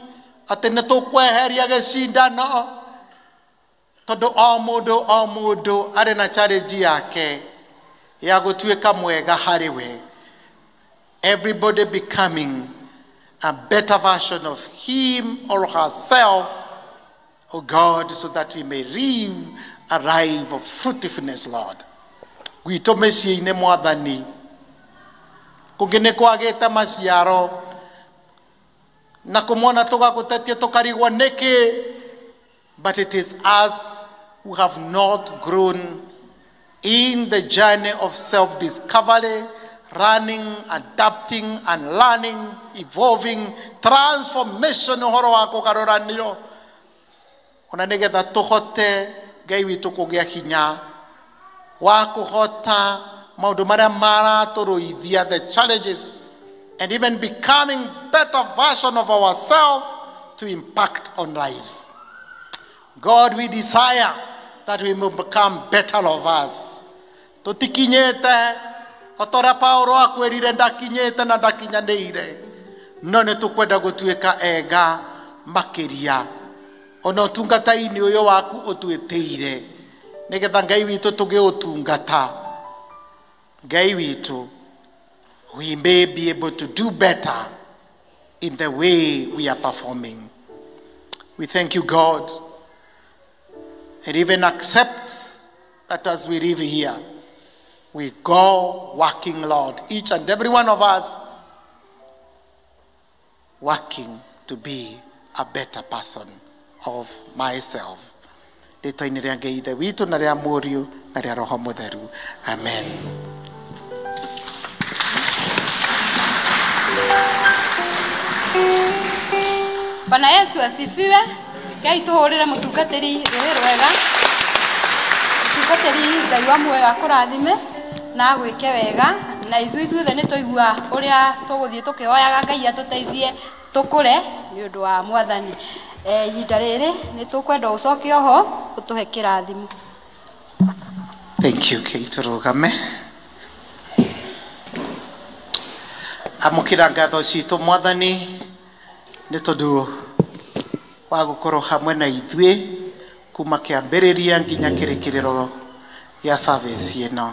atĩ nĩ tũkweheria gĩcindano, tondũ o mũndũ arĩ na challenge yake ya gũtuĩka mwega harĩ we. Everybody becoming a better version of him or herself, O God, so that we may live a life of fruitfulness, Lord. Gwitũ mĩciĩ-inĩ Mwathani, kũngĩ nĩ kwagĩte maciaro, na kũmona tũgagũtetia tũkarigwo nĩkĩ, but it is us who have not grown in the journey of self-discovery, running, adapting, and learning, evolving, transformation, ũhoro wa kũgarũranio. Ona nĩgetha tũhote Ngai witũ kũgĩa hinya wa kũhota maũndũ marĩa maratũrũithia, the challenges, and even becoming better version of ourselves to impact on life. God, we desire that we will become better of us. Tũtikinyĩte otora Paulo akwĩrire ndakinyĩte na ndakinyanĩire, no nĩ tũkwenda gũtuĩka ega makĩria. Ona ũtungata-inĩ ũyũ waku ũtwĩtĩire, nĩgetha Ngai witũ tũgĩũtungata, Ngai witũ, we may be able to do better in the way we are performing. We thank you, God, and even accept that as we live here, we go working, Lord, each and every one of us working to be a better person of myself. rĩtwa-inĩ rĩa Ngai Ithe witũ na rĩa Mũriũ na rĩa Roho Mũtheru. Amen. Bwana Yesu asifiwe. Ngai tuhũrĩre mũtungatĩri rũĩ rwega. Mũtungatĩri Ngai wa mwega kũrathime na gwĩke wega na ithuothe nĩ tũigua ũrĩa tũgũthiĩ tũkĩhoyaga Ngai atũteithie tũkũre nĩ ũndũ wa Mwathani. Ihinda rĩrĩ nĩ tũkwenda ũcoke oho ũtũhe kĩrathimo. Thank you. Tũrũgame. Amũkĩra ngatho citũ Mwathani nĩ tondũ wa gũkorwo hamwe na ithuĩ kuma kĩambĩrĩria nginya kĩrĩkĩrĩro gĩa service ĩno.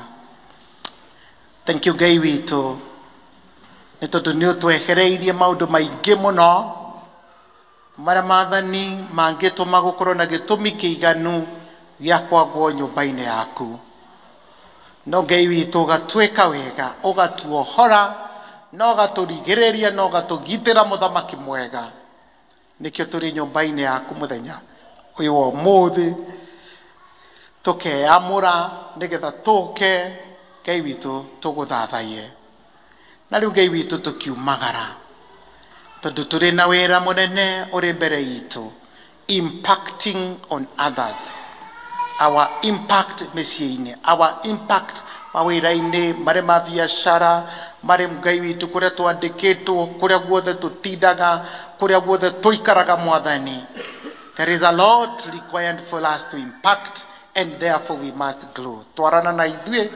Thank you Ngai witũ nĩ tondũ nĩ ũtwehereirie maũndũ maingĩ mũno marĩa Mwathani mangĩtũma gũkorwo na gĩtũmi kĩiganu gĩa kwagwo nyũmba-inĩ yaku. No Ngai witũ ũgatuĩka wega, ũgatuohora na ũgatũrigĩrĩria na ũgatũgitĩra mũthamaki mwega. Nĩkĩo tũrĩ nyũmba-inĩ yaku mũthenya ũyũ wa ũmũthĩ tũkeamũra nĩgetha tũke Ngai witũ tũgũthathaie. Na rĩu Ngai witũ tũkiumagara tondũ tũrĩ na wĩra mũnene ũrĩ mbere itũ, impacting on others. Our impact mĩciĩ-inĩ, our impact mawĩra-inĩ marĩ ma biacara, marĩ Ngai witũ kũrĩa twandĩkĩtwo, kũrĩa guothe tũtindaga, kũrĩa guothe tũikaraga Mwathani. There is a lot required for us to impact and therefore we must grow. Twarana na ithuĩ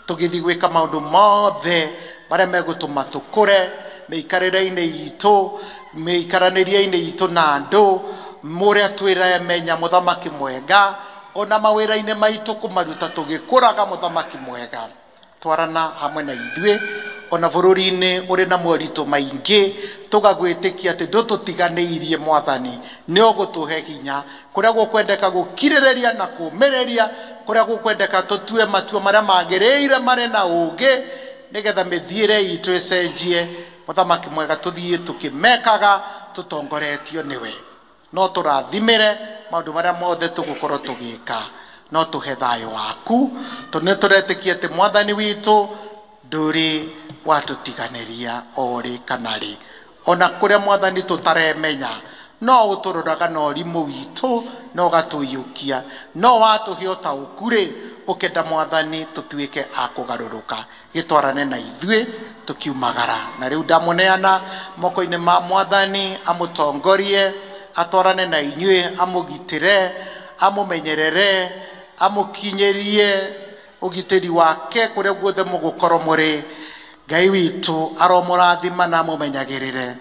tũgĩthiĩ gwĩka maũndũ mothe marĩa megũtũma tũkũre mĩikarĩre-inĩ itũ, mĩikaranĩrie-inĩ itũ na andũ, mũrĩa twĩramenya mũthamaki mwega, ona mawĩra-inĩ maitũ kũmaruta tũgĩkũraga mũthamaki mwega. Twarana hamwe na ithuĩ ona bũrũri-inĩ ũrĩ na moritũ maingĩ, tũgagwĩtĩkia atĩ ndũtũtiganĩirie Mwathani, nĩ ũgũtũhe hinya kũrĩa gũkwendeka gũkirĩrĩria na kũũmĩrĩria, kũrĩa gũkwendeka tũtue matua marĩa magĩrĩire marĩ na ũũgĩ, nĩgetha mĩthiĩre itũ ĩcenjie mũthamaki mwega, tũthiĩ tũkĩmekaga tũtongoretio nĩwe. No tũrathimĩre maũndũ marĩa mothe tũgũkorwo tũgĩka, no tũhe thayũ waku tondũ nĩ tũretĩkia atĩ Mwathani witũ ndũrĩ watũtiganĩria o rĩ kana rĩ. Ona kũrĩa Mwathani tũtaremenya no ũtũroraga na ũrimũ witũ na ũgatũiyũkia, no watũhe ũtaũku rĩ, ũkenda Mwathani tũtuĩke a kũgarũrũka, gĩtwarane na ithuĩ tũkiumagara. Na rĩu ndamũneana moko-inĩ ma Mwathani, amũtongorie, atwarane na inyuĩ, amũgitĩre, amũmenyerere, amũkinyĩrie ũgitĩri wake kũrĩa guothe mũgũkorwo mũrĩ. Ngai witũ aromũrathima na amũmenyagĩrĩre,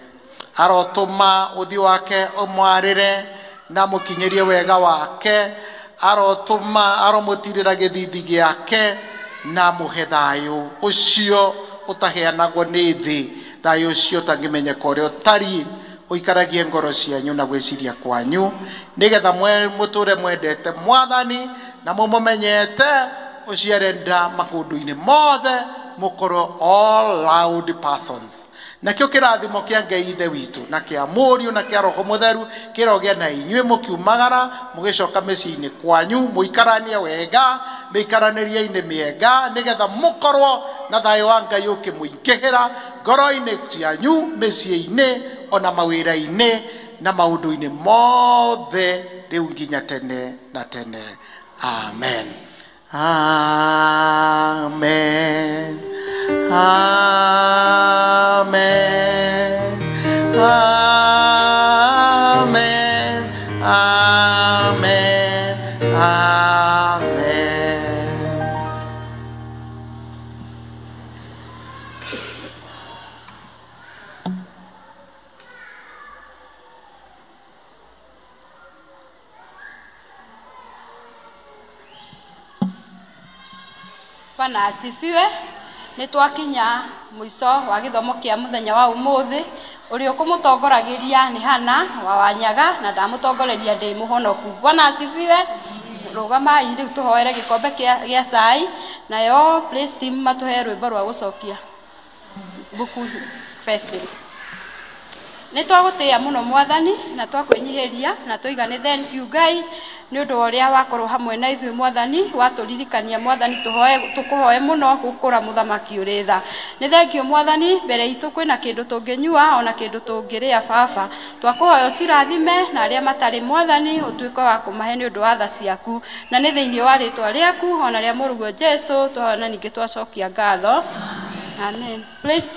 arotũma ũthiũ wake ũmwarĩre na amũkinyĩrie wega wake, arotũma aromũtirĩra gĩthithi gĩake na amũhe thayũ ũcio ũtaheanagwo nĩ thĩ, thayũ ũcio ũtangĩmenyeka ũrĩa ũtariĩ, ũikaragie ngoro cianyu na gwĩciria kwanyu, nĩgetha mũtũre mwendete Mwathani na mũmũmenyete, ũciarenda makũndũ-inĩ mothe, mũkorwo all loud persons. Nakĩo kĩrathimo kĩa Ngai Ithe witũ na kĩa Mũriũ na kĩa Roho Mũtheru kĩrogĩa na inyuĩ mũkiumagara mũgĩcoka mĩciĩ-inĩ kwanyu, mũikaranie wega mĩikaranĩrie-inĩ mĩega, nĩgetha mũkorwo na thayũ wa Ngai ũkĩmũingĩhĩra ngoro-inĩ cianyu, mĩciĩ-inĩ, ona mawĩra-inĩ na maũndũ-inĩ mothe rĩu nginya tene na tene. Amen. Amen. Amen. Amen. Amen. Amen. Bwana asifiwe. Nĩ twakinya mũico wa gĩthomo kĩa mũthenya wa ũmũthĩ. Ũrĩa ũkũmũtongoragĩria nĩ Hana wa Wanyaga na ndamũtongoreria ndĩ mũhonoku. Bwana asifiwe. Rũgamai rĩu tũhoere gĩkombe gĩa cai, nayo praise team matũhe rwĩmbo rwa gũcokia buku festival. nĩ twagũtĩĩa mũno mwathani na twakwĩnyihĩria na tũigane thank you Ngai nĩ ũndũ wa ũrĩa wakorwo hamwe na ithuĩ mwathani watũririkania mwathani tũkũhoe mũno gũkũra mũthamaki ũrĩ tha nĩ thank you mwathani mbere itũ kwĩna kĩndũ tũngĩnyua ona kĩndũ tũngĩrĩa baba twakũhoya ũcirathime na arĩa matarĩ mwathani ũtuĩke wa kũmahe nĩ ũndũ wa tha ciaku na nĩ thĩinĩ wa rĩtwa rĩaku ona rĩa mũrũguo Jesũ twahoya na ningĩ twacokia ngatho amen. Praise